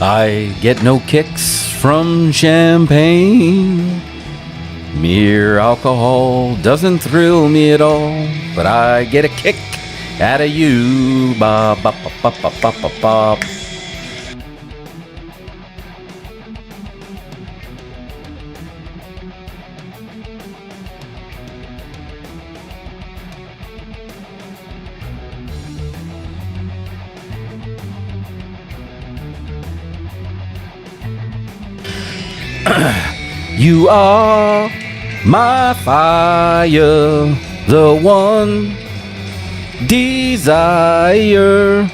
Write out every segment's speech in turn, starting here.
I get no kicks from champagne. Mere alcohol doesn't thrill me at all, but I get a kick out of you. Ba ba ba ba ba ba ba ba. You are my fire, the one desire.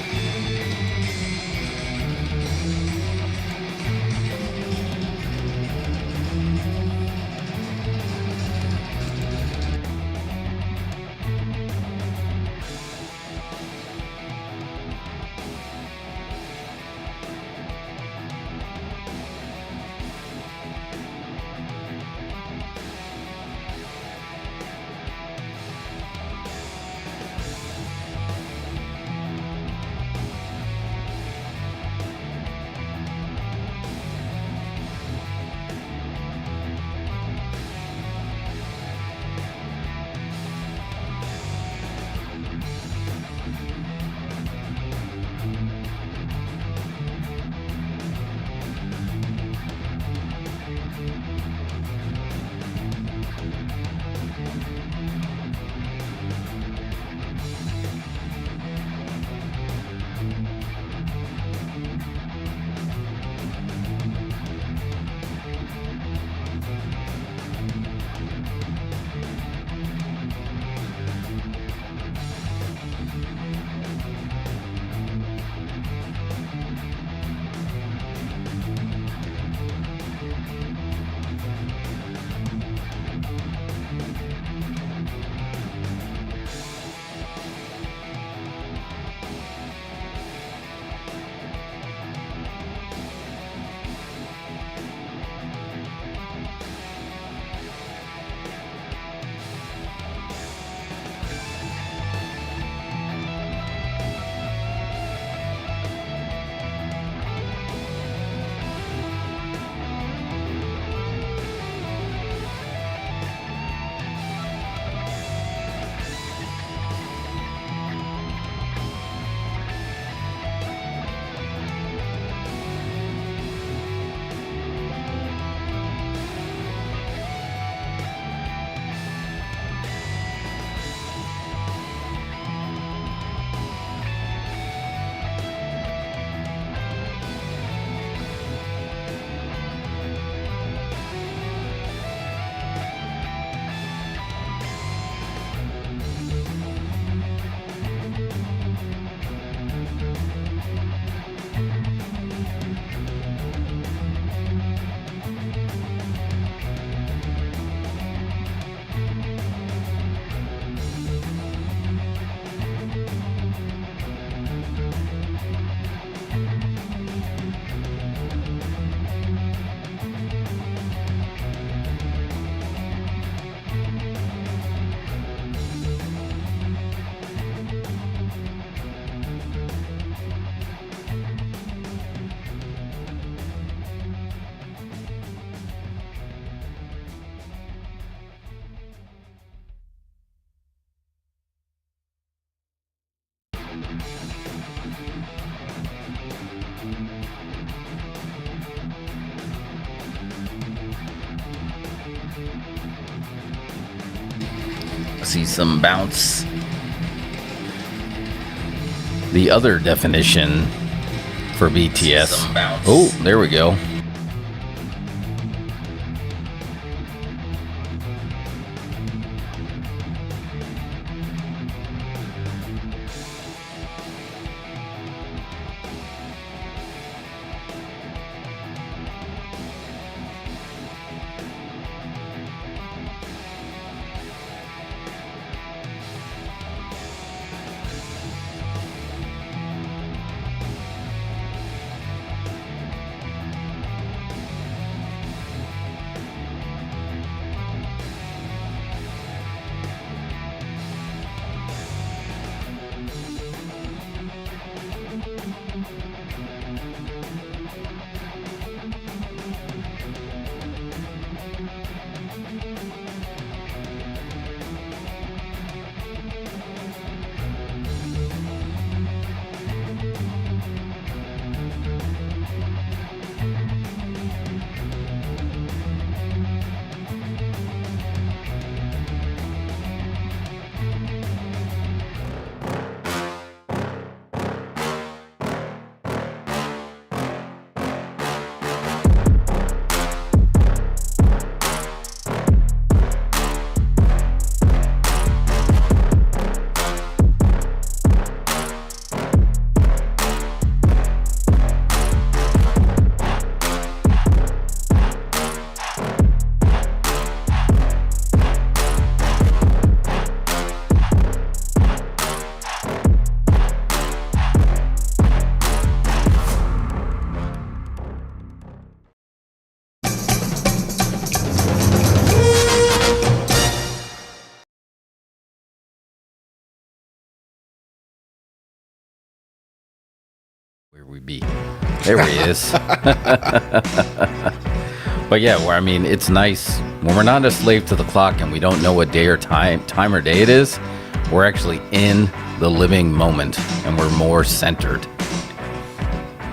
See some bounce. The other definition for BTS. Oh, there we go. be. There he is. But yeah, I mean, it's nice when we're not a slave to the clock and we don't know what day or time or day it is. We're actually in the living moment and we're more centered.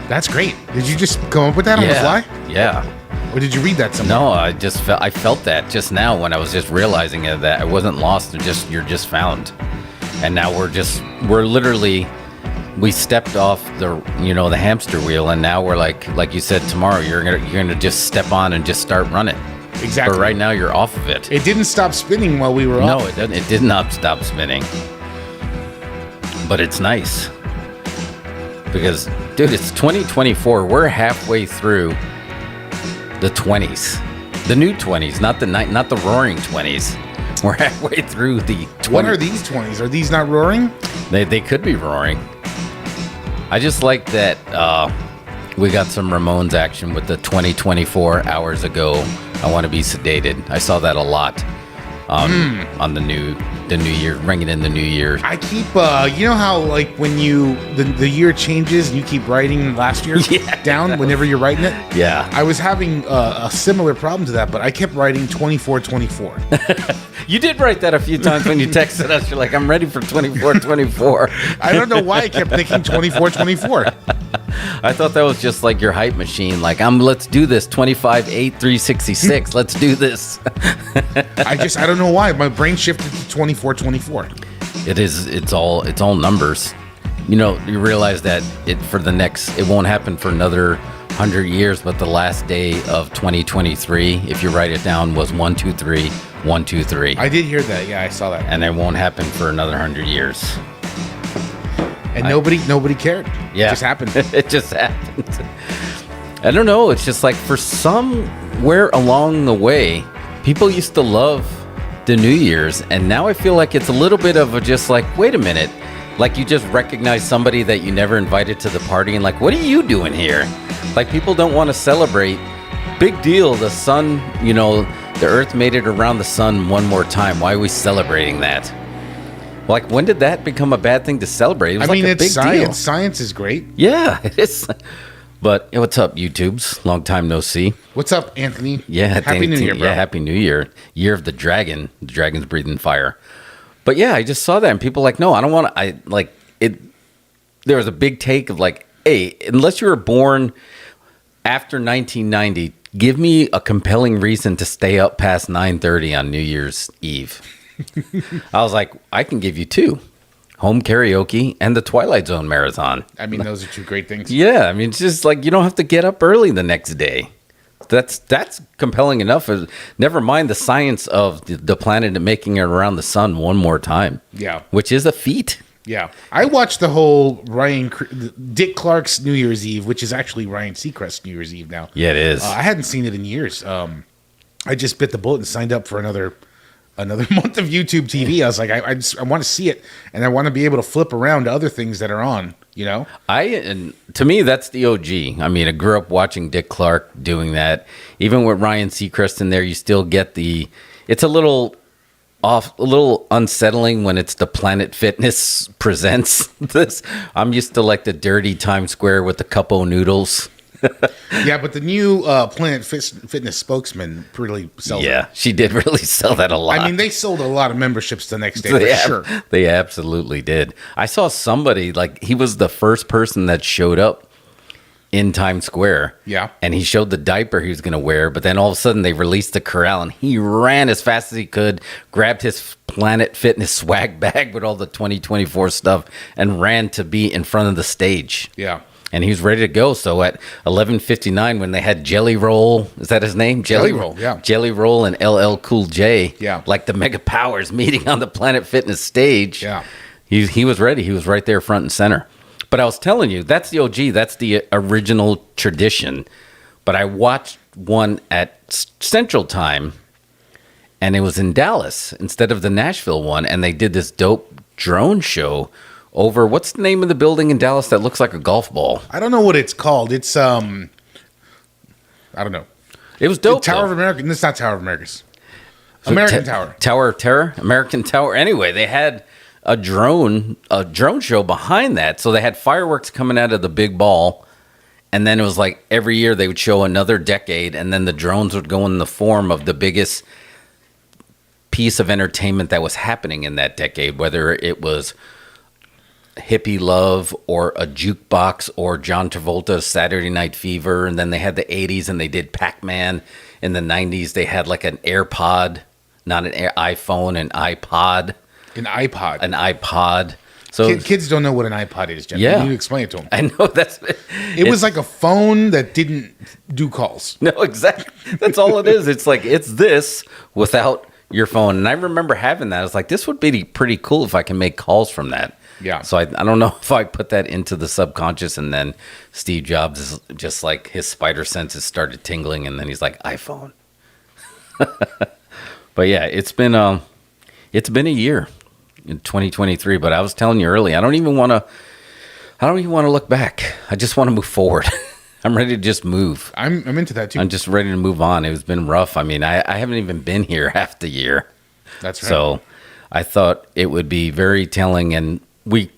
That's great. Did you just come up with that on the fly? Yeah. Or did you read that somewhere? No, I felt that just now when I was just realizing it, that I wasn't lost. You're just found. And now we're literally, we stepped off the hamster wheel, and now we're like you said, tomorrow you're gonna just step on and just start running. Exactly. But right now you're off of it. It didn't stop spinning while we were off. No, it didn't. It did not stop spinning. But it's nice because, dude, it's 2024. We're halfway through the 20s, the new 20s, not the roaring 20s. We're halfway through the 20s. What are these 20s? Are these not roaring? They could be roaring. I just like that we got some Ramones action with the 2024 hours ago. I want to be sedated. I saw that a lot on the new year, ringing in the new year. I keep, you know how like when the year changes and you keep writing last year down whenever you're writing it? Yeah. I was having a similar problem to that, but I kept writing 2424. You did write that a few times when you texted us. You're like, I'm ready for 2424. I don't know why I kept thinking 2424. I thought that was just like your hype machine. Like, let's do this. 25-8-366. Let's do this. I don't know why. My brain shifted to 2424. It's all numbers. You realize that it won't happen for another 100 years, but the last day of 2023, if you write it down, was 123 123. I did hear that. Yeah, I saw that. And it won't happen for another 100 years. And nobody cared. Yeah. It just happened. It just happened. I don't know. It's just like for somewhere along the way, people used to love the New Year's, and now I feel like it's a little bit of a just like, wait a minute. Like you just recognize somebody that you never invited to the party and like, what are you doing here? Like people don't want to celebrate. Big deal. The sun, the earth made it around the sun one more time. Why are we celebrating that? Like, when did that become a bad thing to celebrate? It was it's big science. Deal. Science is great. Yeah, it is. But what's up, YouTubes? Long time no see. What's up, Anthony? Yeah, Happy New Year, bro. Yeah, Happy New Year. Year of the Dragon. The dragon's breathing fire. But yeah, I just saw that, and people were like, no, I don't want to. There was a big take of like, hey, unless you were born after 1990, give me a compelling reason to stay up past 9:30 on New Year's Eve. I was like, I can give you two: home karaoke and the Twilight Zone marathon. I mean, those are two great things. Yeah, I mean, it's just like you don't have to get up early the next day. That's compelling enough. Never mind the science of the planet and making it around the sun one more time. Yeah, which is a feat. Yeah, I watched the whole Dick Clark's New Year's Eve, which is actually Ryan Seacrest's New Year's Eve now. Yeah, it is. I hadn't seen it in years. I just bit the bullet and signed up for another month of YouTube TV. I was like, I want to see it, and I want to be able to flip around to other things that are on. And to me, that's the OG. I mean, I grew up watching Dick Clark doing that. Even with Ryan Seacrest in there, you still get it's a little off, a little unsettling when it's the Planet Fitness presents this. I'm used to like the dirty Times Square with the cup o' noodles. Yeah, but the new Planet Fitness spokesman really sells it. Yeah, she did really sell that a lot. I mean, they sold a lot of memberships the next day, sure. They absolutely did. I saw somebody, like, he was the first person that showed up in Times Square. Yeah. And he showed the diaper he was going to wear, but then all of a sudden they released the corral, and he ran as fast as he could, grabbed his Planet Fitness swag bag with all the 2024 stuff, and ran to be in front of the stage. Yeah. And he was ready to go. So at 11:59, when they had Jelly Roll, is that his name? Jelly Roll, yeah. Jelly Roll and LL Cool J. Yeah. Like the Mega Powers meeting on the Planet Fitness stage. Yeah. He was ready. He was right there front and center. But I was telling you, that's the OG. That's the original tradition. But I watched one at Central Time, and it was in Dallas instead of the Nashville one. And they did this dope drone show over, what's the name of the building in Dallas that looks like a golf ball? I don't know what it's called. It's I don't know. It was dope. Tower of America. It's not Tower of America's. American Tower. Tower of Terror. American Tower. Anyway, they had a drone show behind that. So they had fireworks coming out of the big ball And then it was like every year they would show another decade, and then the drones would go in the form of the biggest piece of entertainment that was happening in that decade, whether it was Hippie Love or a jukebox or John Travolta's Saturday Night Fever. And then they had the 80s and they did Pac-Man. In the 90s, they had like an AirPod, not an iPhone, an iPod. An iPod. An iPod. So kids don't know what an iPod is, Jeff. Yeah. You need to explain it to them. I know it was like a phone that didn't do calls. No, exactly. That's all it is. It's like, it's this without your phone. And I remember having that. I was like, this would be pretty cool if I can make calls from that. Yeah. So I don't know if I put that into the subconscious, and then Steve Jobs is just like his spider senses started tingling, and then he's like, iPhone. But yeah, it's been a year in 2023. But I was telling you earlier, I don't even want to look back. I just want to move forward. I'm ready to just move. I'm into that too. I'm just ready to move on. It's been rough. I mean, I haven't even been here half the year. That's right. So I thought it would be very telling, and we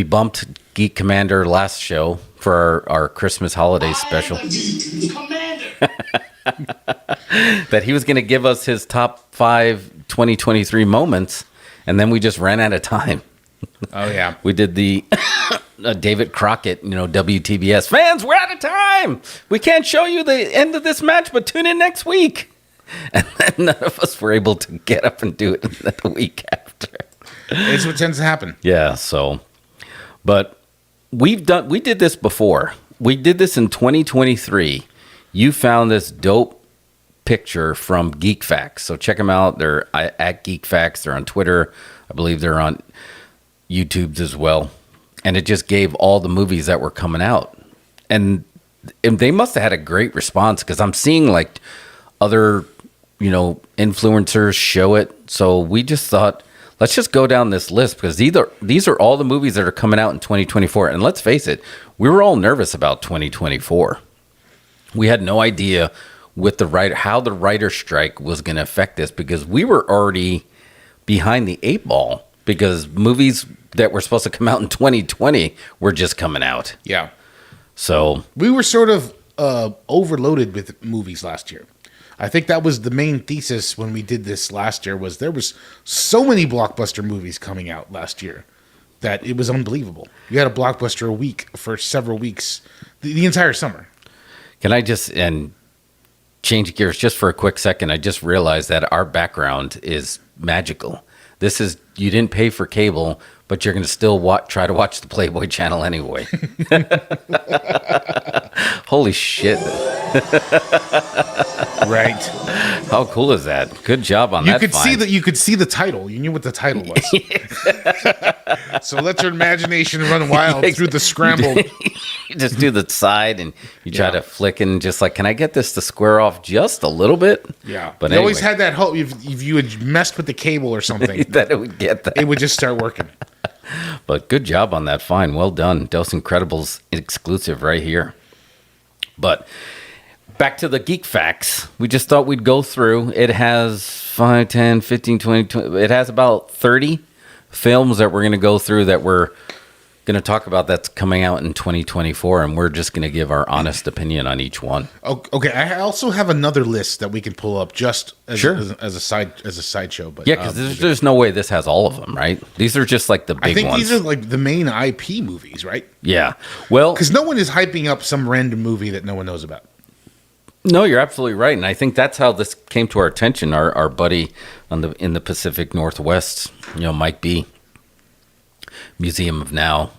bumped Geek Commander last show for our Christmas holiday special. Geek Commander. That he was going to give us his top 5 2023 moments, and then we just ran out of time. Oh yeah. We did the David Crockett, WTBS. Fans, we're out of time. We can't show you the end of this match, but tune in next week. And then none of us were able to get up and do it the week after. It's what tends to happen. Yeah, so, but we did this before. We did this in 2023. You found this dope picture from Geek Facts. So check them out. They're at Geek Facts. They're on Twitter. I believe they're on YouTube as well. And it just gave all the movies that were coming out. And they must have had a great response, because I'm seeing like other, influencers show it. So we just thought, let's just go down this list, because these are all the movies that are coming out in 2024. And let's face it, we were all nervous about 2024. We had no idea with how the writer strike was going to affect this, because we were already behind the 8 ball, because movies that were supposed to come out in 2020 were just coming out. Yeah. So we were sort of overloaded with movies last year. I think that was the main thesis when we did this last year, was there was so many blockbuster movies coming out last year that it was unbelievable. You had a blockbuster a week for several weeks, the entire summer. Can I just change gears just for a quick second? I just realized that our background is magical. This is, you didn't pay for cable, but you're going to still try to watch the Playboy channel anyway. Holy shit. Right. How cool is that? Good job on that. You could see the title. You knew what the title was. So let your imagination run wild through the Scrambled. You just do the side and you try to flick and just like, can I get this to square off just a little bit? Yeah. But you always had that hope, if you had messed with the cable or something, that it would get that. It would just start working. But good job on that. Fine. Well done. Dos Incredibles exclusive right here. But back to the Geek Facts. We just thought we'd go through. It has 5, 10, 15, 20. It has about 30 films that we're going to go through that we're going to talk about that's coming out in 2024. And we're just going to give our honest opinion on each one. Okay. I also have another list that we can pull up just as a sideshow. But yeah, because there's no way this has all of them, right? These are just like the big ones. I think these are like the main IP movies, right? Yeah. Well, because no one is hyping up some random movie that no one knows about. No, you're absolutely right, and I think that's how this came to our attention. Our buddy in the Pacific Northwest, Mike B, Museum of Now,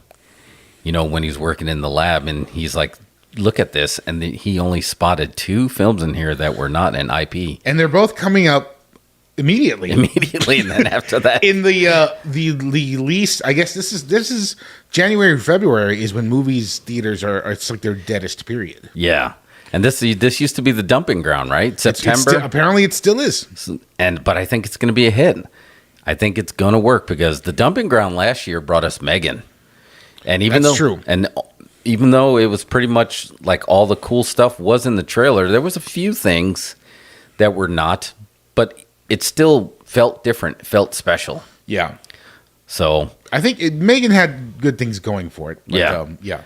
when he's working in the lab, and he's like, "Look at this," and he only spotted 2 films in here that were not an IP, and they're both coming up immediately, and then after that, in the least, I guess this is January, February is when movies theaters are it's like their deadest period. Yeah. And this used to be the dumping ground, right? September. Apparently, it still is. But I think it's going to be a hit. I think it's going to work, because the dumping ground last year brought us Megan, and even though it was pretty much like all the cool stuff was in the trailer, there was a few things that were not, but it still felt different, felt special. Yeah. So I think Megan had good things going for it. But, yeah. Yeah.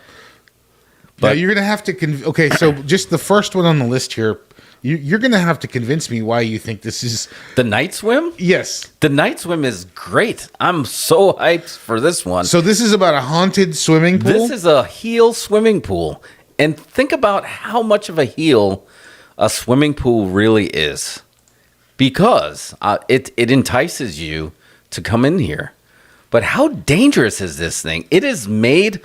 But now you're gonna have to. Okay, so just the first one on the list here. You're gonna have to convince me why you think this is the night swim. Yes, the night swim is great. I'm so hyped for this one. So this is about a haunted swimming pool. This is a heel swimming pool, and think about how much of a heel a swimming pool really is, because it entices you to come in here. But how dangerous is this thing? It is made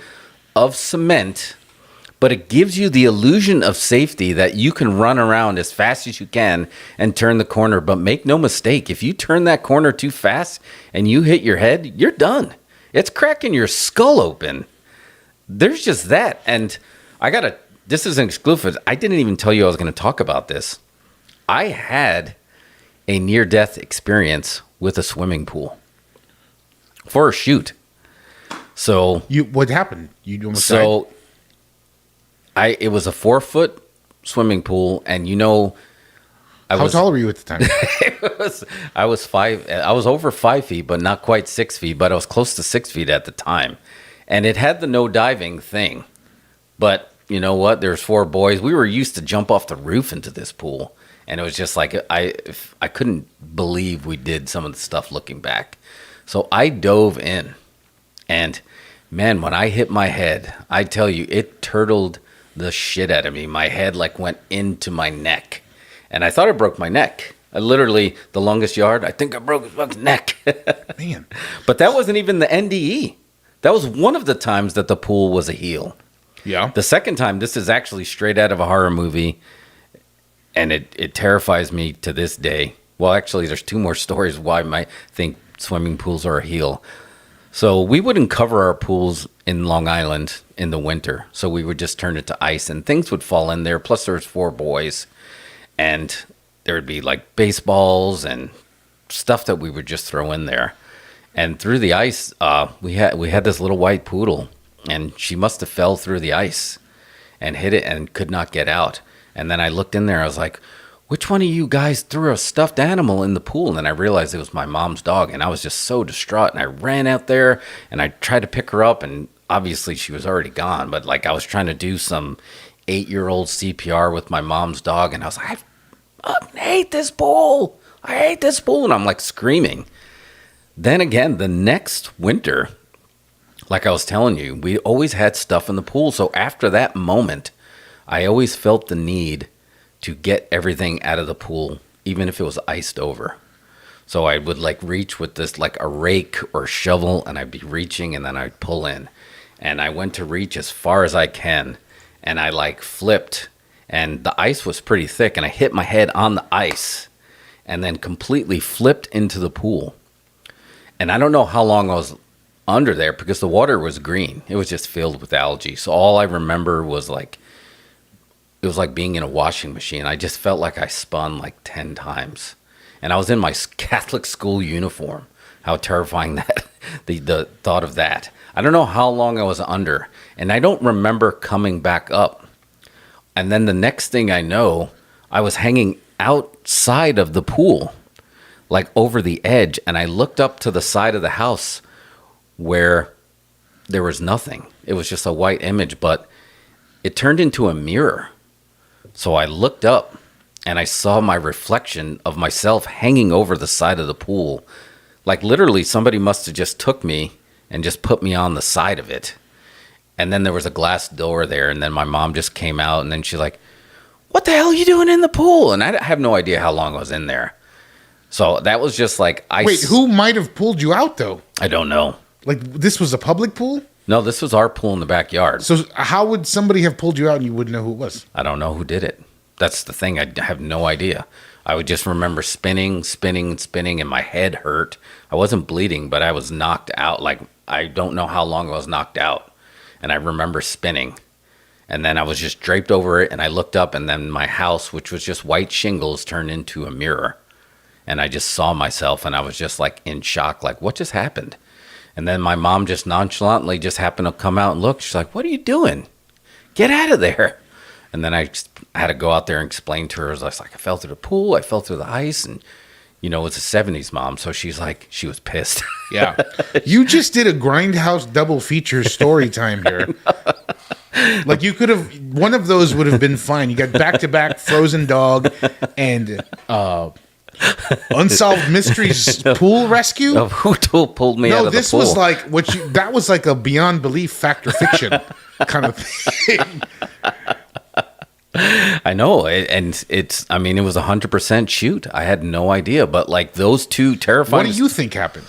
of cement, but it gives you the illusion of safety that you can run around as fast as you can and turn the corner. But make no mistake, if you turn that corner too fast and you hit your head, you're done. It's cracking your skull open. There's just that. And this is an exclusive. I didn't even tell you I was going to talk about this. I had a near-death experience with a swimming pool for a shoot. So what happened? You almost died? It was a 4-foot swimming pool, and how tall were you at the time? I was 5. I was over 5 feet, but not quite 6 feet. But I was close to 6 feet at the time, and it had the no diving thing. But you know what? There's 4 boys. We were used to jump off the roof into this pool, and it was just like I couldn't believe we did some of the stuff looking back. So I dove in, and man, when I hit my head, I tell you, it turtled the shit out of me. My head went into my neck, and I thought I broke my neck. I literally, the longest yard, I think I broke his fucking neck. Man. But that wasn't even the NDE. That was one of the times that the pool was a heel. Yeah. The second time, this is actually straight out of a horror movie, and it terrifies me to this day. Well, actually, there's 2 more stories why I might think swimming pools are a heel. So we wouldn't cover our pools in Long Island in the winter. So we would just turn it to ice, and things would fall in there. Plus there's 4 boys, and there would be baseballs and stuff that we would just throw in there. And through the ice, we had this little white poodle, and she must have fell through the ice and hit it and could not get out. And then I looked in there. I was like, which one of you guys threw a stuffed animal in the pool? And then I realized it was my mom's dog, and I was just so distraught. And I ran out there, and I tried to pick her up, and obviously she was already gone. But I was trying to do some 8-year-old CPR with my mom's dog, and I was like, I hate this pool. I hate this pool. And I'm screaming. Then again, the next winter, like I was telling you, we always had stuff in the pool. So after that moment, I always felt the need to get everything out of the pool, even if it was iced over. So I would reach with this a rake or shovel, and I'd be reaching, and then I'd pull in. And I went to reach as far as I can, and I flipped, and the ice was pretty thick, and I hit my head on the ice and then completely flipped into the pool. And I don't know how long I was under there because the water was green. It was just filled with algae. So all I remember was it was like being in a washing machine. I just felt like I spun 10 times. And I was in my Catholic school uniform. How terrifying that, the thought of that. I don't know how long I was under. And I don't remember coming back up. And then the next thing I know, I was hanging outside of the pool, over the edge. And I looked up to the side of the house where there was nothing. It was just a white image, but it turned into a mirror. So I looked up, and I saw my reflection of myself hanging over the side of the pool. Literally, somebody must have just took me and just put me on the side of it. And then there was a glass door there, and then my mom just came out, and then she's like, what the hell are you doing in the pool? And I have no idea how long I was in there. So that was just Wait, who might have pulled you out, though? I don't know. This was a public pool? No, this was our pool in the backyard. So how would somebody have pulled you out and you wouldn't know who it was? I don't know who did it. That's the thing. I have no idea. I would just remember spinning, and my head hurt. I wasn't bleeding, but I was knocked out. I don't know how long I was knocked out. And I remember spinning. And then I was just draped over it, and I looked up, and then my house, which was just white shingles, turned into a mirror. And I just saw myself, and I was just in shock, what just happened? And then my mom just nonchalantly just happened to come out and look. She's like, what are you doing? Get out of there. And then I had to go out there and explain to her. I was I fell through the pool. I fell through the ice. And, it's a 70s mom. So she was pissed. Yeah. You just did a Grindhouse double feature story time here. Like you could have, one of those would have been fine. You got back-to-back Frozen Dog and Unsolved Mysteries Pool Rescue. Oh, who pulled me out of the pool? No, this was like that was like a beyond belief fact or fiction kind of thing. I know, and I mean, it was 100% shoot. I had no idea, but like those two terrifying. What do you think happened?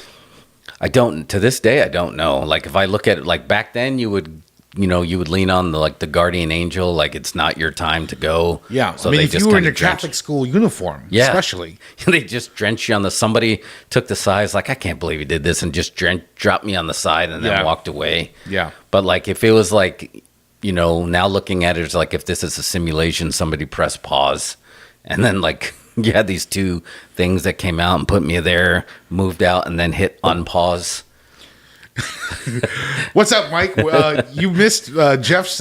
To this day, I don't know. Like if I look at it, like back then, you would lean on the guardian angel, like it's not your time to go. Yeah, so I mean, if you were in a Catholic school uniform, especially, they just drench you on somebody took the size, like I can't believe he did this, and just dropped me on the side and then walked away. Yeah, but like if it was like, now looking at it, it's like if this is a simulation, somebody press pause, and then like you had these two things that came out and put me there, moved out, and then hit unpause. What's up, Mike? You missed Jeff's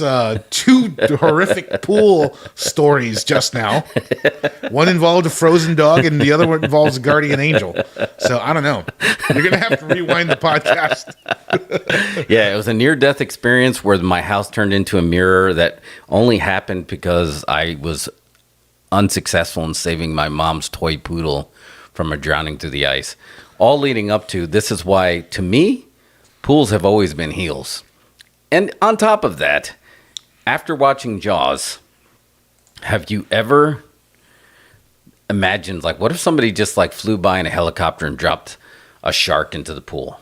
two horrific pool stories just now. One involved a frozen dog, and the other one involves a guardian angel. So I don't know. You're gonna have to rewind the podcast. Yeah, it was a near-death experience where my house turned into a mirror that only happened because I was unsuccessful in saving my mom's toy poodle from drowning through the ice. All leading up to this is why, to me, pools have always been heels. And on top of that, after watching Jaws, have you ever imagined, like, what if somebody just like flew by in a helicopter and dropped a shark into the pool?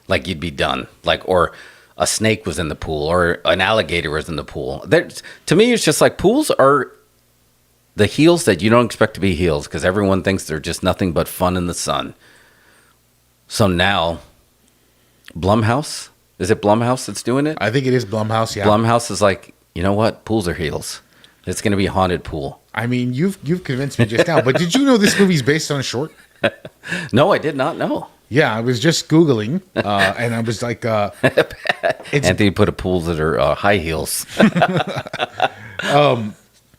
Like, you'd be done. Like, or a snake was in the pool, or an alligator was in the pool. To me, it's just like pools are the heels that you don't expect to be heels, because everyone thinks they're just nothing but fun in the sun. So now, Blumhouse? Is it Blumhouse that's doing it? I think it is Blumhouse, yeah. Blumhouse is like, you know what? Pools are heels. It's going to be a haunted pool. I mean, you've convinced me just now. But did you know this movie's based on a short? No, I did not know. Yeah, I was just Googling, and I was like... Anthony put a pool that are high heels.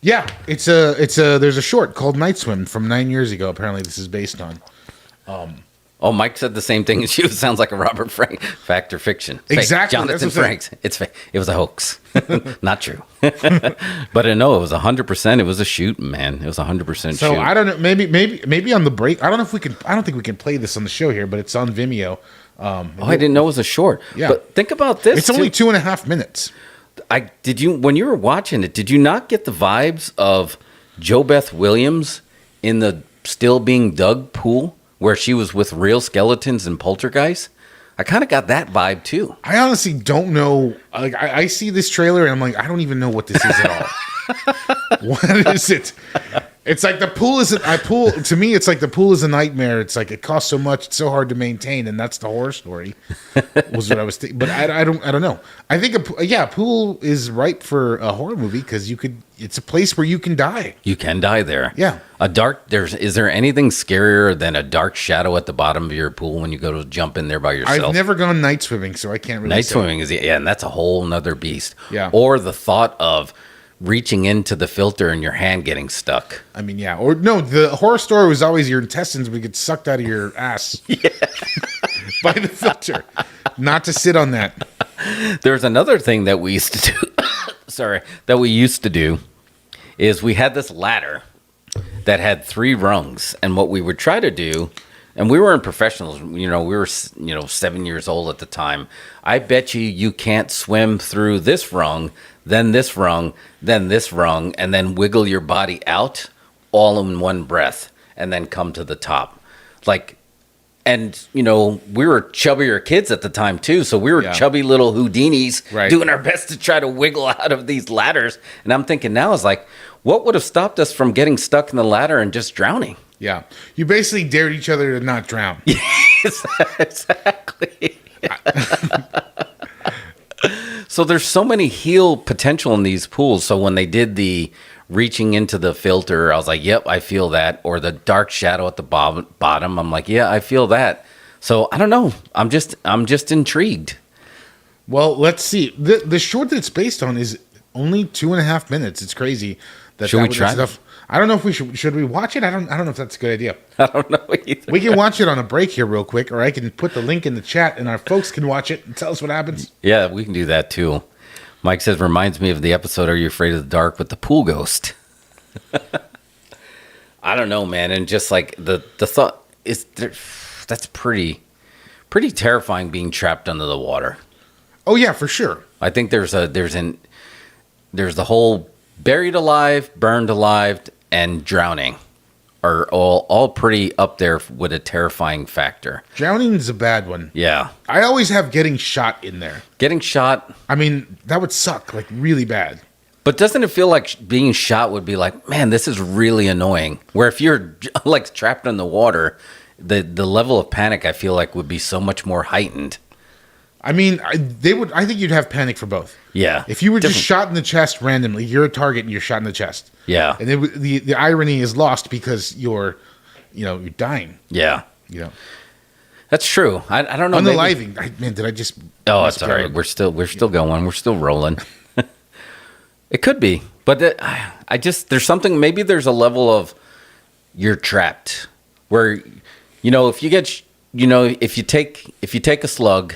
Yeah, there's a short called Night Swim from 9 years ago. Apparently, this is based on... Oh, Mike said the same thing as you. It sounds like a Robert Frank fact or fiction. Exactly. Jonathan Franks. It was a hoax. Not true. But I know it was 100%. It was a shoot, man. It was 100% shoot. So I don't know. Maybe on the break. I don't know if we can. I don't think we can play this on the show here, but it's on Vimeo. I didn't know it was a short. Yeah. But think about this. It's only 2.5 minutes. When you were watching it, did you not get the vibes of Jo Beth Williams in the Still Being Dug pool, where she was with real skeletons and poltergeists? I kind of got that vibe too. I honestly don't know. Like, I see this trailer and I'm like, I don't even know what this is at all. What is it? It's like the pool is to me. It's like the pool is a nightmare. It's like it costs so much, it's so hard to maintain, and that's the horror story. Was what I was thinking, but I don't know. I think a pool is right for a horror movie because it's a place where you can die. You can die there. Yeah. Is there anything scarier than a dark shadow at the bottom of your pool when you go to jump in there by yourself? I've never gone night swimming, so I can't really. Night swimming is and that's a whole nother beast. Yeah. Or the thought of reaching into the filter and your hand getting stuck. I mean, yeah. Or no, the horror story was always your intestines would get sucked out of your ass. Yeah. By the filter. Not to sit on that. There's another thing that we used to do. Is we had this ladder that had 3 rungs, and what we would try to do, and we weren't professionals, we were 7 years old at the time. I bet you can't swim through this rung, then this rung, then this rung, and then wiggle your body out all in one breath and then come to the top. And we were chubbier kids at the time too, so we were chubby little Houdinis doing our best to try to wiggle out of these ladders. And I'm thinking now is like, what would have stopped us from getting stuck in the ladder and just drowning? Yeah. You basically dared each other to not drown. Yes, exactly. So there's so many heel potential in these pools. So when they did the reaching into the filter, I was like, yep, I feel that. Or the dark shadow at the bottom, I'm like, yeah, I feel that. So I don't know. I'm just intrigued. Well, let's see. The short that it's based on is only 2.5 minutes. It's crazy. Should we try? I don't know if we should we watch it? I don't know if that's a good idea. I don't know either. We can watch it on a break here real quick, or I can put the link in the chat and our folks can watch it and tell us what happens. Yeah, we can do that too. Mike says, reminds me of the episode Are You Afraid of the Dark with the pool ghost. I don't know, man. And just like the thought is that's pretty terrifying being trapped under the water. Oh yeah, for sure. I think there's the whole buried alive, burned alive, and drowning are all pretty up there with a terrifying factor. Drowning is a bad one. Yeah. I always have getting shot in there. Getting shot. I mean, that would suck, like really bad. But doesn't it feel like being shot would be like, man, this is really annoying? Where if you're like trapped in the water, the level of panic I feel like would be so much more heightened. I mean, I think you'd have panic for both. Yeah. If you were just shot in the chest randomly, you're a target and you're shot in the chest. Yeah. And the irony is lost because you're dying. Yeah. You know. That's true. I don't know. Unaliving. Man, did I just? Oh, it's all right. We're still going. We're still rolling. It could be, but there's something. Maybe there's a level of you're trapped where, if you get, if you take a slug.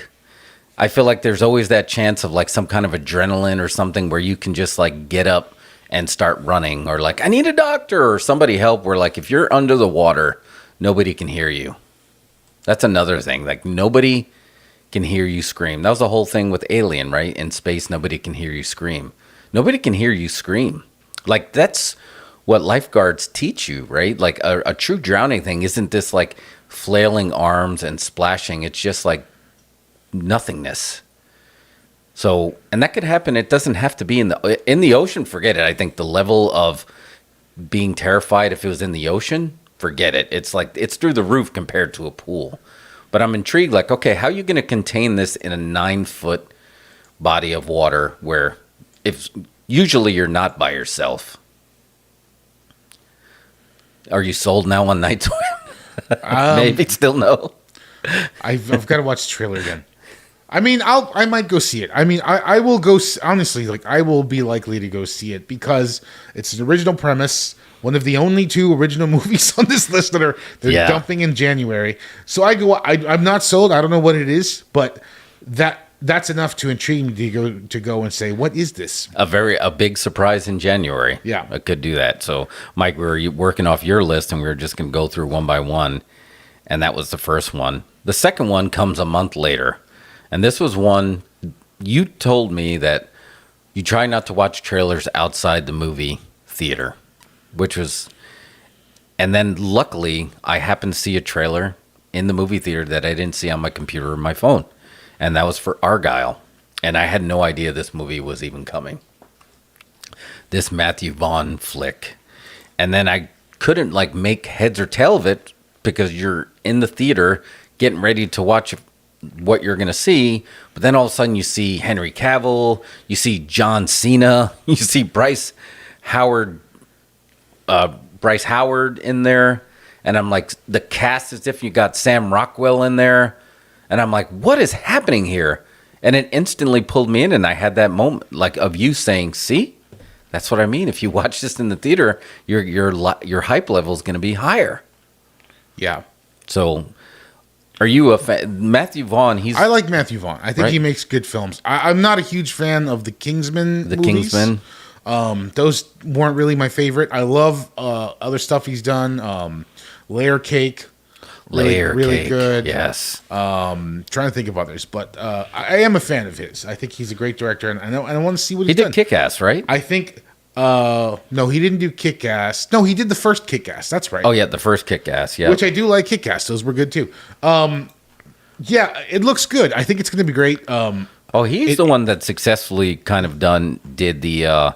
I feel like there's always that chance of like some kind of adrenaline or something where you can just like get up and start running, or like, I need a doctor or somebody help, where like if you're under the water, nobody can hear you. That's another thing. Like nobody can hear you scream. That was the whole thing with Alien, right? In space, nobody can hear you scream. Nobody can hear you scream. Like that's what lifeguards teach you, right? Like a true drowning thing isn't this like flailing arms and splashing. It's just like nothingness. So, and that could happen. It doesn't have to be in the ocean. Forget it. I think the level of being terrified if it was in the ocean, forget it. It's like it's through the roof compared to a pool. But I'm intrigued. Like, okay, how are you going to contain this in a 9-foot body of water where if usually you're not by yourself? Are you sold now on Night Swim? Maybe still no. I've got to watch the trailer again. I mean, I might go see it. I mean, I will go, honestly, like, I will be likely to go see it because it's an original premise, one of the only 2 original movies on this list that they're dumping in January. So I'm not sold. I don't know what it is, but that's enough to intrigue me to go and say, what is this? A big surprise in January. Yeah. I could do that. So, Mike, we were working off your list, and we were just going to go through one by one, and that was the first one. The second one comes a month later. And this was one, you told me that you try not to watch trailers outside the movie theater, and then luckily I happened to see a trailer in the movie theater that I didn't see on my computer or my phone. And that was for Argylle. And I had no idea this movie was even coming. This Matthew Vaughn flick. And then I couldn't like make heads or tail of it because you're in the theater getting ready to watch what you're going to see, but then all of a sudden you see Henry Cavill, you see John Cena, you see Bryce Howard in there, and I'm like, the cast is different. You got Sam Rockwell in there, and I'm like, what is happening here? And it instantly pulled me in, and I had that moment like of you saying, see, that's what I mean. If you watch this in the theater, your hype level is going to be higher. Yeah. So, are you a fan? Matthew Vaughn, I like Matthew Vaughn. I think he makes good films. I'm not a huge fan of the Kingsman movies. Those weren't really my favorite. I love other stuff he's done. Layer Cake. Really good. Yes. Trying to think of others, but I am a fan of his. I think he's a great director, and I want to see what he's done. He did Kick-Ass, right? I think... no, he didn't do Kick-Ass. No, he did the first Kick-Ass. That's right. Oh, yeah, the first Kick-Ass, yeah. Which I do like Kick-Ass. Those were good, too. Yeah, it looks good. I think it's going to be great. He's the one that successfully kind of did the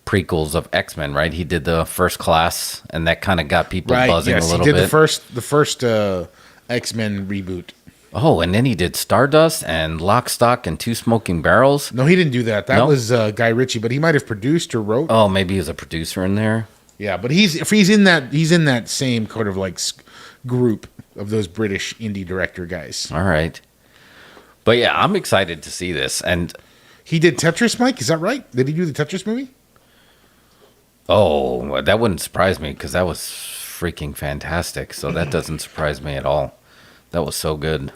prequels of X-Men, right? He did the First Class, and that kind of got people buzzing a little bit. He did the first X-Men reboot. Oh, and then he did Stardust and Lock, Stock, and Two Smoking Barrels. No, he didn't do that. That was Guy Ritchie, but he might have produced or wrote. Oh, maybe he was a producer in there. Yeah, but he's in that same kind of like group of those British indie director guys. All right, but yeah, I'm excited to see this. And he did Tetris, Mike. Is that right? Did he do the Tetris movie? Oh, that wouldn't surprise me because that was freaking fantastic. So that doesn't surprise me at all. That was so good.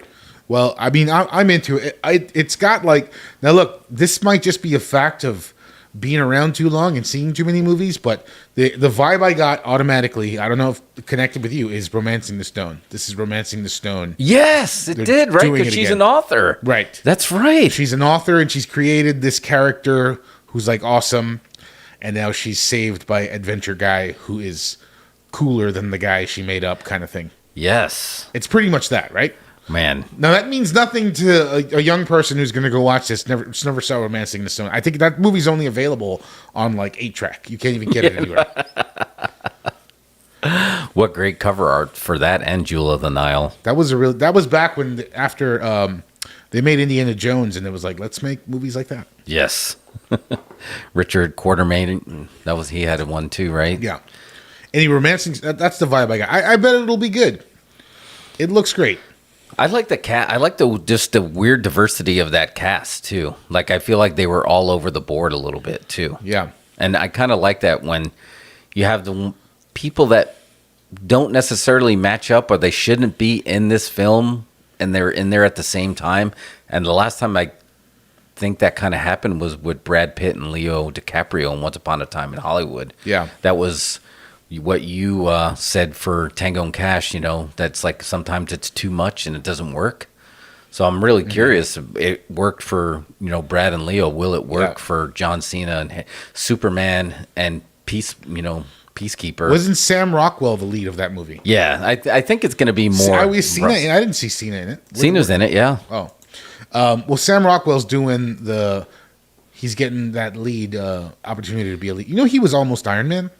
Well, I mean, I'm into it. It's got like, now look, this might just be a fact of being around too long and seeing too many movies, but the vibe I got automatically, I don't know if connected with you, is Romancing the Stone. This is Romancing the Stone. Yes, it did, right? Because she's an author. Right. That's right. She's an author, and she's created this character who's like awesome, and now she's saved by adventure guy who is cooler than the guy she made up, kind of thing. Yes. It's pretty much that, right? Man. Now, that means nothing to a young person who's going to go watch this, never saw Romancing the Stone. I think that movie's only available on, like, 8-track. You can't even get it anywhere. What great cover art for that and Jewel of the Nile. That was back when, after they made Indiana Jones, and it was like, let's make movies like that. Yes. Richard Quartermain, he had one too, right? Yeah. Any Romancing, that's the vibe I got. I bet it'll be good. It looks great. I like the cat. I like the weird diversity of that cast too. Like I feel like they were all over the board a little bit too. Yeah, and I kind of like that when you have the people that don't necessarily match up or they shouldn't be in this film, and they're in there at the same time. And the last time I think that kind of happened was with Brad Pitt and Leo DiCaprio in Once Upon a Time in Hollywood. Yeah, that was what you said for Tango and Cash, that's like sometimes it's too much and it doesn't work. So I'm really curious. It worked for, Brad and Leo. Will it work for John Cena and Superman and Peacekeeper? Wasn't Sam Rockwell the lead of that movie? Yeah, I think it's going to be more. I didn't see Cena in it. Cena's in it, yeah. Oh. Well, Sam Rockwell's doing he's getting that lead opportunity to be a lead. He was almost Iron Man.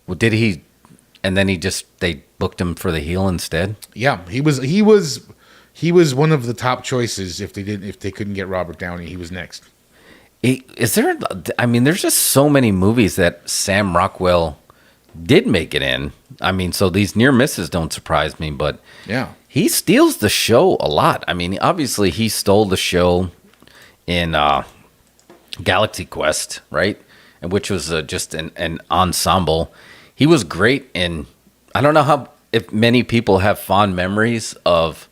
Well, did he? And then they booked him for the heel instead. Yeah, he was one of the top choices if they couldn't get Robert Downey. He was next. Is there? I mean, there's just so many movies that Sam Rockwell did make it in. I mean, so these near misses don't surprise me, but yeah, he steals the show a lot. I mean, obviously he stole the show in Galaxy Quest, right? And which was just an ensemble. He was great in, I don't know if many people have fond memories of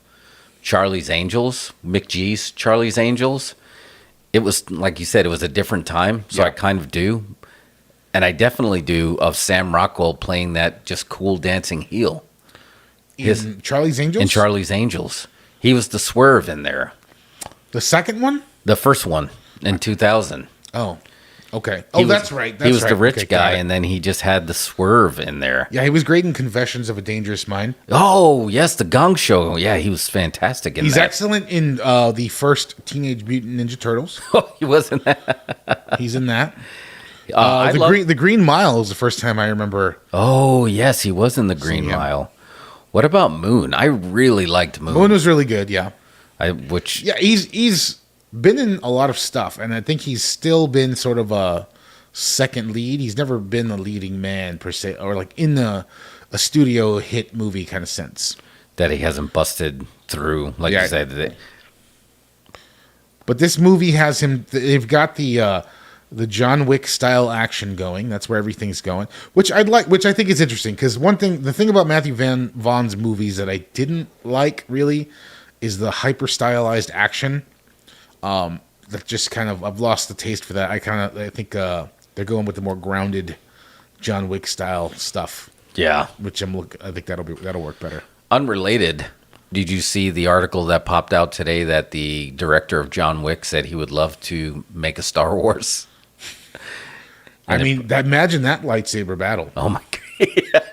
Charlie's Angels, McGee's Charlie's Angels. It was, like you said, it was a different time, so I kind of do. And I definitely do of Sam Rockwell playing that just cool dancing heel. In Charlie's Angels? In Charlie's Angels. He was the swerve in there. The second one? The first one in 2000. Oh. Okay. That's right. He was the rich guy, and then he just had the swerve in there. Yeah, he was great in Confessions of a Dangerous Mind. Oh, yes, the Gong Show. Yeah, he was fantastic in that. He's excellent in the first Teenage Mutant Ninja Turtles. Oh, he was in that. He's in that. The Green Mile was the first time I remember. Oh, yes, he was in the Green Mile. What about Moon? I really liked Moon. Moon was really good, yeah. He's been in a lot of stuff, and I think he's still been sort of a second lead. He's never been a leading man per se, or like in a studio hit movie kind of sense. That he hasn't busted through, like you said. But this movie has him. They've got the John Wick style action going. That's where everything's going, which I think is interesting because the thing about Matthew Vaughn's movies that I didn't like really is the hyper stylized action. That just kind of, I've lost the taste for that. I think they're going with the more grounded John Wick style stuff. Yeah, which I think that'll work better. Unrelated. Did you see the article that popped out today that the director of John Wick said he would love to make a Star Wars? Imagine that lightsaber battle. Oh my god!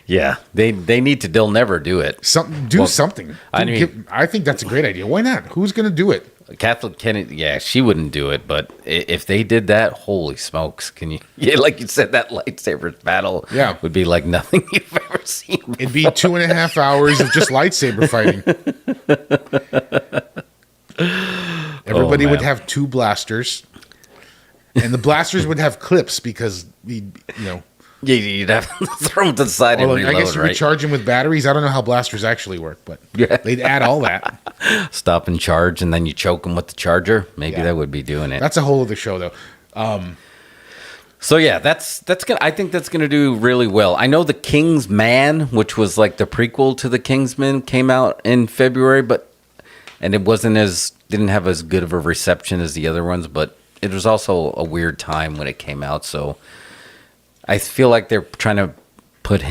Yeah, they need to. They'll never do it. Something. I think that's a great idea. Why not? Who's going to do it? Kathleen Kennedy. Yeah, she wouldn't do it. But if they did that, holy smokes! Can you? Yeah, like you said, that lightsaber battle. Yeah. Would be like nothing you've ever seen before. It'd be 2.5 hours of just lightsaber fighting. Everybody would have 2 blasters, and the blasters would have clips because Yeah, you'd have to throw them to the side and reload, I guess you could charge them with batteries. I don't know how blasters actually work, but they'd add all that. Stop and charge, and then you choke them with the charger. Maybe that would be doing it. That's a whole other show, though. So yeah, that's gonna. I think that's gonna do really well. I know The King's Man, which was like the prequel to The Kingsman, came out in February, and it didn't have as good of a reception as the other ones, but it was also a weird time when it came out. So I feel like they're trying to put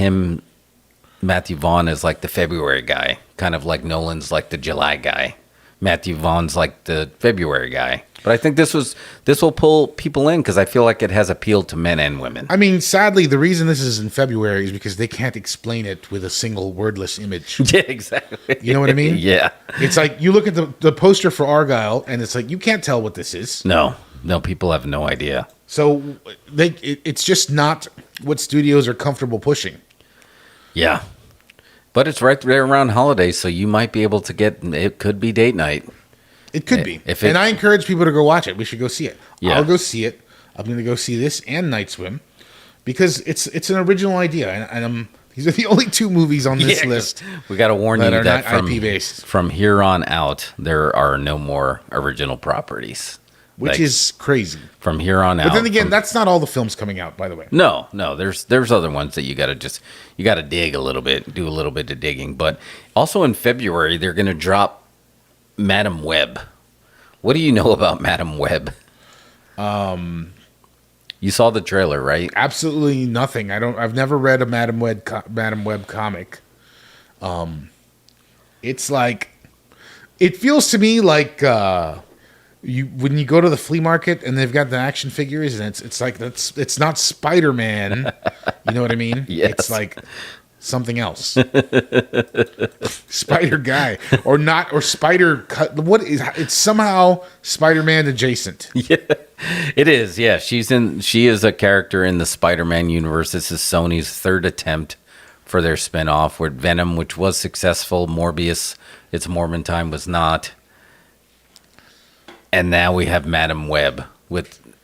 Matthew Vaughn, as like the February guy, kind of like Nolan's like the July guy. Matthew Vaughn's like the February guy. But I think this will pull people in because I feel like it has appeal to men and women. I mean, sadly, the reason this is in February is because they can't explain it with a single wordless image. Yeah, exactly. You know what I mean? Yeah. It's like you look at the poster for Argyle, and it's like you can't tell what this is. No, people have no idea. So it's just not what studios are comfortable pushing. Yeah. But it's right there around holidays, so you might be able to it could be date night. It could be. And I encourage people to go watch it. We should go see it. Yeah. I'll go see it. I'm going to go see this and Night Swim because it's an original idea. And these are the only two movies on this list. We got to warn you that IP-based. From here on out, there are no more original properties. Which is crazy. From here on out. But then again, that's not all the films coming out, by the way. No. There's other ones that you got to dig a little bit, do a little bit of digging. But also in February, they're going to drop Madam Web. What do you know about Madam Web? You saw the trailer, right? Absolutely nothing. I've never read a Madam Web comic. It's like, it feels to me like when you go to the flea market and they've got the action figures and it's like it's not Spider-Man. You know what I mean? Yes. It's like something else. Spider Guy or Spider cut. What is it's somehow Spider-Man adjacent. Yeah, it is. Yeah, she is a character in the Spider-Man universe. This is Sony's third attempt for their spinoff with Venom, which was successful. Morbius, It's Morbin Time, was not. And now we have Madam Web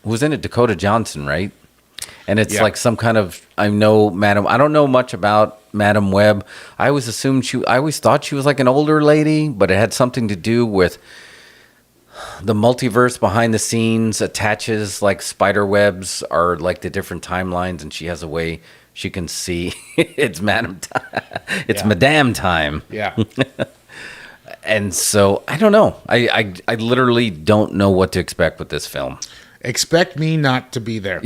who's in it, Dakota Johnson, right? And it's like some kind of, I don't know much about Madam Web. I always thought she was like an older lady, but it had something to do with the multiverse behind the scenes attaches like spider webs are like the different timelines, and she has a way she can see. It's Madam Time. It's Madame Time. Yeah. And so I don't know. I literally don't know what to expect with this film. Expect me not to be there.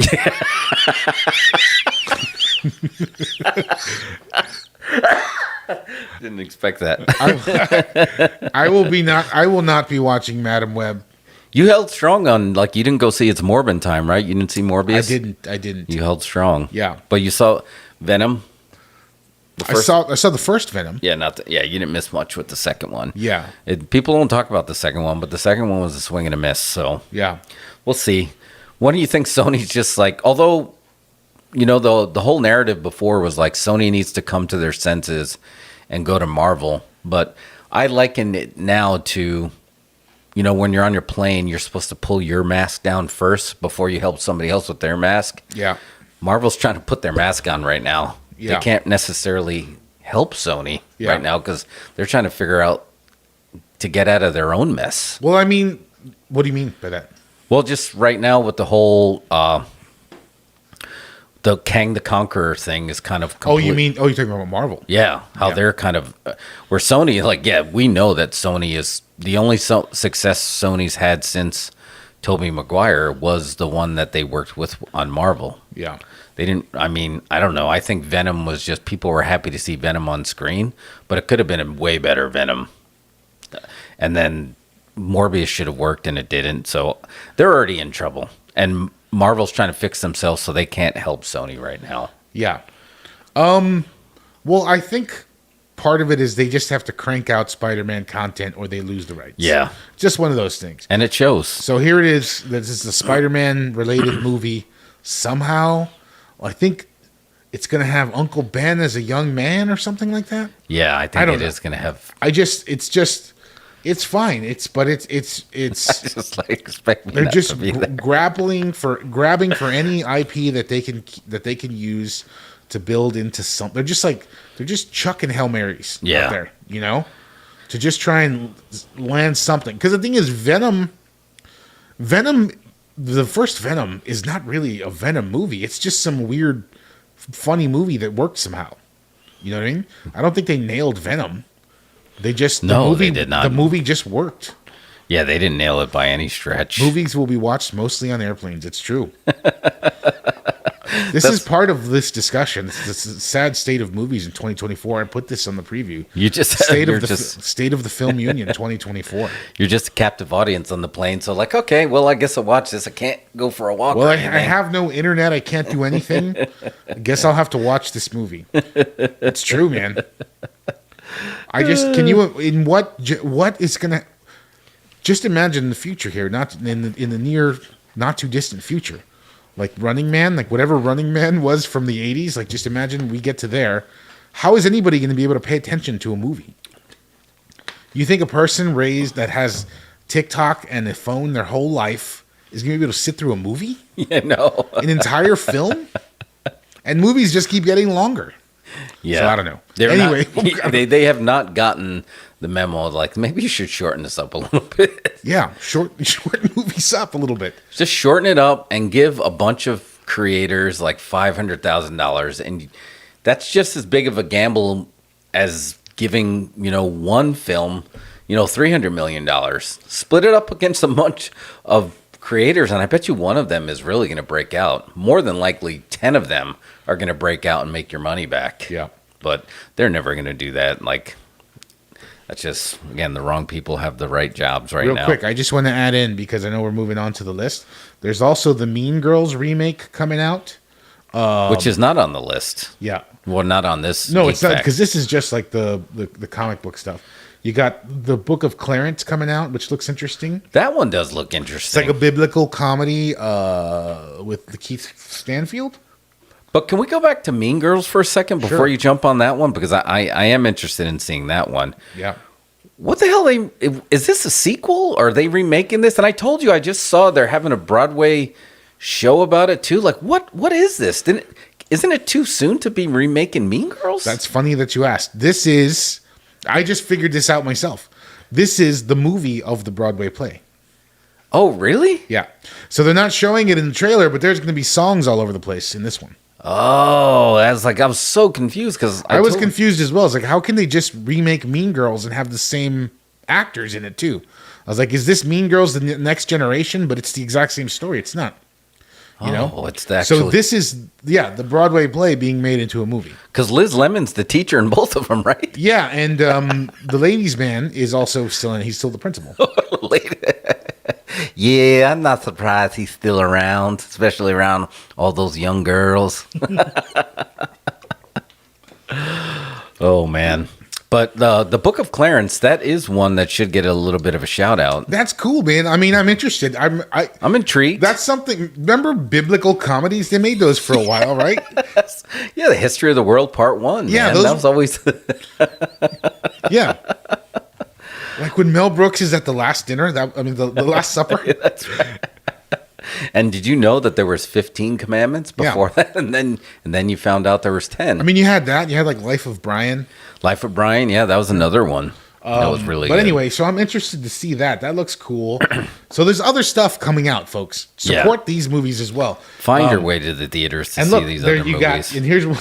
Didn't expect that. I will not be watching Madam Web. You held strong on, like, you didn't go see It's Morbin Time, right? You didn't see Morbius? I didn't. You held strong. Yeah. But you saw Venom? I saw the first Venom. Yeah, you didn't miss much with the second one. Yeah. People don't talk about the second one, but the second one was a swing and a miss, so. Yeah. We'll see. What do you think Sony's just like, although, you know, the whole narrative before was like Sony needs to come to their senses and go to Marvel, but I liken it now to, you know, when you're on your plane, you're supposed to pull your mask down first before you help somebody else with their mask. Yeah. Marvel's trying to put their mask on right now. Yeah. They can't necessarily help Sony right now because they're trying to figure out to get out of their own mess. Well, I mean, what do you mean by that? Well, just right now with the whole the Kang the Conqueror thing is kind of complete. You're talking about Marvel? Yeah, they're kind of where Sony, like, we know that Sony is the only success Sony's had since Tobey Maguire was the one that they worked with on Marvel. Yeah. They didn't, I mean, I don't know. I think Venom was just, people were happy to see Venom on screen, but it could have been a way better Venom. And then Morbius should have worked and it didn't. So they're already in trouble. And Marvel's trying to fix themselves so they can't help Sony right now. Yeah. Well, I think part of it is they just have to crank out Spider-Man content or they lose the rights. Yeah. Just one of those things. And it shows. So here it is. This is a Spider-Man related movie. Somehow, I think it's going to have Uncle Ben as a young man or something like that. Yeah, I think it is going to have. It's fine. It's just like expect me they're not just to be there. grabbing for any IP that they can use to build into something. They're just chucking Hail Marys out there, you know, to just try and land something. Because the thing is, Venom the first Venom is not really a Venom movie. It's just some weird, funny movie that worked somehow. You know what I mean? I don't think they nailed Venom. They did not. The movie just worked. Yeah, they didn't nail it by any stretch. Movies will be watched mostly on airplanes. It's true. This is part of this discussion. It's the sad state of movies in 2024. I put this on the preview. State of the Film Union 2024. You're just a captive audience on the plane. So like, okay, well, I guess I'll watch this. I can't go for a walk. Well, I have no internet. I can't do anything. I guess I'll have to watch this movie. It's true, man. What is going to, just imagine the future here, not in the near, not too distant future. Like Running Man, like whatever Running Man was from the 80s, like just imagine we get to there. How is anybody going to be able to pay attention to a movie? You think a person raised that has TikTok and a phone their whole life is going to be able to sit through a movie? Yeah, no. An entire film? And movies just keep getting longer. Yeah. So I don't know. They have not gotten the memo. Like, maybe you should shorten this up a little bit. Yeah, shorten movies up a little bit. Just shorten it up and give a bunch of creators like $500,000, and that's just as big of a gamble as giving one film $300 million. Split it up against a bunch of creators, and I bet you one of them is really going to break out. More than likely 10 of them are going to break out and make your money back. Yeah, but they're never going to do that. Like, that's just, again, the wrong people have the right jobs now. Real quick, I just want to add in, because I know we're moving on to the list. There's also the Mean Girls remake coming out, which is not on the list. Yeah, well, not on this. No, it's not, because this is just like the comic book stuff. You got the Book of Clarence coming out, which looks interesting. That one does look interesting. It's like a biblical comedy with the Keith Stanfield. But can we go back to Mean Girls for a second before you jump on that one? Because I am interested in seeing that one. Yeah. What the hell? Is this a sequel? Or are they remaking this? And I told you, I just saw they're having a Broadway show about it too. Like, what is this? Isn't it too soon to be remaking Mean Girls? That's funny that you asked. I just figured this out myself. This is the movie of the Broadway play. Oh, really? Yeah. So they're not showing it in the trailer, but there's going to be songs all over the place in this one. Oh, I was so confused because I was confused as well. I was like, how can they just remake Mean Girls and have the same actors in it too? I was like, is this Mean Girls the next generation? But it's the exact same story. It's not. It's actually... So this is the Broadway play being made into a movie. Because Liz Lemon's the teacher in both of them, right? Yeah, and the ladies' man is also still in. He's still the principal. Yeah, I'm not surprised he's still around, especially around all those young girls. Oh, man. But the Book of Clarence, that is one that should get a little bit of a shout out. That's cool, man. I mean, I'm interested. I'm intrigued. That's something. Remember biblical comedies? They made those for a while, right? Yes. Yeah, the History of the World Part 1. Yeah, that was always. Yeah. Like when Mel Brooks is at the last dinner. The Last Supper. That's right. And did you know that there was 15 commandments before that? And then you found out there was 10. I mean, you had that. You had like Life of Brian. Life of Brian, yeah, that was another one. That was really good. But anyway, so I'm interested to see that. That looks cool. So there's other stuff coming out, folks. Support these movies as well. Find your way to the theaters to see these other movies. And here's one.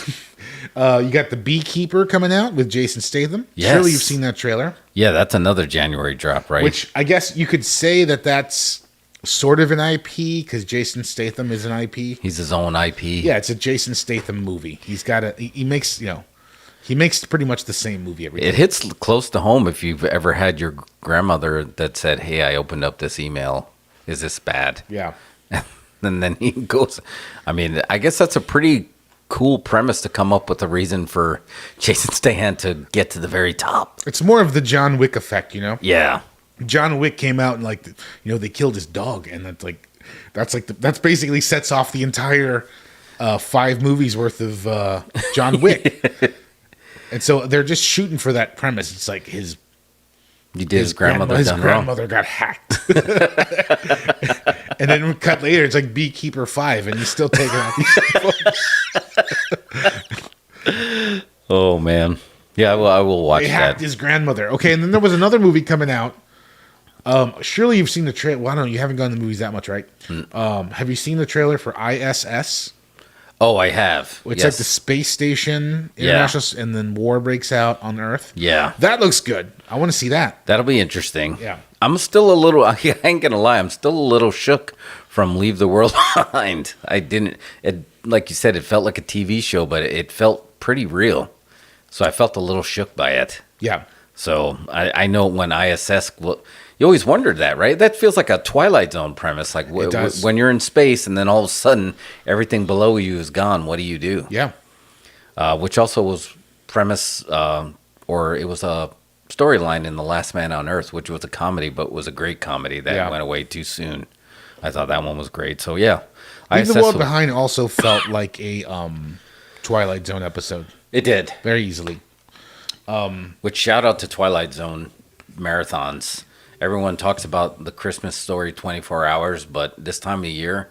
You got The Beekeeper coming out with Jason Statham. Yes. Surely you've seen that trailer. Yeah, that's another January drop, right? Which I guess you could say that's sort of an IP because Jason Statham is an IP. He's his own IP. Yeah, it's a Jason Statham movie. He makes pretty much the same movie every time. It hits close to home if you've ever had your grandmother that said, "Hey, I opened up this email. Is this bad?" Yeah. And then he goes, I mean, I guess that's a pretty cool premise to come up with a reason for Jason Statham to get to the very top. It's more of the John Wick effect, Yeah. John Wick came out and they killed his dog, and that's basically sets off the entire 5 movies worth of John Wick. And so they're just shooting for that premise. It's like his grandmother got hacked. And then we cut later, it's like Beekeeper 5, and he's still taking out these. Oh man. Yeah, well, I will watch that. They hacked his grandmother. Okay, and then there was another movie coming out Surely you've seen the trailer. Well, I don't know. You haven't gone to the movies that much, right? Have you seen the trailer for I.S.S.? Oh, I have. It's like the space station, international, and then war breaks out on Earth. Yeah. That looks good. I want to see that. That'll be interesting. Yeah. I'm still a little, I ain't gonna lie, I'm still a little shook from Leave the World Behind. Like you said, it felt like a TV show, but it felt pretty real. So I felt a little shook by it. Yeah. So I know when I.S.S. You always wondered that, right? That feels like a Twilight Zone premise. Like when you're in space and then all of a sudden everything below you is gone, what do you do? Yeah. Which also was premise, or it was a storyline in The Last Man on Earth, which was a comedy, but was a great comedy that went away too soon. I thought that one was great. So yeah. Leave the World Behind also felt like a Twilight Zone episode. It did. Very easily. Which shout out to Twilight Zone marathons. Everyone talks about the Christmas Story 24 hours, but this time of year,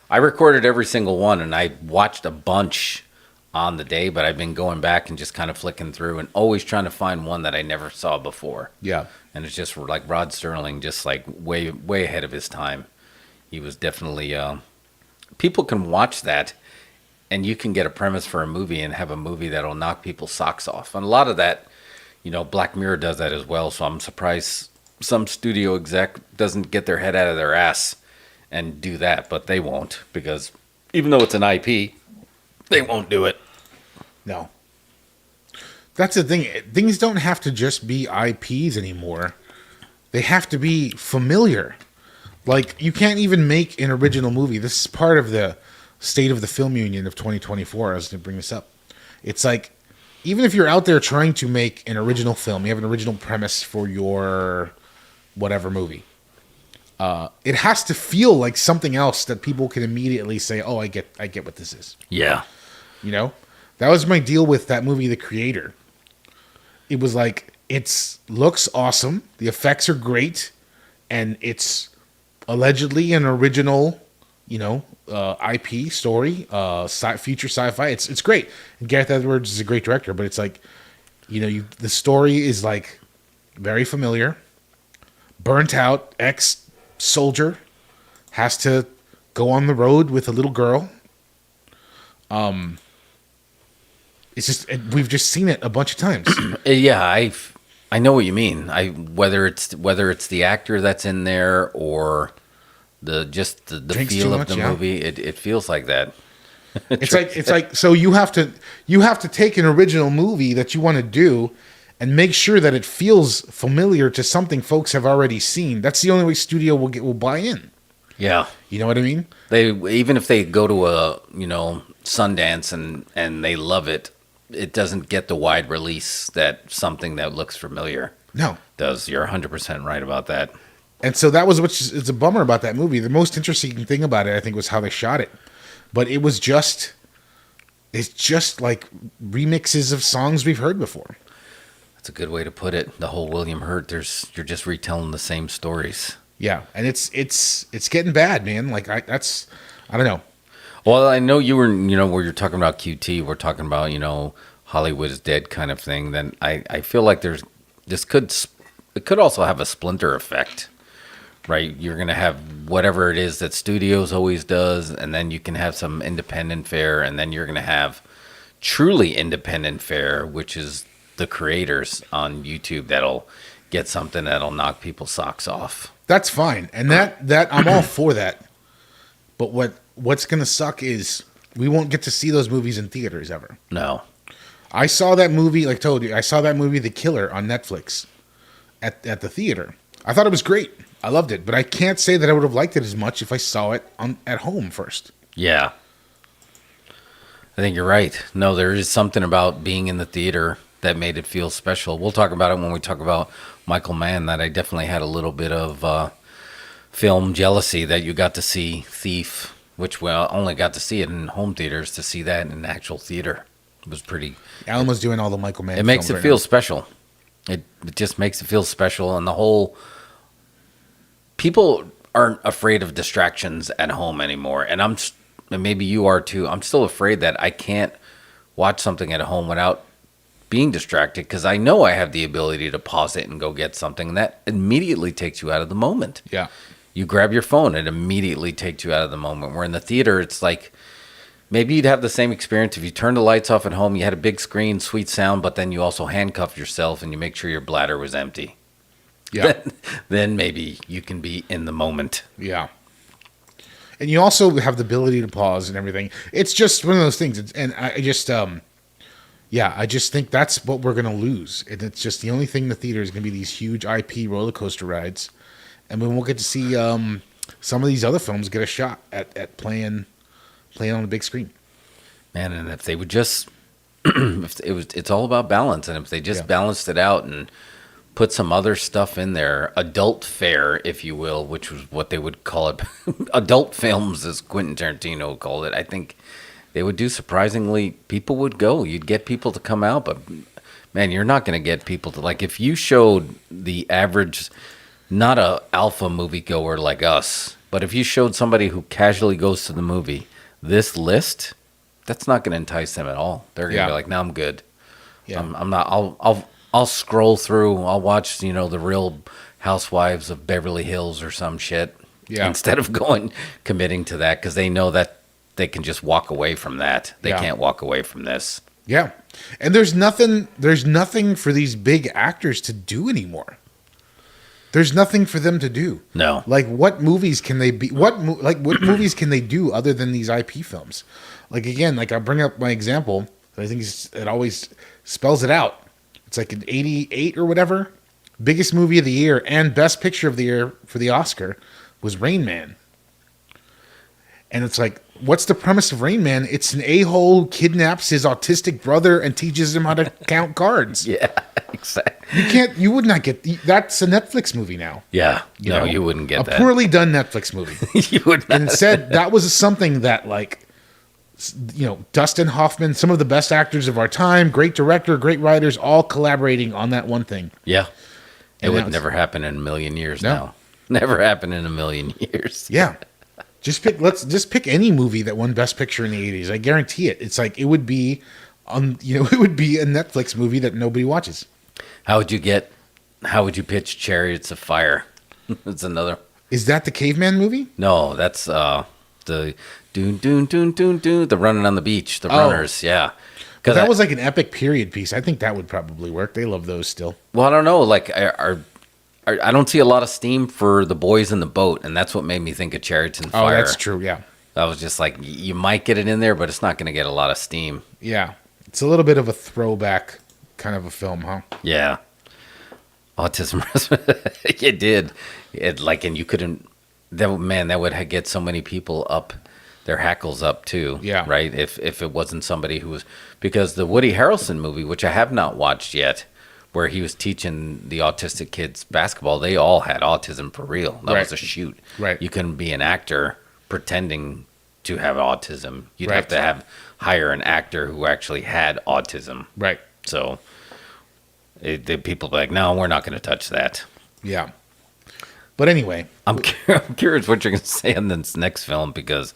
I recorded every single one, and I watched a bunch on the day, but I've been going back and just kind of flicking through and always trying to find one that I never saw before. Yeah. And it's just like Rod Serling, just like way ahead of his time. He was definitely... people can watch that, and you can get a premise for a movie and have a movie that'll knock people's socks off. And a lot of that, Black Mirror does that as well, so I'm surprised some studio exec doesn't get their head out of their ass and do that, but they won't, because even though it's an IP, they won't do it. No. That's the thing. Things don't have to just be IPs anymore. They have to be familiar. Like, you can't even make an original movie. This is part of the State of the Film Union of 2024. I was going to bring this up. It's like, even if you're out there trying to make an original film, you have an original premise for your whatever movie, it has to feel like something else that people can immediately say, oh, I get what this is. Yeah. That was my deal with that movie, The Creator. It was like, it looks awesome. The effects are great. And it's allegedly an original, IP story, future sci-fi. It's great. And Gareth Edwards is a great director, but it's like, the story is like very familiar. Burnt out ex-soldier has to go on the road with a little girl. It's just, we've just seen it a bunch of times. Yeah, I know what you mean. Whether it's the actor that's in there or the feel of the movie, it feels like that. It's like so you have to take an original movie that you want to do and make sure that it feels familiar to something folks have already seen. That's the only way studio will buy in. Yeah. You know what I mean? Even if they go to a, Sundance and they love it, it doesn't get the wide release that something that looks familiar does. You're 100% right about that. And so that was it's a bummer about that movie. The most interesting thing about it, I think, was how they shot it. But it's just like remixes of songs we've heard before. That's a good way to put it. The whole William Hurt, you're just retelling the same stories. Yeah, and it's getting bad, man. Like I don't know. Well, I know you were, where you're talking about QT, we're talking about, Hollywood is dead kind of thing. Then I feel like it could also have a splinter effect, right? You're going to have whatever it is that studios always does, and then you can have some independent fare, and then you're going to have truly independent fare, which is the creators on YouTube that'll get something that'll knock people's socks off. That's fine. And that I'm all for that. But what's going to suck is we won't get to see those movies in theaters ever. No. I saw that movie, like I told you, The Killer on Netflix at the theater. I thought it was great. I loved it. But I can't say that I would have liked it as much if I saw it at home first. Yeah. I think you're right. No, there is something about being in the theater that made it feel special. We'll talk about it when we talk about Michael Mann, that I definitely had a little bit of film jealousy that you got to see Thief, which we only got to see it in home theaters. To see that in an actual theater, it was pretty... Alan was doing all the Michael Mann. It makes it feel special. It just makes it feel special. And the whole... People aren't afraid of distractions at home anymore. And maybe you are too. I'm still afraid that I can't watch something at home without being distracted because I know I have the ability to pause it and go get something. And that immediately takes you out of the moment. Yeah. You grab your phone, it immediately takes you out of the moment. Where in the theater, it's like maybe you'd have the same experience if you turned the lights off at home, you had a big screen, sweet sound, but then you also handcuffed yourself and you make sure your bladder was empty. Yeah. Then maybe you can be in the moment. Yeah. And you also have the ability to pause and everything. It's just one of those things. And I just, I just think that's what we're going to lose. And it's just the only thing in the theater is going to be these huge IP roller coaster rides. And we won't get to see some of these other films get a shot at playing on the big screen. Man, and if they would just, it's all about balance. And if they just balanced it out and put some other stuff in there, adult fare, if you will, which was what they would call it, adult films, as Quentin Tarantino called it, I think they would do surprisingly, people would go. You'd get people to come out, but man, you're not going to get people to, like, if you showed the average, not a alpha moviegoer like us, but if you showed somebody who casually goes to the movie this list, that's not going to entice them at all. They're going to be like, no, I'm good. Yeah. I'm not, I'll scroll through, I'll watch, the Real Housewives of Beverly Hills or some shit. Yeah. Instead of committing to that, because they know that they can just walk away from that. They can't walk away from this. Yeah. And there's nothing for these big actors to do anymore. There's nothing for them to do. No. Like, what movies can they be? What movies can they do other than these IP films? Like, again, like I bring up my example. I think it always spells it out. It's like an 88 or whatever. Biggest movie of the year and best picture of the year for the Oscar was Rain Man. And it's like, what's the premise of Rain Man? It's an a-hole kidnaps his autistic brother and teaches him how to count cards. Yeah, exactly. You would not get, that's a Netflix movie now. Yeah, you wouldn't get that. A poorly done Netflix movie. You would not. And instead, that was something that, like, Dustin Hoffman, some of the best actors of our time, great director, great writers, all collaborating on that one thing. Yeah. It would never happen in a million years now. Never happen in a million years. Yeah. Let's just pick any movie that won Best Picture in the 80s. I guarantee it. It's like it would be it would be a Netflix movie that nobody watches. How would you pitch Chariots of Fire? That's another. Is that the caveman movie? No, that's the Dune, the running on the beach, the runners, yeah. Because that was like an epic period piece. I think that would probably work. They love those still. Well, I don't know. Like, I don't see a lot of steam for the boys in the boat, and that's what made me think of Chariots and Fire. Oh, that's true, yeah. I was just like, you might get it in there, but it's not going to get a lot of steam. Yeah. It's a little bit of a throwback kind of a film, huh? Yeah. Autism. It did. And you couldn't, that would get so many people up, their hackles up too. Yeah. Right? If it wasn't somebody who was, because the Woody Harrelson movie, which I have not watched yet, where he was teaching the autistic kids basketball, they all had autism for real. That was a shoot. Right. You couldn't be an actor pretending to have autism. You'd have to hire an actor who actually had autism. Right. So the people be like, no, we're not going to touch that. Yeah. But anyway. I'm curious what you're going to say on this next film, because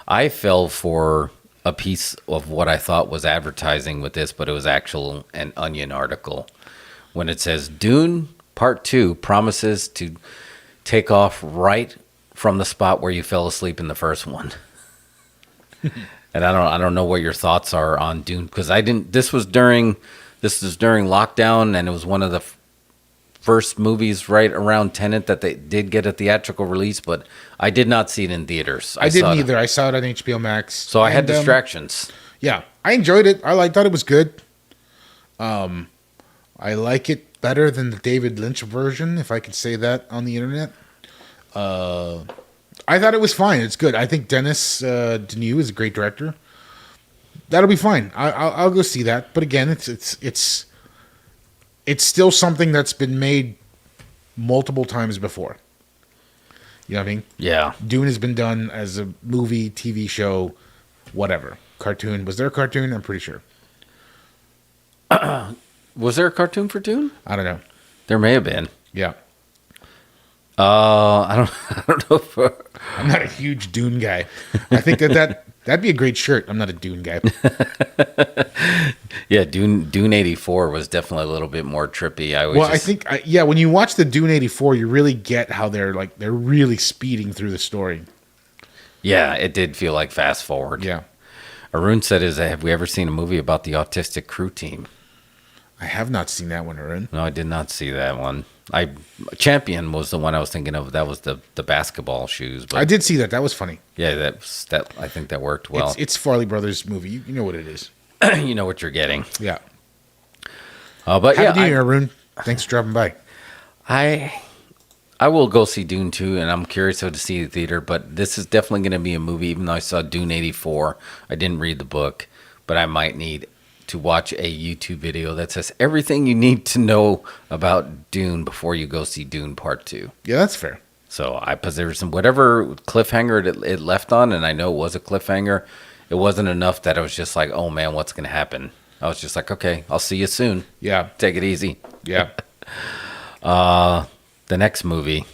I fell for a piece of what I thought was advertising with this, but it was an Onion article. When it says Dune Part 2 promises to take off right from the spot where you fell asleep in the first one. And I don't know what your thoughts are on Dune, because this was during lockdown, and it was one of the first movies right around Tenet that they did get a theatrical release, but I did not see it in theaters. I didn't either. I saw it on HBO Max. So I had distractions. Yeah, I enjoyed it. Thought it was good. I like it better than the David Lynch version, if I could say that on the internet. I thought it was fine. It's good. I think Denis Villeneuve is a great director. That'll be fine. I'll go see that. But again, it's still something that's been made multiple times before. You know what I mean? Yeah. Dune has been done as a movie, TV show, whatever. Cartoon. Was there a cartoon? I'm pretty sure. Was there a cartoon for Dune? I don't know. There may have been. Yeah. I don't know. I'm not a huge Dune guy. I think that That'd be a great shirt. I'm not a Dune guy. Yeah, Dune 84 was definitely a little bit more trippy. I think when you watch the Dune 84, you really get how they're really speeding through the story. Yeah, it did feel like fast forward. Yeah. Arun said, have we ever seen a movie about the autistic crew team? I have not seen that one, Arun. No, I did not see that one. Champion was the one I was thinking of. That was the basketball shoes. But I did see that. That was funny. Yeah, that. I think that worked well. It's Farley Brothers movie. You know what it is. You know what you're getting. Yeah. But Happy New Year, Arun. Thanks for dropping by. I will go see Dune 2, and I'm curious how to see the theater, but this is definitely going to be a movie, even though I saw Dune 84. I didn't read the book, but I might need to watch a YouTube video that says everything you need to know about Dune before you go see Dune Part 2. Yeah, that's fair. So there's some whatever cliffhanger it left on, and I know it was a cliffhanger. It wasn't enough that I was just like, oh man, what's going to happen? I was just like, okay, I'll see you soon. Yeah. Take it easy. Yeah. The next movie,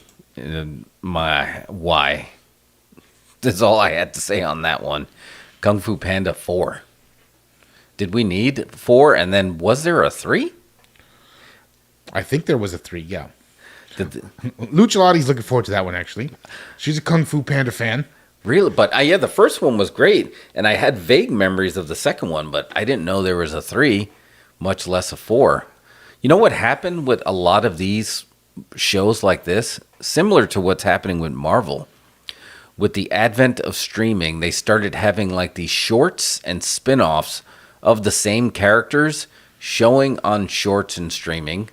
why? That's all I had to say on that one. Kung Fu Panda 4. Did we need 4? And then was there a 3? I think there was a 3, yeah. Lucha Lottie's looking forward to that one, actually. She's a Kung Fu Panda fan. Really? But yeah, the first one was great. And I had vague memories of the second one, but I didn't know there was a 3, much less a 4. You know what happened with a lot of these shows like this? Similar to what's happening with Marvel. With the advent of streaming, they started having like these shorts and spin-offs of the same characters showing on shorts and streaming,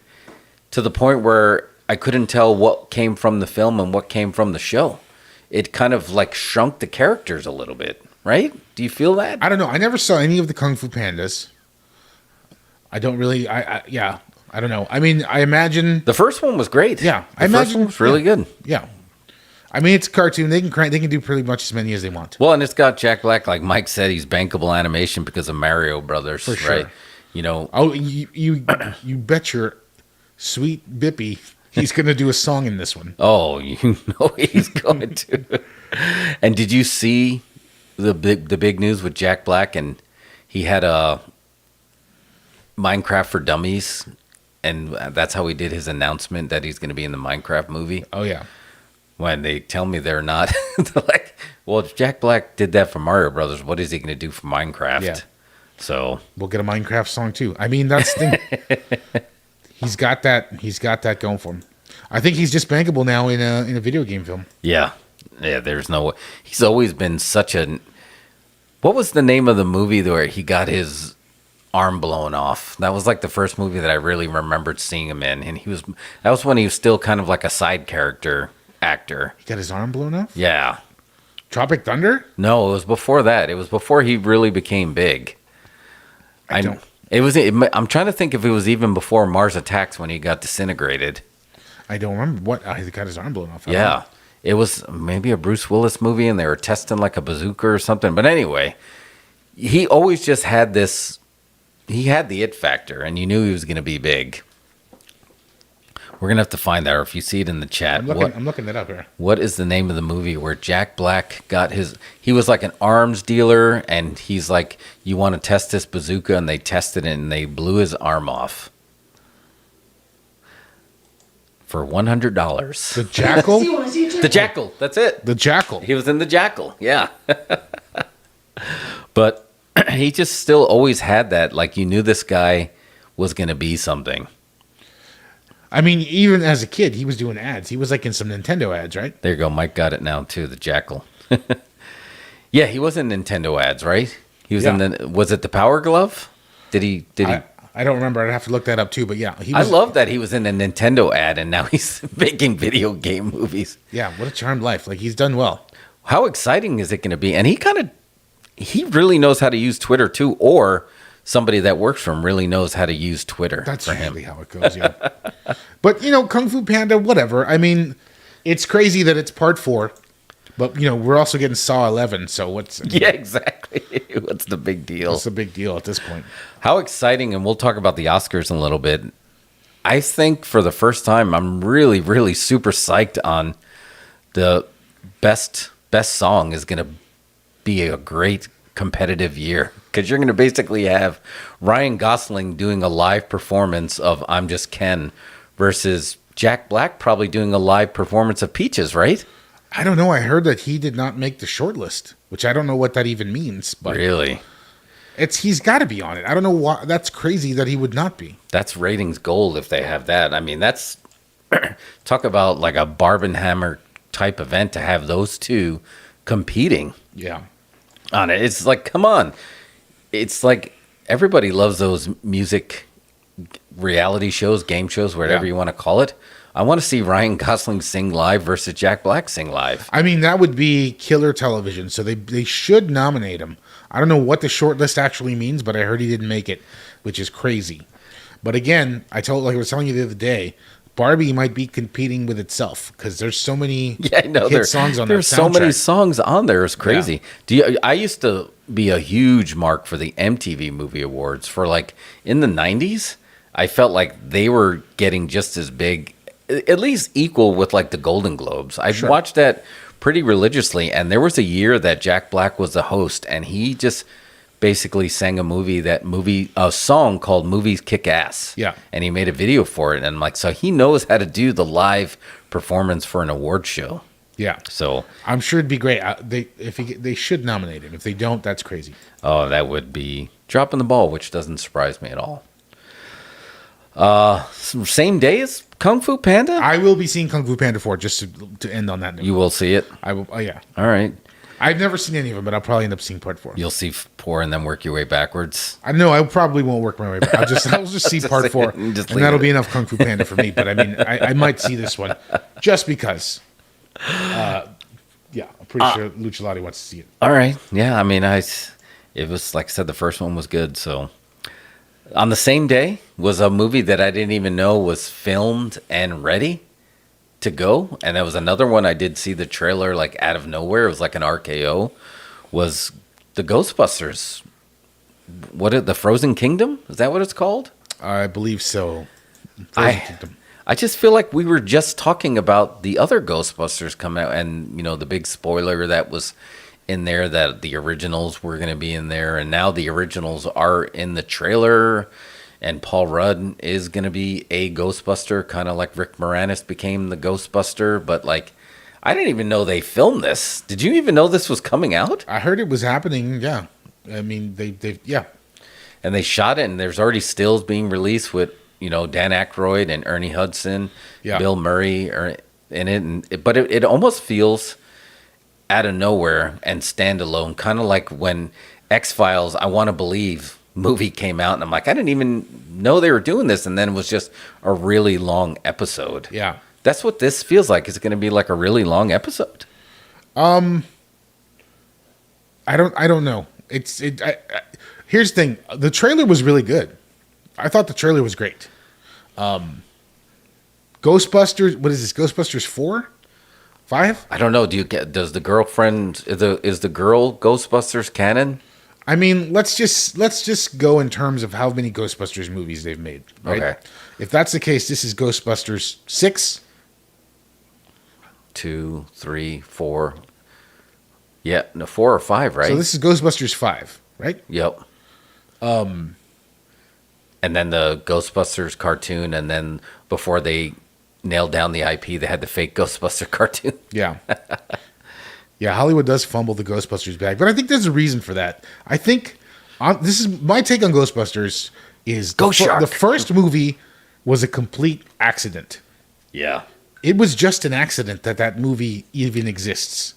to the point where I couldn't tell what came from the film and what came from the show. It kind of like shrunk the characters a little bit, right? Do you feel that? I don't know. I never saw any of the Kung Fu Pandas. I don't really. Yeah. I don't know. I mean, I imagine the first one was great. Yeah, I imagine first one was really good. Yeah. I mean, it's a cartoon. They can do pretty much as many as they want. Well, and it's got Jack Black, like Mike said, he's bankable animation because of Mario Brothers, for sure. Right? You know. Oh, you bet your sweet Bippy he's going to do a song in this one. Oh, you know he's going to. And did you see the big news with Jack Black? And he had a Minecraft for Dummies, and that's how he did his announcement that he's going to be in the Minecraft movie. Oh yeah. When they tell me they're not, they're like, well, if Jack Black did that for Mario Brothers, what is he going to do for Minecraft? Yeah. So we'll get a Minecraft song too. I mean, that's the thing. He's got that going for him. I think he's just bankable now in a video game film. Yeah. There's no. He's always been such a. What was the name of the movie where he got his arm blown off? That was like the first movie that I really remembered seeing him in, and that was when he was still kind of like a side character actor. He got his arm blown off? Yeah. Tropic Thunder? No, it was before that. It was before he really became big. I'm trying to think if it was even before Mars Attacks when he got disintegrated. I don't remember what he got his arm blown off. Yeah. It was maybe a Bruce Willis movie, and they were testing like a bazooka or something. But anyway, he always just had this. He had the it factor, and you knew he was going to be big. We're going to have to find that, or if you see it in the chat. I'm looking that up here. What is the name of the movie where Jack Black got his... He was like an arms dealer, and he's like, you want to test this bazooka, and they tested it, and they blew his arm off. For $100. The Jackal? The Jackal, that's it. The Jackal. He was in The Jackal, yeah. But he just still always had that, like you knew this guy was going to be something. I mean, even as a kid, he was doing ads. He was like in some Nintendo ads, right? There you go. Mike got it now, too, the Jackal. Yeah, he was in Nintendo ads, right? He was was it the Power Glove? Did he? I don't remember. I'd have to look that up, too. But yeah. I love that he was in a Nintendo ad, and now he's making video game movies. Yeah, what a charmed life. Like, he's done well. How exciting is it going to be? And he really knows how to use Twitter, too, or... somebody that works for him really knows how to use Twitter. That's usually how it goes, yeah. But, Kung Fu Panda, whatever. I mean, it's crazy that it's part 4. But, we're also getting Saw 11, so what's... Yeah, exactly. What's the big deal? What's the big deal at this point? How exciting, and we'll talk about the Oscars in a little bit. I think for the first time, I'm really, really super psyched on the best song is going to be a great competitive year because you're going to basically have Ryan Gosling doing a live performance of I'm Just Ken versus Jack Black probably doing a live performance of Peaches, right? I don't know. I heard that he did not make the short list, which I don't know what that even means. But really? He's got to be on it. I don't know why. That's crazy that he would not be. That's ratings gold if they have that. I mean, that's talk about like a Barbenheimer type event to have those two competing. Yeah. On it. It's like, come on. It's like everybody loves those music reality shows, game shows, whatever you want to call it. I want to see Ryan Gosling sing live versus Jack Black sing live. I mean, that would be killer television. So they should nominate him. I don't know what the short list actually means, but I heard he didn't make it, which is crazy. But again, like I was telling you the other day, Barbie might be competing with itself because there's so many hit songs on that soundtrack. There's so many songs on there. It's crazy. Yeah. I used to be a huge mark for the MTV Movie Awards for like in the 90s. I felt like they were getting just as big, at least equal with like the Golden Globes. I watched that pretty religiously, and there was a year that Jack Black was the host, and he just basically sang a song called Movies Kick Ass. Yeah. And he made a video for it. And I'm like, so he knows how to do the live performance for an award show. Yeah. So I'm sure it'd be great. They should nominate him. If they don't, that's crazy. Oh, that would be dropping the ball, which doesn't surprise me at all. Same day as Kung Fu Panda? I will be seeing Kung Fu Panda 4 just to end on that note. You will see it? I will. Oh, yeah. All right. I've never seen any of them, but I'll probably end up seeing part 4. You'll see 4 and then work your way backwards. I know I probably won't work my way back. I'll just see part 4, and that'll be enough Kung Fu Panda for me. But I mean, I might see this one just because. Yeah, I'm pretty sure Lucha Lottie wants to see it. All right, yeah. I mean, it was like I said, the first one was good. So on the same day was a movie that I didn't even know was filmed and ready to go, and there was another one I did see the trailer like out of nowhere. It was like an RKO. Was the Ghostbusters? The Frozen Kingdom? Is that what it's called? I believe so. Frozen Kingdom. I just feel like we were just talking about the other Ghostbusters coming out, and the big spoiler that was in there that the originals were going to be in there, and now the originals are in the trailer. And Paul Rudd is going to be a Ghostbuster, kind of like Rick Moranis became the Ghostbuster. But, like, I didn't even know they filmed this. Did you even know this was coming out? I heard it was happening, yeah. I mean, yeah. And they shot it, and there's already stills being released with, Dan Aykroyd and Ernie Hudson, Bill Murray are in it. But it almost feels out of nowhere and standalone, kind of like when X-Files, I Want to Believe movie came out, and I'm like, I didn't even know they were doing this, and then it was just a really long episode. Yeah, that's what this feels like. Is it going to be like a really long episode? I don't know. Here's the thing. The trailer was really good. I thought the trailer was great. Ghostbusters. What is this? Ghostbusters 4, 5? I don't know. Does the girlfriend is the girl Ghostbusters canon? I mean, let's just go in terms of how many Ghostbusters movies they've made. Right? Okay. If that's the case, this is Ghostbusters 6, 2, 3, 4. Yeah, no, 4 or 5, right? So this is Ghostbusters 5, right? Yep. And then the Ghostbusters cartoon, and then before they nailed down the IP, they had the fake Ghostbuster cartoon. Yeah. Yeah, Hollywood does fumble the Ghostbusters bag, but I think there's a reason for that. I think this is my take on Ghostbusters is the first movie was a complete accident. Yeah. It was just an accident that movie even exists.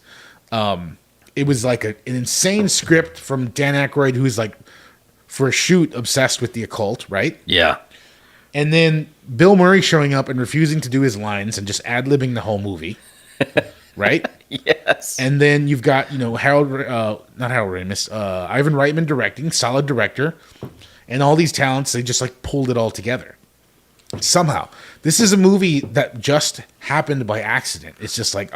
It was like an insane script from Dan Aykroyd, who's like, for a shoot, obsessed with the occult, right? Yeah. And then Bill Murray showing up and refusing to do his lines and just ad-libbing the whole movie. Right? Yes. And then you've got, not Harold Ramis, Ivan Reitman directing, solid director, and all these talents, they just like pulled it all together. Somehow. This is a movie that just happened by accident. It's just like,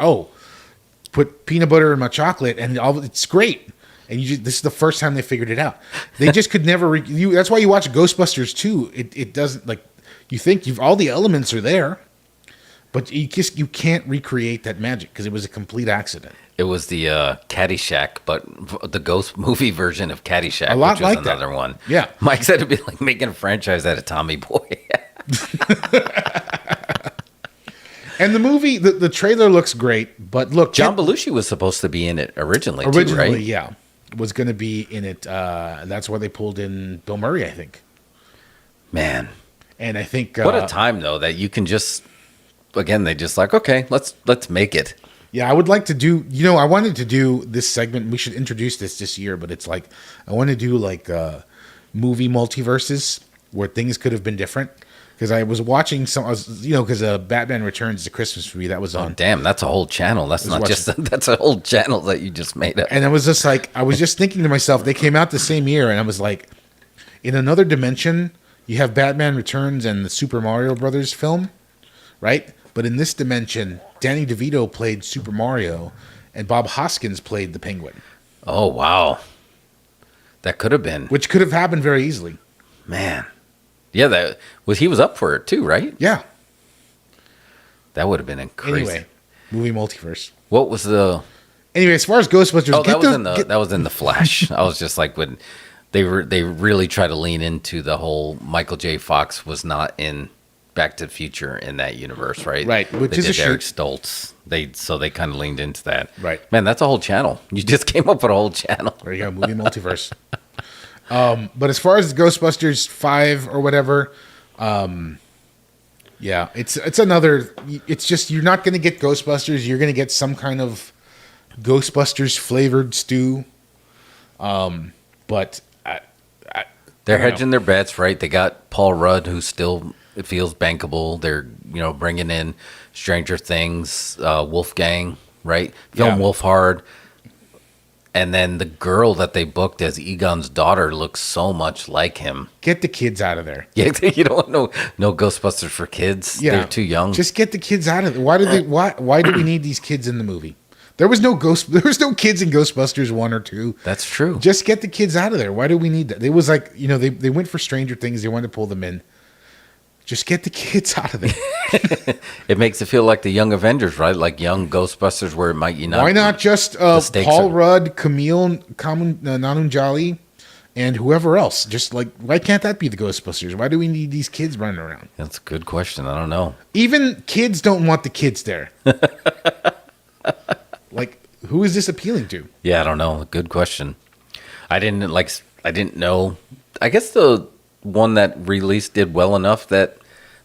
put peanut butter in my chocolate and it's great. And this is the first time they figured it out. They just could never, that's why you watch Ghostbusters 2. It doesn't, like, you think all the elements are there. But you can't recreate that magic because it was a complete accident. It was the Caddyshack, but the ghost movie version of Caddyshack, A lot which was like that. another one. Yeah. Mike said it'd be like making a franchise out of Tommy Boy. And the movie, the trailer looks great, but look, John Belushi was supposed to be in it originally, too, right? yeah, was going to be in it. That's why they pulled in Bill Murray, I think. Man, and I think what a time though that you can just again they just like okay, let's make it. Yeah, I would like to do. I wanted to do this segment. We should introduce this year, but it's like I want to do like movie multiverses where things could have been different. Because I was watching because Batman Returns is a Christmas movie that was on. Oh, damn, that's a whole channel. That's a whole channel that you just made up. And I was just like, I was just thinking to myself, they came out the same year, and I was like, in another dimension, you have Batman Returns and the Super Mario Brothers film, right? But in this dimension, Danny DeVito played Super Mario, and Bob Hoskins played the Penguin. Oh wow, that could have been, which could have happened very easily. Man. Yeah, he was up for it too, right? Yeah. That would have been crazy. Anyway, movie multiverse. What was the... Anyway, as far as Ghostbusters... that was in The Flash. I was just like, when they really try to lean into the whole Michael J. Fox was not in Back to the Future in that universe, right? Right, which is a shoot. Eric Stoltz. So they kind of leaned into that. Right. Man, that's a whole channel. You just came up with a whole channel. There you go, movie multiverse. But as far as Ghostbusters 5 or whatever, yeah, it's another. It's just you're not going to get Ghostbusters. You're going to get some kind of Ghostbusters flavored stew. But they're hedging their bets, right? They got Paul Rudd, who still it feels bankable. They're bringing in Stranger Things, Wolfgang, right? Film Wolfhard. And then the girl that they booked as Egon's daughter looks so much like him. Get the kids out of there. Yeah, you don't want no Ghostbusters for kids. Yeah. They're too young. Just get the kids out of there. Why do we need these kids in the movie? There was no kids in Ghostbusters 1 or 2. That's true. Just get the kids out of there. Why do we need that? It was like, they went for Stranger Things. They wanted to pull them in. Just get the kids out of there. It makes it feel like the Young Avengers, right? Like young Ghostbusters, where it might Why not just Paul Rudd, Camille Nanunjali, and whoever else? Just like, why can't that be the Ghostbusters? Why do we need these kids running around? That's a good question. I don't know. Even kids don't want the kids there. Like, who is this appealing to? Yeah, I don't know. Good question. I didn't know. I guess the one that released did well enough that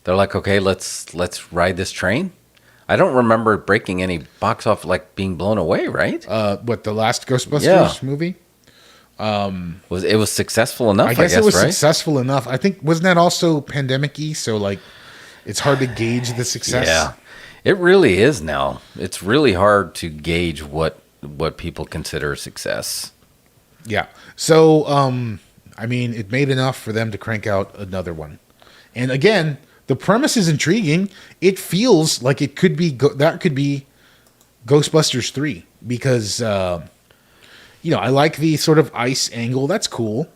they're like, okay, let's ride this train. I don't remember it breaking any box off, like being blown away, right? What, the last Ghostbusters movie? It was successful enough, I guess it was right? successful enough. I think, wasn't that also pandemic-y? So like, it's hard to gauge the success. Yeah, it really is now. It's really hard to gauge what people consider success. Yeah. So, I mean, it made enough for them to crank out another one. And again, the premise is intriguing. It feels like it could be that could be Ghostbusters 3 because I like the sort of ice angle. That's cool.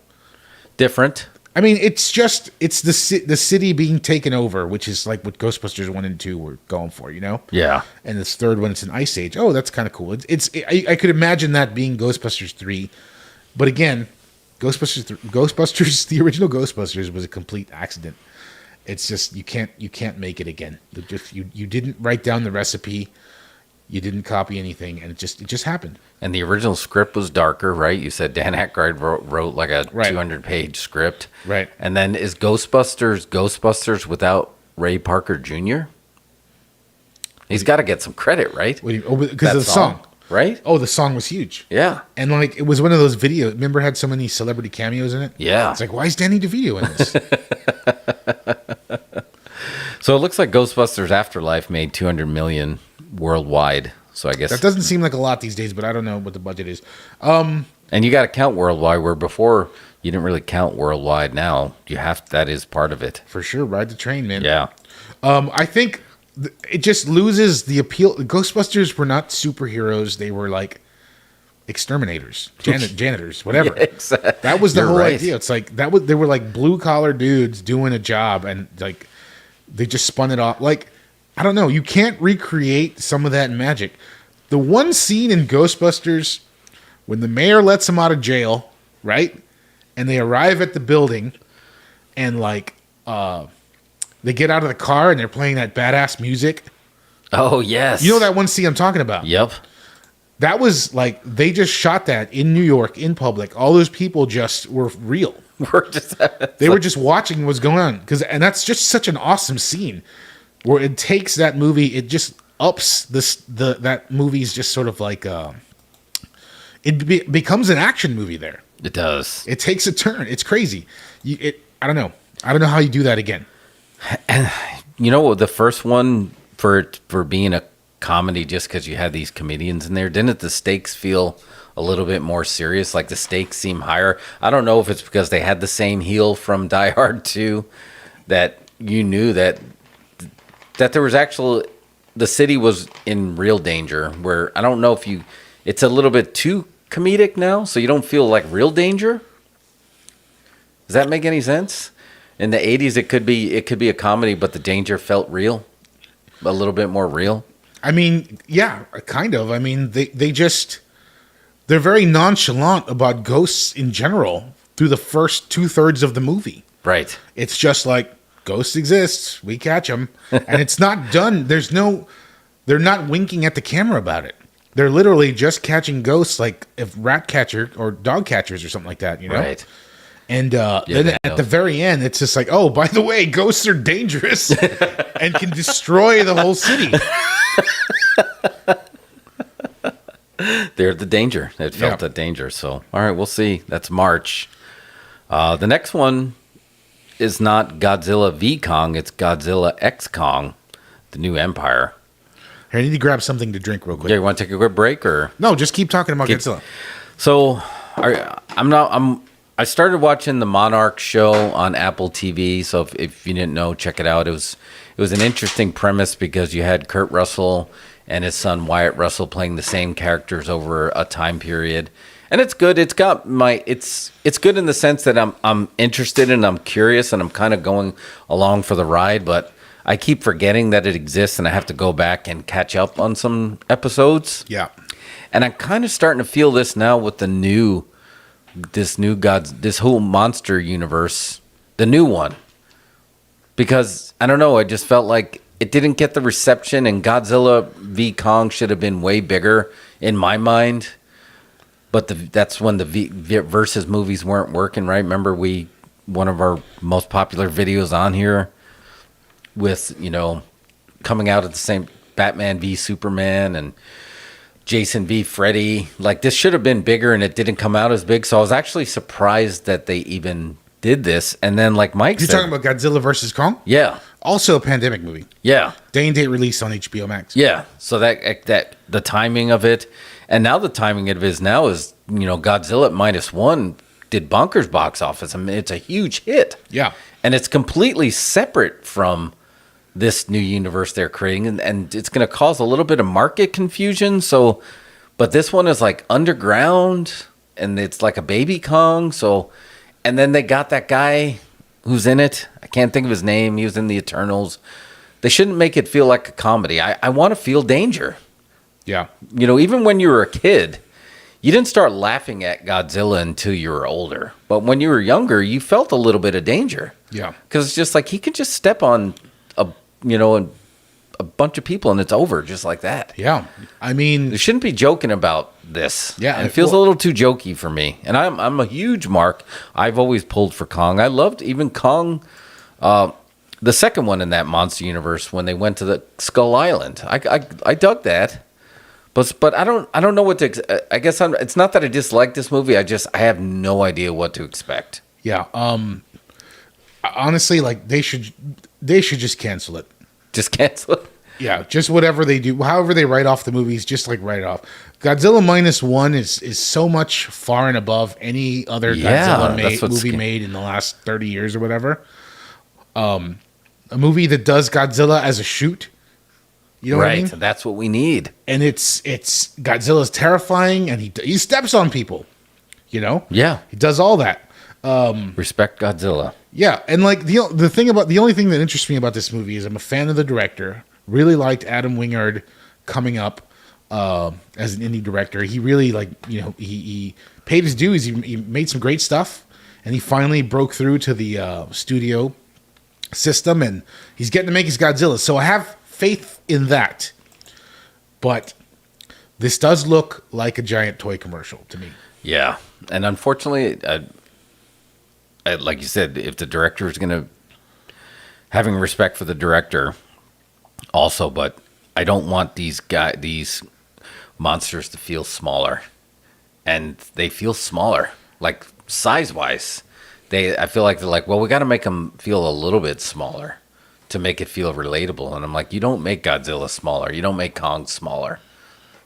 Different. I mean, it's the city being taken over, which is like what Ghostbusters 1 and 2 were going for, Yeah. And this third one, it's an ice age. Oh, that's kind of cool. I could imagine that being Ghostbusters 3. But again, Ghostbusters, the original Ghostbusters was a complete accident. It's just you can't make it again. You didn't write down the recipe, you didn't copy anything, and it just happened. And the original script was darker, right? You said Dan Aykroyd wrote like a 200-page script, right? And then is Ghostbusters without Ray Parker Jr.? He's got to get some credit, right? Because of the song. Right? Oh, the song was huge. Yeah. And like it was one of those videos. Remember it had so many celebrity cameos in it? Yeah. It's like, why is Danny DeVito in this? So it looks like Ghostbusters Afterlife made $200 million worldwide. So I guess that doesn't seem like a lot these days, but I don't know what the budget is. And you got to count worldwide, where before you didn't really count worldwide. Now that is part of it. For sure. Ride the train, man. Yeah. I think it just loses the appeal. Ghostbusters were not superheroes. They were like exterminators, janitors, whatever. Yeah, exactly. That was the whole idea. It's like they were like blue collar dudes doing a job, and like they just spun it off. Like I don't know. You can't recreate some of that magic. The one scene in Ghostbusters when the mayor lets him out of jail, right? And they arrive at the building and like they get out of the car and they're playing that badass music. Oh, yes. You know that one scene I'm talking about? Yep. That was like, they just shot that in New York, in public. All those people just were real. They were just watching what's going on. And that's just such an awesome scene where it takes that movie, it just ups that movie's just sort of like, becomes an action movie there. It does. It takes a turn. It's crazy. I don't know. I don't know how you do that again. And you know, the first one for being a comedy, just because you had these comedians in there, didn't the stakes feel a little bit more serious? Like the stakes seem higher. I don't know if it's because they had the same heel from Die Hard 2 that you knew that there was actual, the city was in real danger, where I don't know if it's a little bit too comedic now, so you don't feel like real danger. Does that make any sense? In the 80s, it could be a comedy, but the danger felt real, a little bit more real. I mean, yeah, kind of. I mean, they're very nonchalant about ghosts in general through the first 2/3 of the movie. Right. It's just like, ghosts exist, we catch them. And it's not done. They're not winking at the camera about it. They're literally just catching ghosts, like if rat catcher or dog catchers or something like that, you know? Right. And then at the very end, it's just like, oh, by the way, ghosts are dangerous and can destroy the whole city. They're the danger. It felt the danger. So, all right, we'll see. That's March. The next one is not Godzilla v. Kong. It's Godzilla X Kong, the new empire. Hey, I need to grab something to drink real quick. Yeah, you want to take a quick break or? No, just keep talking about Godzilla. So, I started watching the Monarch show on Apple TV. So if you didn't know, check it out. It was an interesting premise because you had Kurt Russell and his son Wyatt Russell playing the same characters over a time period, and it's good. It's good in the sense that I'm interested and I'm curious and I'm kind of going along for the ride, but I keep forgetting that it exists and I have to go back and catch up on some episodes. Yeah, and I'm kind of starting to feel this now with this whole monster universe, the new one, because I don't know, I just felt like it didn't get the reception, and Godzilla v. Kong should have been way bigger in my mind. But that's when the versus movies weren't working, right? Remember, one of our most popular videos on here with, coming out at the same Batman v Superman and Jason v Freddy. Like, this should have been bigger, and it didn't come out as big. So I was actually surprised that they even did this. And then, like Mike said... You're talking about Godzilla versus Kong? Yeah. Also a pandemic movie. Yeah. Day and date release on HBO Max. Yeah. So that the timing of it, and now the timing of it is Godzilla at -1 did bonkers box office. I mean, it's a huge hit. Yeah. And it's completely separate from this new universe they're creating, and it's going to cause a little bit of market confusion. So, but this one is like underground, and it's like a baby Kong. So, and then they got that guy who's in it. I can't think of his name. He was in the Eternals. They shouldn't make it feel like a comedy. I want to feel danger. Yeah. Even when you were a kid, you didn't start laughing at Godzilla until you were older. But when you were younger, you felt a little bit of danger. Yeah. Because it's just like he could just step on a bunch of people and it's over just like that. Yeah. I mean, they shouldn't be joking about this. Yeah. And it feels a little too jokey for me. And I'm a huge mark. I've always pulled for Kong. I loved even Kong, the second one in that monster universe when they went to the Skull Island. I dug that. But I don't know what to. I guess it's not that I dislike this movie. I have no idea what to expect. Yeah. Honestly, like they should just cancel it. Just cancel it. Yeah. Just whatever they do, however they write off the movies, just like write it off. Godzilla -1 is so much far and above any other Godzilla movie made in the last 30 years or whatever. A movie that does Godzilla as a shoot. You know what I mean? That's what we need. And it's Godzilla's terrifying, and he steps on people. Yeah, he does all that. Respect Godzilla. Yeah, and like the only thing that interests me about this movie is I'm a fan of the director, Really liked Adam Wingard coming up as an indie director. He really he paid his dues. He made some great stuff, and he finally broke through to the studio system, and he's getting to make his Godzilla. So I have faith in that. But this does look like a giant toy commercial to me. Yeah, and unfortunately, like you said, if the director is going to having respect for the director, also, but I don't want these monsters to feel smaller, and they feel smaller, like size wise. I feel like they're like, well, we got to make them feel a little bit smaller to make it feel relatable. And I'm like, you don't make Godzilla smaller, you don't make Kong smaller.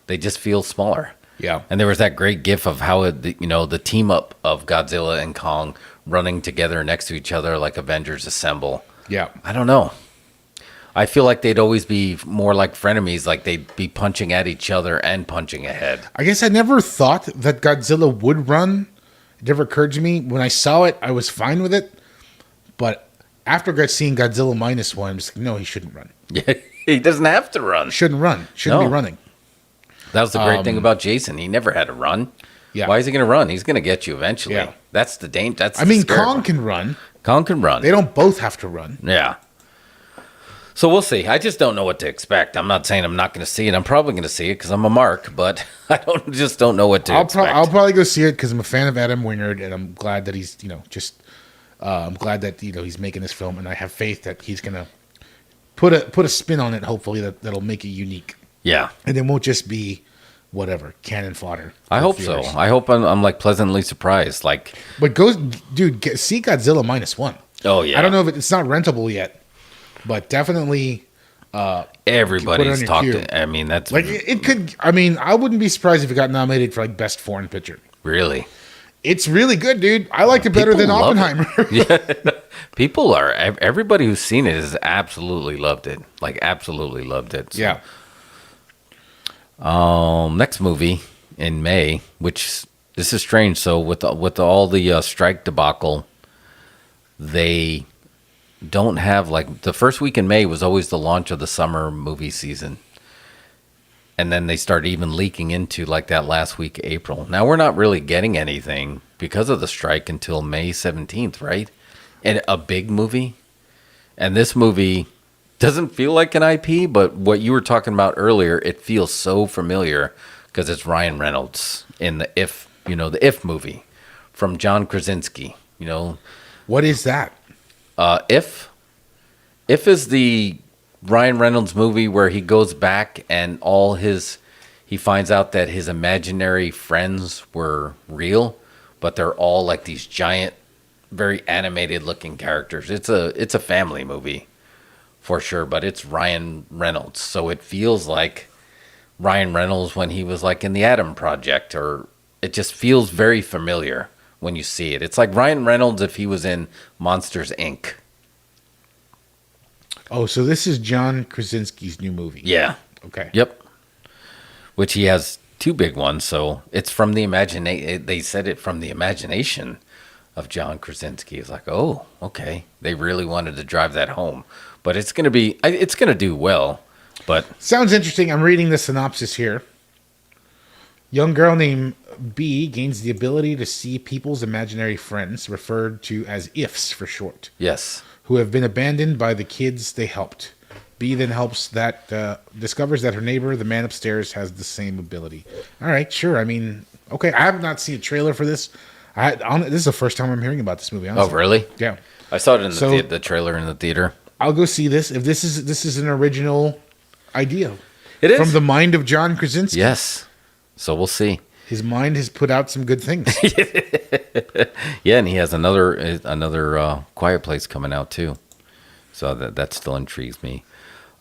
They just feel smaller. Yeah. And there was that great gif of how the team up of Godzilla and Kong running together next to each other like Avengers Assemble. Yeah. I don't know. I feel like they'd always be more like frenemies, like they'd be punching at each other and punching ahead. I guess I never thought that Godzilla would run. It never occurred to me. When I saw it, I was fine with it. But after seeing Godzilla -1, I'm just like, no, he shouldn't run. Yeah, he doesn't have to run. Shouldn't run. Shouldn't be running. That was the great thing about Jason. He never had to run. Yeah. Why is he going to run? He's going to get you eventually. Yeah. That's the danger. Kong can run. Kong can run. They don't both have to run. Yeah. So we'll see. I just don't know what to expect. I'm not saying I'm not going to see it. I'm probably going to see it because I'm a mark, but I just don't know what to expect. I'll probably go see it because I'm a fan of Adam Wingard, and I'm glad that he's I'm glad that he's making this film, and I have faith that he's going to put a spin on it. Hopefully that'll make it unique. Yeah, and it won't just be whatever cannon fodder. I hope so. I hope I'm like pleasantly surprised. Like, but see Godzilla -1. Oh yeah. I don't know if it's not rentable yet. But definitely, everybody's talking. I mean, that's like it could. I mean, I wouldn't be surprised if it got nominated for like best foreign picture. Really, it's really good, dude. I liked it better than Oppenheimer. Yeah, people are. Everybody who's seen it has absolutely loved it. Like, absolutely loved it. So. Yeah. Next movie in May, which this is strange. So with all the strike debacle, they don't have, like, the first week in May was always the launch of the summer movie season. And then they start even leaking into like that last week, April. Now we're not really getting anything because of the strike until May 17th, right? And a big movie. And this movie doesn't feel like an IP, but what you were talking about earlier, it feels so familiar because it's Ryan Reynolds in the If movie from John Krasinski, What is that? If is the Ryan Reynolds movie where he goes back and he finds out that his imaginary friends were real, but they're all like these giant, very animated looking characters. It's a family movie for sure, but it's Ryan Reynolds. So it feels like Ryan Reynolds when he was like in the Adam Project, or it just feels very familiar when you see it. It's like Ryan Reynolds if he was in Monsters, Inc. Oh, so this is John Krasinski's new movie. Yeah. Okay. Yep. Which he has two big ones, so it's from the imagination. They said it from the imagination of John Krasinski. It's like, oh, okay. They really wanted to drive that home. But it's going to do well. But sounds interesting. I'm reading the synopsis here. Young girl named B gains the ability to see people's imaginary friends, referred to as IFs for short. Yes. Who have been abandoned by the kids they helped. B then discovers that her neighbor, the man upstairs, has the same ability. All right, sure. I mean, okay. I have not seen a trailer for this. This is the first time I'm hearing about this movie. Honestly. Oh, really? Yeah. I saw it in the trailer in the theater. I'll go see this. If this is an original idea. It is. From the mind of John Krasinski. Yes. So we'll see. His mind has put out some good things. Yeah, and he has another Quiet Place coming out too. So that still intrigues me.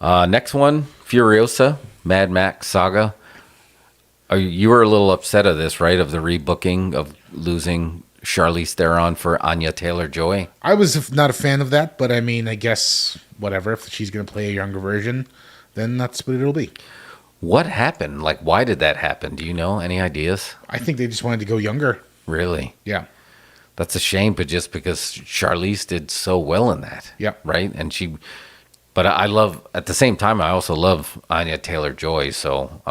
Next one, Furiosa, Mad Max Saga. You were a little upset of this, right? Of the rebooking of losing Charlize Theron for Anya Taylor-Joy. I was not a fan of that, but I mean, I guess whatever. If she's going to play a younger version, then that's what it'll be. What happened? Like, why did that happen? Do you know? Any ideas? I think they just wanted to go younger. Really? Yeah. That's a shame, but just because Charlize did so well in that. Yeah. Right? And she But I love, at the same time, I also love Anya Taylor-Joy, so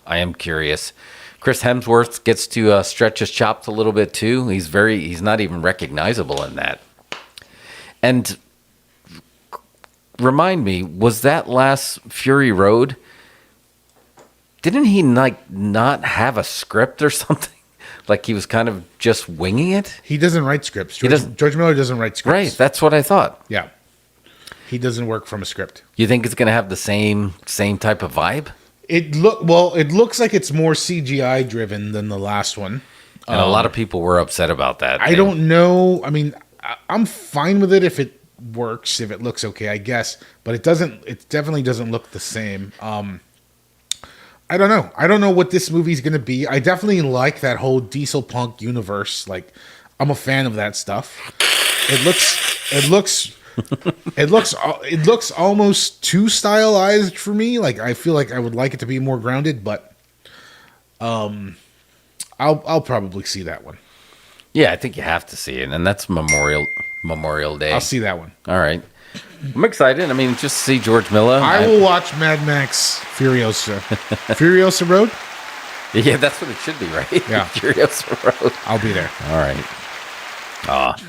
I am curious. Chris Hemsworth gets to stretch his chops a little bit too. He's not even recognizable in that. And remind me, was that last Fury Road? Didn't he not have a script or something? Like he was kind of just winging it? He doesn't write scripts. George Miller doesn't write scripts. Right, that's what I thought. Yeah. He doesn't work from a script. You think it's going to have the same type of vibe? It looks like it's more CGI driven than the last one. And a lot of people were upset about that. I don't know. I mean, I'm fine with it if it works, if it looks okay, I guess. But it doesn't. It definitely doesn't look the same. I don't know. I don't know what this movie's going to be. I definitely like that whole diesel punk universe. Like, I'm a fan of that stuff. It looks almost too stylized for me. Like, I feel like I would like it to be more grounded, but I'll probably see that one. Yeah, I think you have to see it, and that's Memorial Day. I'll see that one. All right. I'm excited. I mean, just to see George Miller. I will watch Mad Max Furiosa. Furiosa Road? Yeah, that's what it should be, right? Yeah. Furiosa Road. I'll be there. All right.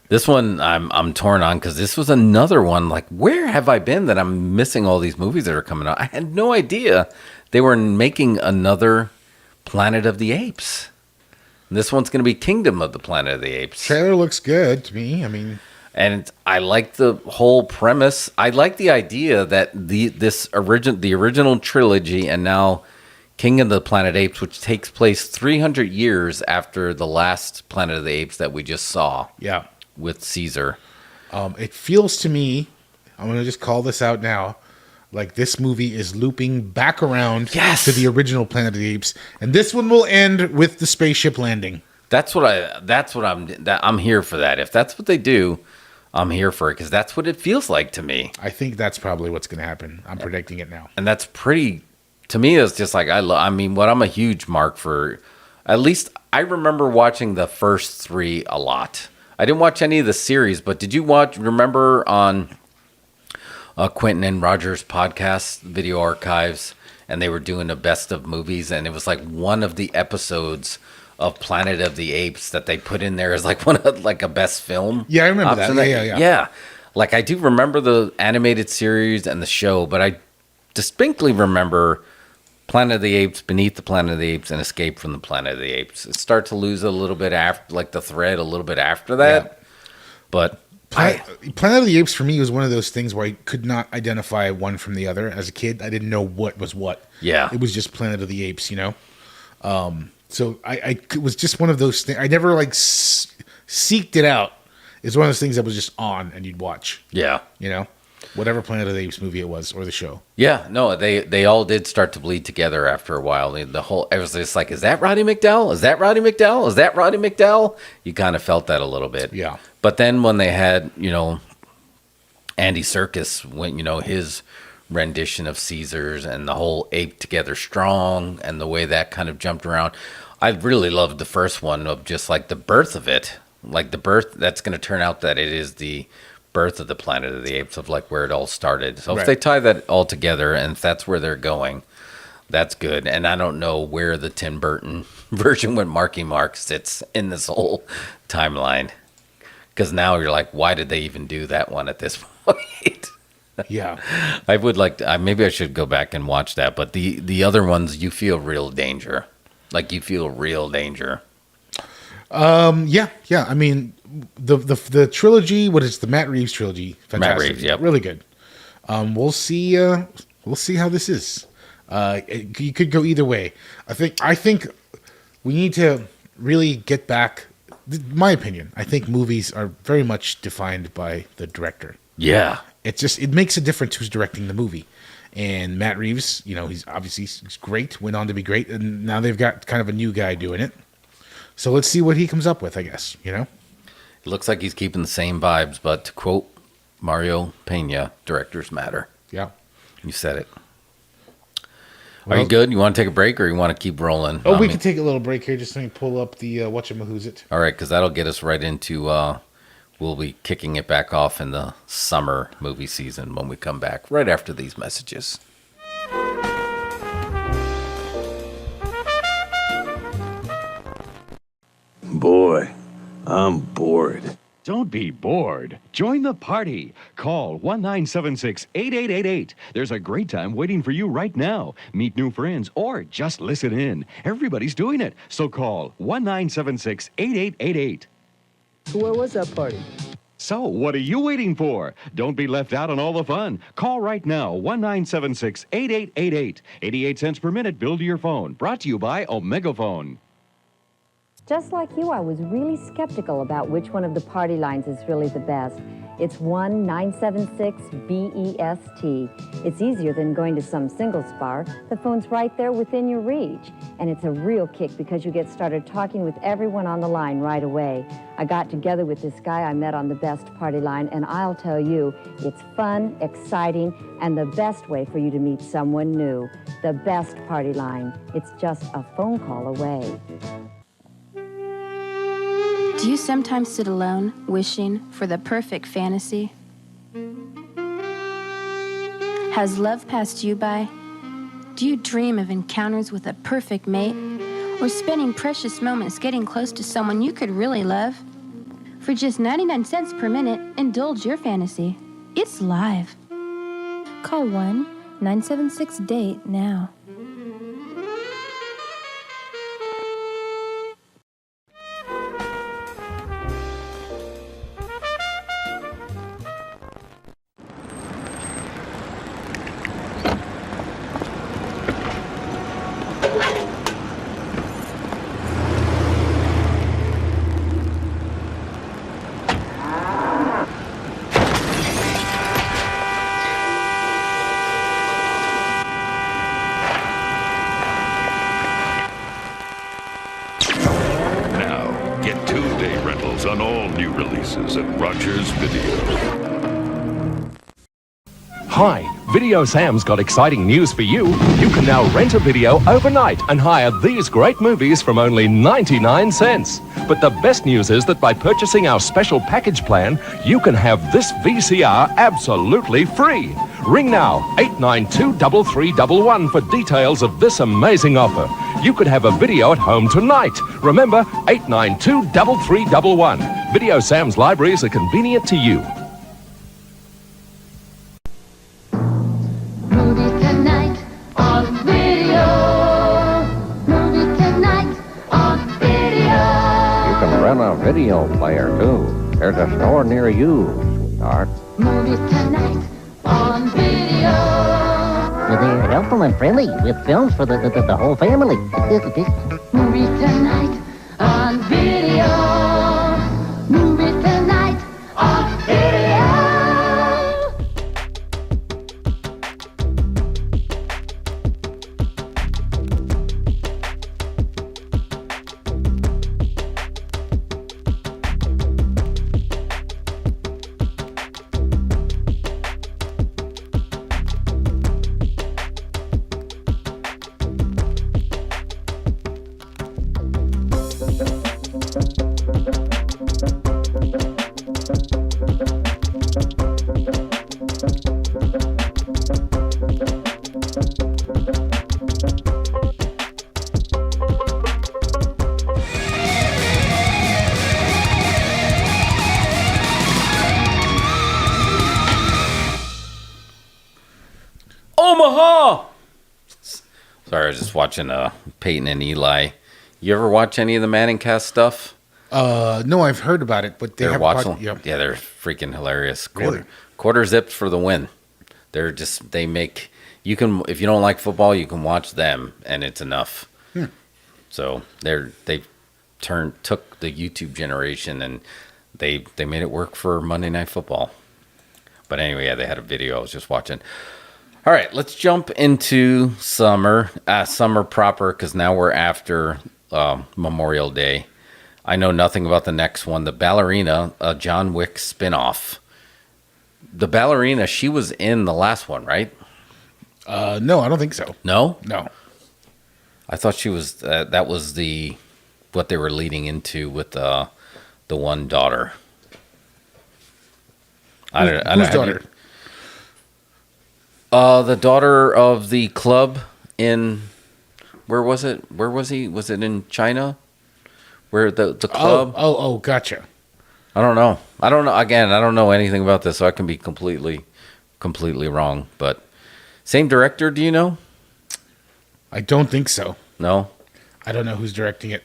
This one I'm torn on because this was another one. Like, where have I been that I'm missing all these movies that are coming out? I had no idea they were making another Planet of the Apes. And this one's going to be Kingdom of the Planet of the Apes. Trailer looks good to me. I mean, and I like the whole premise. I like the idea that the original trilogy and now King of the Planet of the Apes, which takes place 300 years after the last Planet of the Apes that we just saw. Yeah. With Caesar. It feels to me, I'm going to just call this out now, like this movie is looping back around to the original Planet of the Apes, and this one will end with the spaceship landing. I'm here for that. If that's what they do, I'm here for it because that's what it feels like to me. I think that's probably what's going to happen. I'm predicting it now. And that's pretty, to me, it's just like, I'm a huge mark for, at least I remember watching the first three a lot. I didn't watch any of the series, but did you remember on Quentin and Roger's podcast, Video Archives, and they were doing a best of movies, and it was like one of the episodes of Planet of the Apes that they put in there as like one of like a best film. Yeah, I remember that. Yeah. Like I do remember the animated series and the show, but I distinctly remember Planet of the Apes, Beneath the Planet of the Apes, and Escape from the Planet of the Apes. It started to lose a little bit after, like the thread a little bit after that. Yeah. But Planet of the Apes for me was one of those things where I could not identify one from the other. As a kid, I didn't know what was what. Yeah. It was just Planet of the Apes, you know? So it was just one of those things. I never like seeked it out. It's one of those things that was just on and you'd watch. Yeah. You know? Whatever Planet of the Apes movie it was, or the show. Yeah, no, they all did start to bleed together after a while. It was just like, is that Roddy McDowall? Is that Roddy McDowall? Is that Roddy McDowall? You kind of felt that a little bit. Yeah. But then when they had, Andy Serkis, when, his rendition of Caesar's and the whole Ape Together Strong and the way that kind of jumped around, I really loved the first one of just like the birth of it. Like the birth, that's going to turn out that it is the birth of the Planet of the Apes, of like where it all started. So if they tie that all together and if that's where they're going, that's good. And I don't know where the Tim Burton version with Marky Mark sits in this whole timeline, because now you're like, why did they even do that one at this point? Yeah, I would like to, maybe I should go back and watch that. But the other ones, you feel real danger. Like you feel real danger. Yeah. I mean, the trilogy, what is the Matt Reeves trilogy? Fantastic. Matt Reeves, yeah, really good. We'll see how this is. You could go either way. I think we need to really get back. My opinion, I think movies are very much defined by the director. Yeah, it makes a difference who's directing the movie. And Matt Reeves, he's great. Went on to be great, and now they've got kind of a new guy doing it. So let's see what he comes up with, I guess, It looks like he's keeping the same vibes, but to quote Mario Pena, directors matter. Yeah. You said it. Are you good? You want to take a break or you want to keep rolling? Oh, we can take a little break here. Just let me pull up the whatchamahoosit. All right, because that'll get us right into we'll be kicking it back off in the summer movie season when we come back right after these messages. Boy, I'm bored. Don't be bored. Join the party. Call 1-976-8888. There's a great time waiting for you right now. Meet new friends or just listen in. Everybody's doing it. So call 1-976-8888. Where was that party? So, what are you waiting for? Don't be left out on all the fun. Call right now, 1-976-8888. 88 cents per minute billed to your phone. Brought to you by Omegaphone. Just like you, I was really skeptical about which one of the party lines is really the best. It's 1-976-BEST. It's easier than going to some single spar. The phone's right there within your reach. And it's a real kick because you get started talking with everyone on the line right away. I got together with this guy I met on the best party line, and I'll tell you, it's fun, exciting, and the best way for you to meet someone new. The best party line. It's just a phone call away. Do you sometimes sit alone, wishing for the perfect fantasy? Has love passed you by? Do you dream of encounters with a perfect mate? Or spending precious moments getting close to someone you could really love? For just 99 cents per minute, indulge your fantasy. It's live. Call 1-976-DATE now. On all new releases at Rogers Video. Hi, Video Sam's got exciting news for you. You can now rent a video overnight and hire these great movies from only 99 cents. But the best news is that by purchasing our special package plan, you can have this VCR absolutely free. Ring now, 892-3311 for details of this amazing offer. You could have a video at home tonight. Remember, 892-3311. Video Sam's libraries are convenient to you. Movie tonight on video. Movie tonight on video. You can rent a video player, too. There's a store near you, sweetheart. Movie tonight on video. They're helpful and friendly with films for the whole family. Movie tonight on video. Movie tonight on video. Omaha! Sorry, I was just watching Peyton and Eli. You ever watch any of the Manning cast stuff? No, I've heard about it, but they're watching. Yep. Yeah, they're freaking hilarious. Quarter zipped for the win. They're just, they make, you can, if you don't like football, you can watch them and it's enough. So they took the YouTube generation and they made it work for Monday Night Football. But anyway, yeah, they had a video I was just watching. All right, let's jump into summer proper, because now we're after Memorial Day. I know nothing about the next one, the Ballerina, a John Wick spinoff. The Ballerina, she was in the last one, right? No, I don't think so. No? No. I thought she was, that was what they were leading into with the one daughter. Whose daughter? The daughter of the club in, where was it? Where was he? Was it in China? Where the club? Oh, gotcha. I don't know. Again, I don't know anything about this, so I can be completely wrong. But same director, do you know? I don't think so. No? I don't know who's directing it.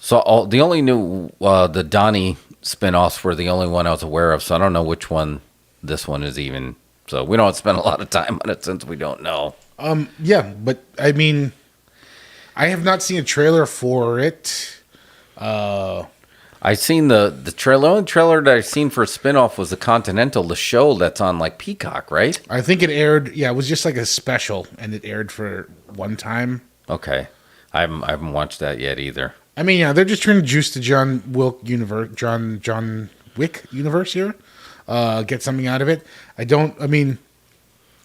So the only new, the Donnie spinoffs were the only one I was aware of, so I don't know which one this one is even. So we don't spend a lot of time on it since we don't know. Yeah, but I mean, I have not seen a trailer for it. I've seen the trailer. The only trailer that I've seen for a spinoff was the Continental, the show that's on like Peacock, right? I think it aired. Yeah, it was just like a special, and it aired for one time. Okay, I haven't watched that yet either. I mean, yeah, they're just trying to juice the John Wick universe here. Get something out of it.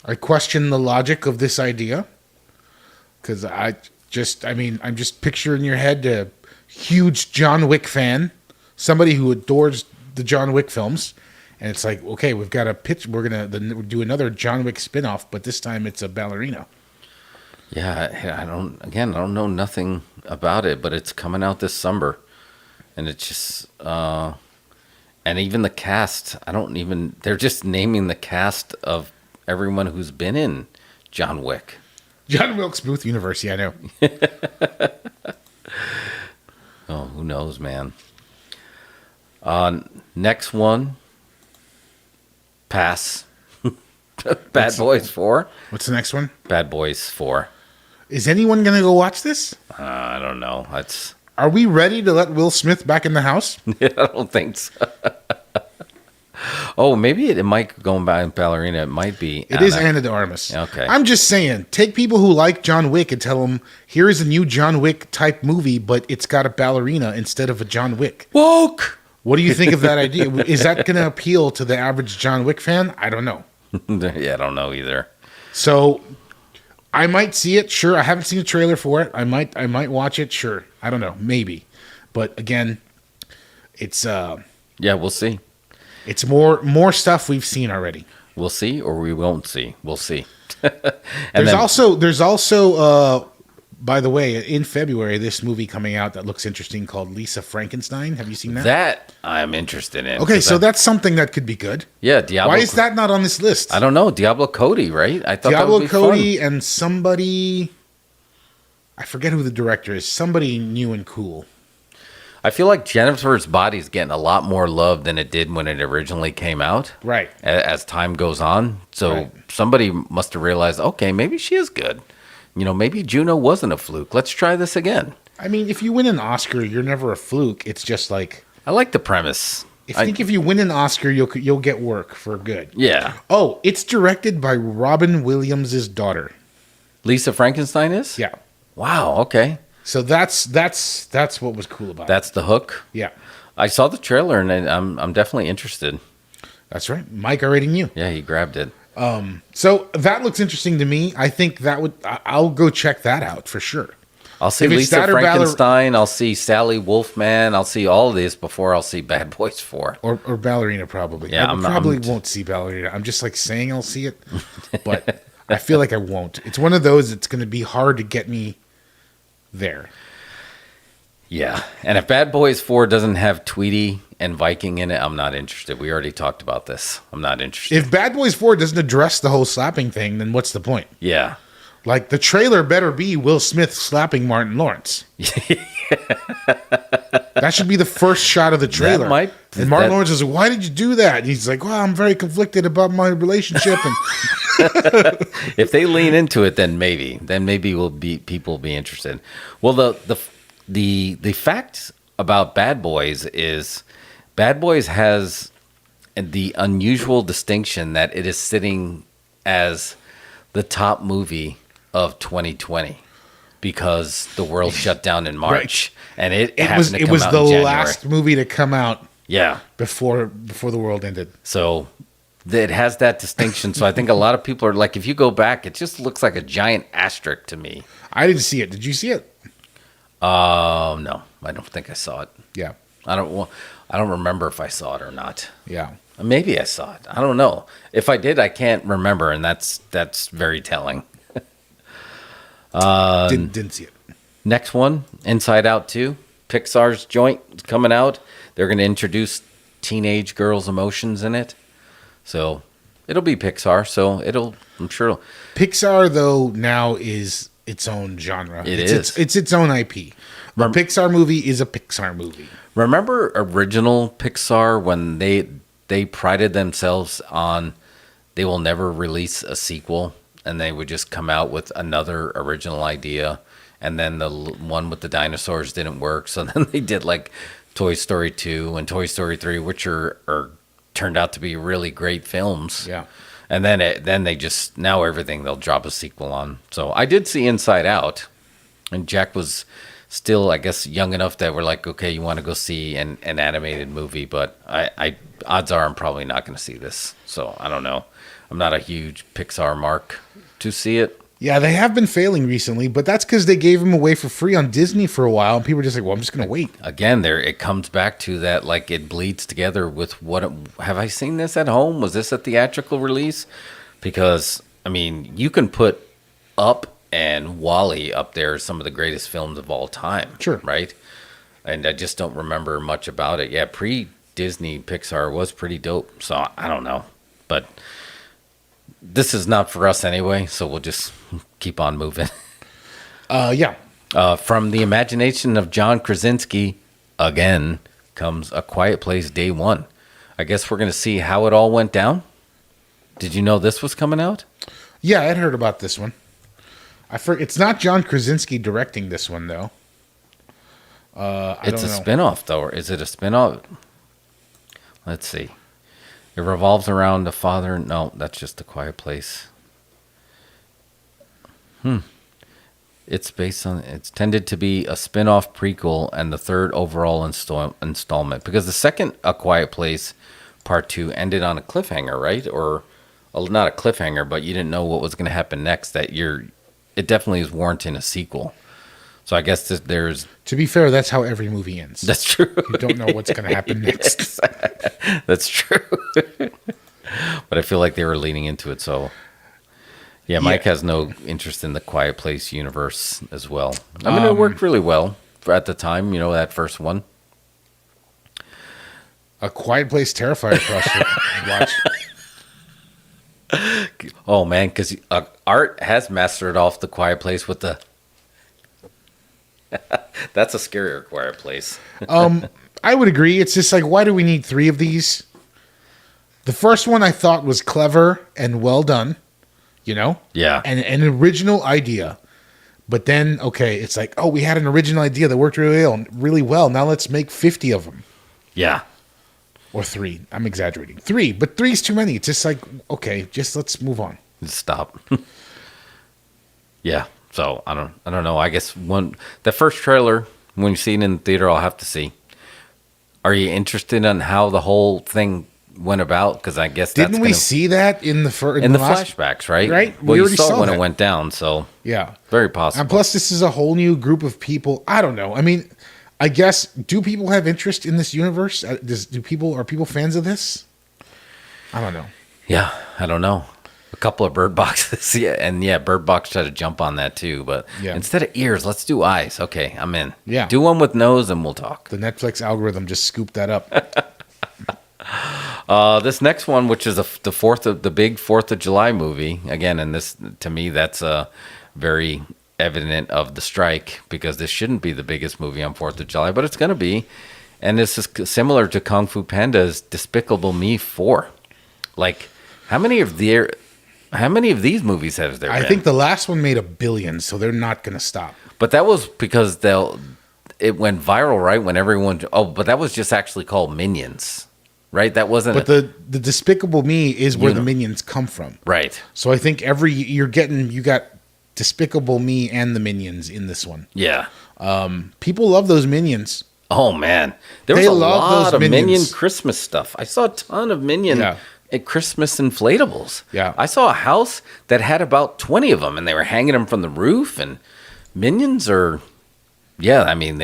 I question the logic of this idea, because I'm just picturing in your head a huge John Wick fan, somebody who adores the John Wick films, and it's like, okay, we've got a pitch. We're gonna do another John Wick spinoff, but this time it's a ballerina. Yeah, I don't know nothing about it, but it's coming out this summer, and it's just, and even the cast, they're just naming the cast of everyone who's been in John Wick. John Wilkes Booth universe, yeah, I know. Oh, who knows, man. Next one, pass. Bad Boys 4. What's the next one? Bad Boys 4. Is anyone going to go watch this? I don't know. Are we ready to let Will Smith back in the house? I don't think so. Oh, maybe it might go by ballerina. It might be. It is Ana de Armas. Okay. I'm just saying, take people who like John Wick and tell them, here is a new John Wick type movie, but it's got a ballerina instead of a John Wick. Woke! What do you think of that idea? Is that going to appeal to the average John Wick fan? I don't know. Yeah, I don't know either. So I might see it. Sure. I haven't seen a trailer for it. I might watch it. Sure. I don't know. Maybe. But again, it's yeah, we'll see. It's more stuff we've seen already. We'll see, or we won't see. We'll see. There's also by the way, in February, this movie coming out that looks interesting called Lisa Frankenstein. Have you seen that? That I'm interested in. Okay, so that's something that could be good. Yeah, Diablo. Why is that not on this list? I don't know. Diablo Cody, right? I thought Diablo that would be Cody fun. And somebody, I forget who the director is. Somebody new and cool. I feel like Jennifer's Body's getting a lot more love than it did when it originally came out. Right. As time goes on. So somebody must have realized, okay, maybe she is good. You know, maybe Juno wasn't a fluke. Let's try this again. I mean, if you win an Oscar, you're never a fluke. It's just like, I like the premise. I think if you win an Oscar, you'll get work for good. Yeah. Oh, it's directed by Robin Williams' daughter. Lisa Frankenstein is? Yeah. Wow. Okay. So that's what was cool about it. That's the hook. Yeah. I saw the trailer and I'm definitely interested. That's right. Mike already knew. Yeah, he grabbed it. So that looks interesting to me. I think I'll go check that out for sure. I'll see Lisa Frankenstein. I'll see Sally Wolfman. I'll see all of this before I'll see Bad Boys 4. Or Ballerina probably. Yeah, I probably won't see Ballerina. I'm just like saying I'll see it, but I feel like I won't. It's one of those that's going to be hard to get me there. Yeah, and if Bad Boys 4 doesn't have Tweety and Viking in it, I'm not interested. We already talked about this. I'm not interested. If Bad Boys 4 doesn't address the whole slapping thing, then what's the point? Yeah. Like, the trailer better be Will Smith slapping Martin Lawrence. That should be the first shot of the trailer. And Martin Lawrence is like, why did you do that? And he's like, well, I'm very conflicted about my relationship. And if they lean into it, then maybe people will be interested. Well, the fact about Bad Boys is Bad Boys has the unusual distinction that it is sitting as the top movie of 2020 because the world shut down in March, and it was the last movie to come out. Yeah, before the world ended. So it has that distinction. So I think a lot of people are like, if you go back, it just looks like a giant asterisk to me. I didn't see it. Did you see it? No, I don't think I saw it. Yeah. I don't remember if I saw it or not. Yeah. Maybe I saw it. I don't know. If I did, I can't remember, and that's very telling. Didn't see it. Next one, Inside Out 2. Pixar's joint is coming out. They're going to introduce teenage girls' emotions in it. So it'll be Pixar. So I'm sure. Pixar, though, now is its own genre. It's its own IP. A Pixar movie is a Pixar movie. Remember original Pixar when they prided themselves on they will never release a sequel, and they would just come out with another original idea, and then the one with the dinosaurs didn't work, so then they did like Toy Story 2 and Toy Story 3, which are turned out to be really great films. Yeah. And then they just, now everything they'll drop a sequel on. So I did see Inside Out, and Jack was still, I guess, young enough that we're like, okay, you want to go see an animated movie, but I odds are I'm probably not going to see this. So I don't know. I'm not a huge Pixar mark to see it. Yeah, they have been failing recently, but that's because they gave them away for free on Disney for a while, and people were just like, well, I'm just going to wait. Again, it comes back to that, like, it bleeds together with have I seen this at home? Was this a theatrical release? Because, I mean, you can put Up and WALL-E up there as some of the greatest films of all time. Sure. Right? And I just don't remember much about it. Yeah, pre-Disney Pixar was pretty dope, so I don't know. But this is not for us anyway, so we'll just keep on moving. Yeah. From the imagination of John Krasinski, again, comes A Quiet Place Day 1. I guess we're going to see how it all went down. Did you know this was coming out? Yeah, I'd heard about this one. It's not John Krasinski directing this one, though. It's a spinoff, though. Or is it a spinoff? Let's see. It revolves around the father. No, that's just A Quiet Place. It's tended to be a spin-off prequel and the third overall installment. Because the second A Quiet Place Part 2 ended on a cliffhanger, right? Or not a cliffhanger, but you didn't know what was going to happen next. It definitely is warranting a sequel. So I guess there's... To be fair, that's how every movie ends. That's true. You don't know what's going to happen next. That's true. But I feel like they were leaning into it, so... Yeah, Mike has no interest in the Quiet Place universe as well. I mean, it worked really well at the time, that first one. A Quiet Place Terrifier watch. Oh, man, because Art has mastered off the Quiet Place with the... That's a scarier Quiet Place. I would agree. It's just like, why do we need 3 of these? The first one I thought was clever and well done, Yeah. And an original idea. But then, okay, it's like, oh, we had an original idea that worked really well. Now let's make 50 of them. Yeah. Or 3. I'm exaggerating. 3, but 3's too many. It's just like, okay, just let's move on. Stop. Yeah. So I don't know. I guess the first trailer, when you see it in the theater, I'll have to see. Are you interested in how the whole thing went about? Because I guess didn't we see that in the flashbacks, right? Right. Well, you saw when it went down, so yeah, very possible. And plus, this is a whole new group of people. I don't know. I mean, I guess do people have interest in this universe? Are people fans of this? I don't know. Yeah, I don't know. A couple of Bird Boxes, Bird Box tried to jump on that too, but instead of ears, let's do eyes. Okay, I'm in. Yeah, do one with nose, and we'll talk. The Netflix algorithm just scooped that up. This next one, which is the big 4th of July movie, again, and this to me that's very evident of the strike, because this shouldn't be the biggest movie on 4th of July, but it's going to be, and this is similar to Kung Fu Panda's Despicable Me 4. Like, how many of these movies has there been? I think the last one made $1 billion, so they're not going to stop. But that was because it went viral, right? When everyone... Oh, but that was just actually called Minions, right? That wasn't... But the Despicable Me is where the Minions come from. Right. So I think you got Despicable Me and the Minions in this one. Yeah. People love those Minions. Oh, man. There was a lot of Minion Christmas stuff. I saw a ton of Minion... Yeah. At Christmas inflatables. Yeah. I saw a house that had about 20 of them, and they were hanging them from the roof, and Minions are, I mean,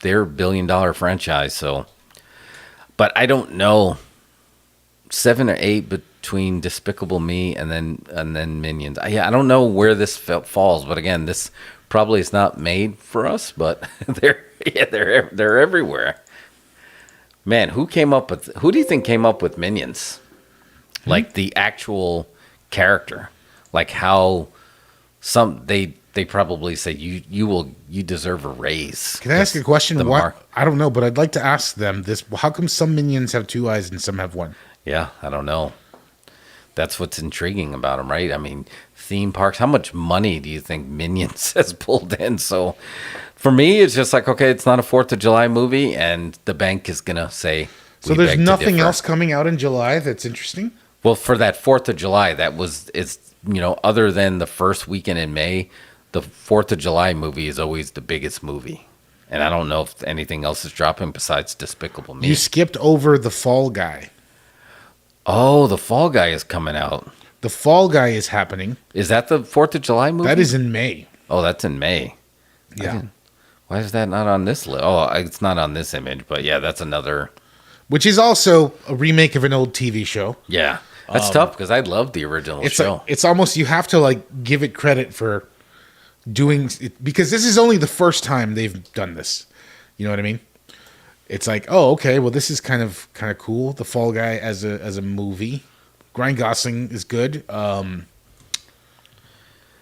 they're a billion-dollar franchise. So, but I don't know 7 or 8 between Despicable Me and then Minions. I don't know where this falls, but again, this probably is not made for us. But they're everywhere. Man, who do you think came up with Minions? Like the actual character, like how they probably say you deserve a raise. Can I ask a question? I don't know, but I'd like to ask them this: how come some Minions have 2 eyes and some have 1? Yeah, I don't know. That's what's intriguing about them, right? I mean, theme parks. How much money do you think Minions has pulled in? So, for me, it's just like, okay, it's not a 4th of July movie, and the bank is gonna say. So there's nothing else coming out in July that's interesting. Well, for that 4th of July, other than the first weekend in May, the 4th of July movie is always the biggest movie. And I don't know if anything else is dropping besides Despicable Me. You skipped over The Fall Guy. Oh, The Fall Guy is coming out. The Fall Guy is happening. Is that the 4th of July movie? That is in May. Oh, that's in May. Yeah. Why is that not on this list? Oh, it's not on this image, but yeah, that's another. Which is also a remake of an old TV show. Yeah. That's tough because I love the original show. It's almost, you have to like give it credit for doing it, because this is only the first time they've done this. You know what I mean? It's like, oh, okay, well, this is kind of cool. The Fall Guy as a movie. Ryan Gosling is good.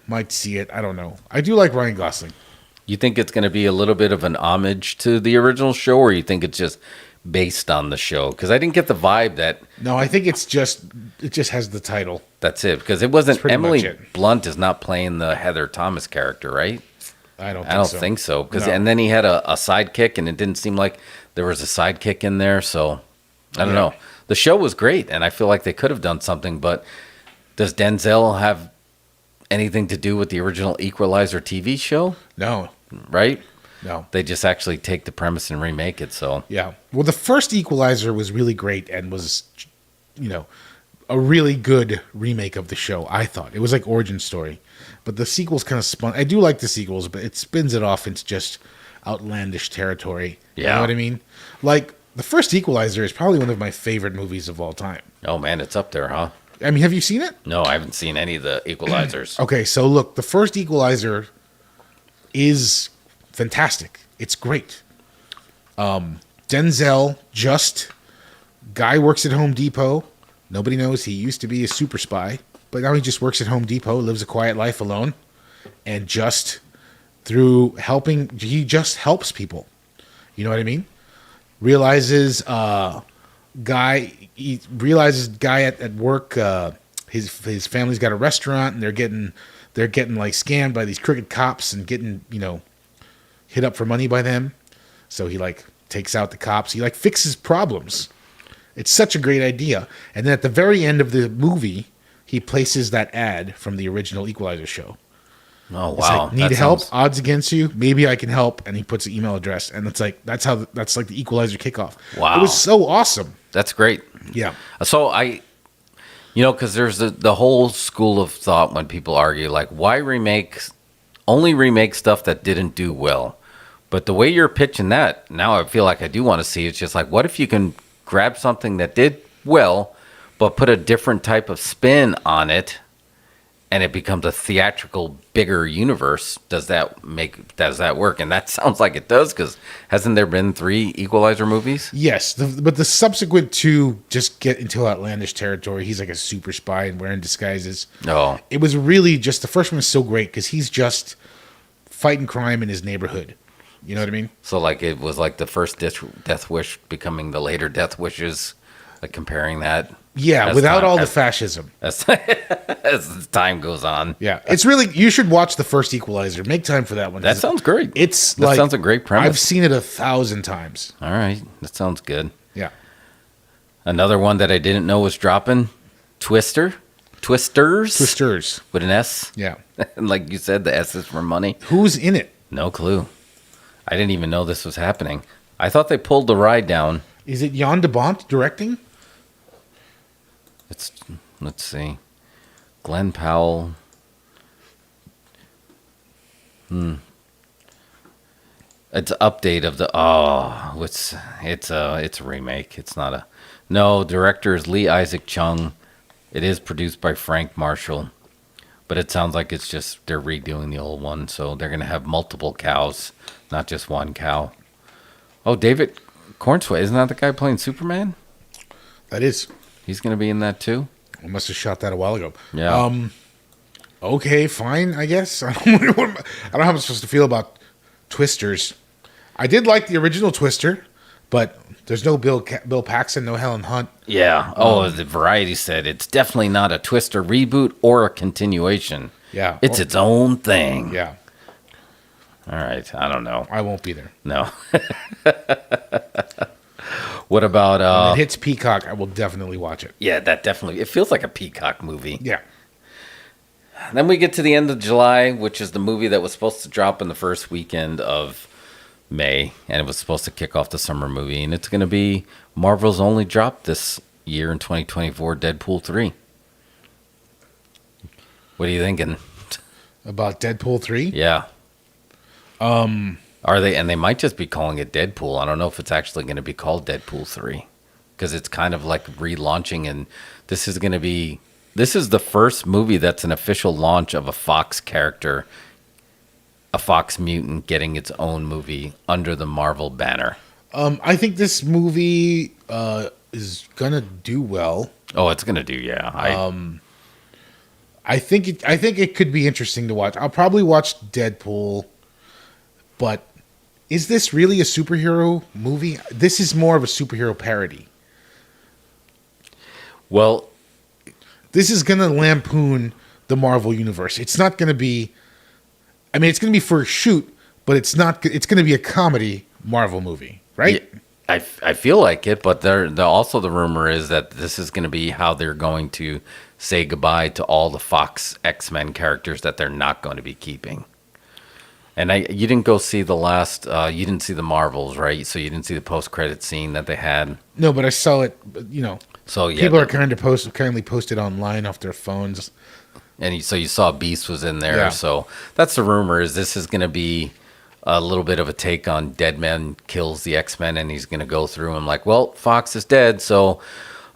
Might see it. I don't know. I do like Ryan Gosling. You think it's going to be a little bit of an homage to the original show, or you think it's just based on the show? Because I didn't get the vibe that. No, I think it just has the title. That's it. Because it wasn't. Emily Blunt is not playing the Heather Thomas character, right? I don't think so. Because and then he had a sidekick, and it didn't seem like there was a sidekick in there. So I don't know. The show was great, and I feel like they could have done something. But does Denzel have anything to do with the original Equalizer TV show? No. Right? No. They just actually take the premise and remake it. So yeah. Well, the first Equalizer was really great and was, a really good remake of the show. I thought it was like origin story, but the sequels kind of spun. I do like the sequels, but it spins it off into just outlandish territory. Yeah. You know what I mean? Like the first Equalizer is probably one of my favorite movies of all time. Oh man, it's up there, huh? I mean, have you seen it? No, I haven't seen any of the Equalizers. Okay, so look, the first Equalizer is fantastic. It's great. Denzel, guy works at Home Depot. Nobody knows he used to be a super spy, but now he just works at Home Depot, lives a quiet life alone, and just through helping, he just helps people. You know what I mean? Realizes guy at work, his family's got a restaurant, and they're getting like scammed by these crooked cops and getting hit up for money by them. So he like takes out the cops. He like fixes problems. It's such a great idea. And then at the very end of the movie, he places that ad from the original Equalizer show. Oh, wow. It's like, need help? Odds against you? Maybe I can help. And he puts an email address. And it's like, that's like the Equalizer kickoff. Wow. It was so awesome. That's great. Yeah. So because there's the whole school of thought when people argue, like, why only remake stuff that didn't do well? But the way you're pitching that, now I feel like I do want to see. It's just like, what if you can grab something that did well, but put a different type of spin on it, and it becomes a theatrical, bigger universe? Does that work? And that sounds like it does, because hasn't there been 3 Equalizer movies? Yes, but the subsequent 2 just get into outlandish territory. He's like a super spy and wearing disguises. Oh. It was really just, the first one was so great because he's just fighting crime in his neighborhood. You know what I mean? So like it was like the first Death Wish becoming the later Death Wishes, like comparing that. Yeah, without all the fascism. As time goes on. Yeah, it's really, you should watch the first Equalizer. Make time for that one. That sounds great. That sounds a great premise. I've seen it 1,000 times. All right, that sounds good. Yeah. Another one that I didn't know was dropping, Twisters with an S. Yeah. And like you said, the S is for money. Who's in it? No clue. I didn't even know this was happening. I thought they pulled the ride down. Is it Jan de Bont directing? Let's see. Glenn Powell. It's an update of the it's a remake. It's not a no. Director is Lee Isaac Chung. It is produced by Frank Marshall, but it sounds like it's just they're redoing the old one. So they're gonna have multiple cows, not just one cow. Oh, David Cornsway, isn't that the guy playing Superman? That is. He's gonna be in that too. I must have shot that a while ago. Yeah. Okay, fine. I guess I don't know how I'm supposed to feel about Twisters. I did like the original Twister, but there's no Bill Paxton, no Helen Hunt. Yeah. The Variety said it's definitely not a Twister reboot or a continuation. Yeah. It's its own thing. Yeah. All right. I don't know. I won't be there. No. What about... when it hits Peacock, I will definitely watch it. Yeah, that definitely... It feels like a Peacock movie. Yeah. Then we get to the end of July, which is the movie that was supposed to drop in the first weekend of May, and it was supposed to kick off the summer movie, and it's going to be Marvel's only drop this year in 2024, Deadpool 3. What are you thinking? About Deadpool 3? Yeah. Are they? And they might just be calling it Deadpool. I don't know if it's actually going to be called Deadpool 3, because it's kind of like relaunching, and this is going to be... This is the first movie that's an official launch of a Fox character, a Fox mutant getting its own movie under the Marvel banner. I think this movie is gonna do well. Oh, it's gonna do, yeah. I think it could be interesting to watch. I'll probably watch Deadpool, but is this really a superhero movie? This is more of a superhero parody. Well, this is going to lampoon the Marvel universe. It's not going to be... I mean, it's going to be for a shoot, but it's not. It's going to be a comedy Marvel movie, right? Yeah, I feel like it, but also the rumor is that this is going to be how they're going to say goodbye to all the Fox X-Men characters that they're not going to be keeping. And you didn't go see the last... you didn't see the Marvels, right? So you didn't see the post-credit scene that they had? No, but I saw it, you know... So yeah, people are kindly posted online off their phones, and so you saw Beast was in there. Yeah. So that's the rumor. Is this is going to be a little bit of a take on Dead Man Kills the X-Men, and he's going to go through and like, well, Fox is dead, so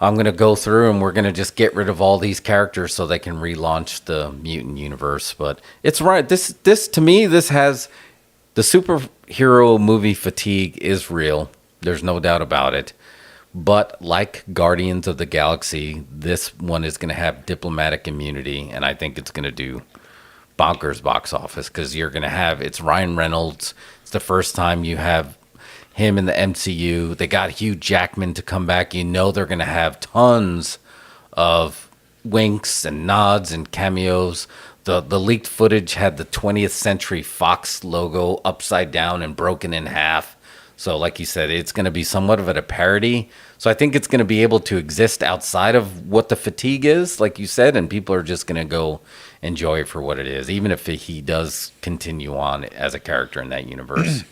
I'm going to go through and we're going to just get rid of all these characters so they can relaunch the mutant universe. But it's right. This to me, this has the superhero movie fatigue is real. There's no doubt about it. But like Guardians of the Galaxy, this one is going to have diplomatic immunity, and I think it's going to do bonkers box office because you're going to have... It's Ryan Reynolds. It's the first time you have him in the MCU. They got Hugh Jackman to come back. You know they're going to have tons of winks and nods and cameos. The leaked footage had the 20th Century Fox logo upside down and broken in half. So like you said, it's going to be somewhat of a parody. So I think it's going to be able to exist outside of what the fatigue is, like you said, and people are just going to go enjoy it for what it is, even if he does continue on as a character in that universe.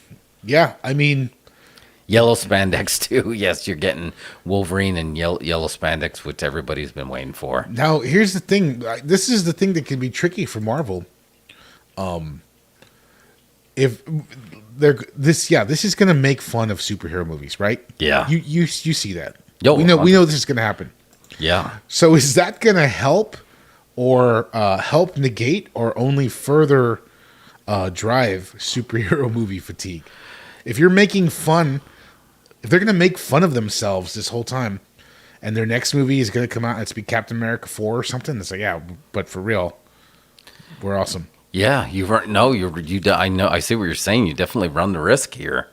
Yeah, I mean... Yellow spandex, too. Yes, you're getting Wolverine and yellow spandex, which everybody's been waiting for. Now, here's the thing. This is the thing that can be tricky for Marvel. This is going to make fun of superhero movies, right? Yeah. You see that. Yo, we know this is going to happen. Yeah. So is that going to help or help negate or only further drive superhero movie fatigue? If you're making fun, if they're going to make fun of themselves this whole time and their next movie is going to come out and it's be Captain America 4 or something, it's like, yeah, but for real, we're awesome. Yeah, I know. I see what you're saying. You definitely run the risk here,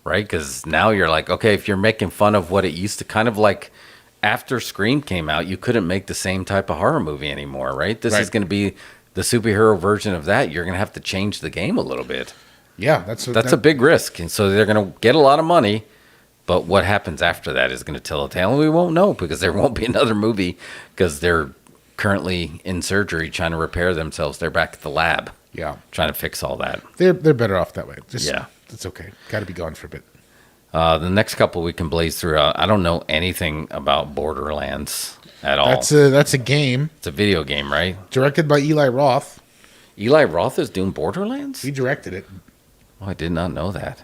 right? Because now you're like, okay, if you're making fun of what it used to, kind of like after Scream came out, you couldn't make the same type of horror movie anymore, right? This is going to be the superhero version of that. You're going to have to change the game a little bit. Yeah, that's a big risk, and so they're going to get a lot of money. But what happens after that is going to tell a tale, and we won't know because there won't be another movie because they're currently in surgery trying to repair themselves. They're back at the lab. Yeah. Trying to fix all that. They're better off that way. It's okay. Got to be gone for a bit. The next couple we can blaze through. I don't know anything about Borderlands at all. That's a game. It's a video game, right? Directed by Eli Roth. Eli Roth is doing Borderlands? He directed it. Oh, I did not know that.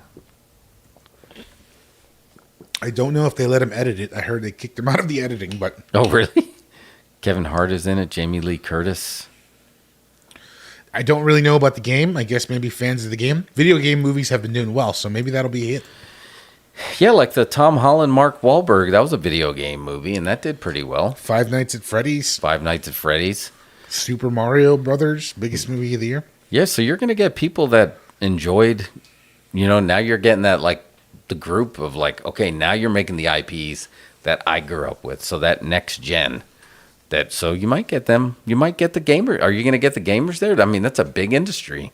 I don't know if they let him edit it. I heard they kicked him out of the editing, but... Oh, really? Kevin Hart is in it. Jamie Lee Curtis. I don't really know about the game. I guess maybe fans of the game. Video game movies have been doing well, so maybe that'll be it. Yeah, like the Tom Holland, Mark Wahlberg. That was a video game movie, and that did pretty well. Five Nights at Freddy's. Super Mario Brothers, biggest movie of the year. Yeah, so you're going to get people that enjoyed, now you're getting that, like, the group of, like, okay, now you're making the IPs that I grew up with, so that next gen. So you might get them. You might get the gamer. Are you going to get the gamers there? I mean, that's a big industry.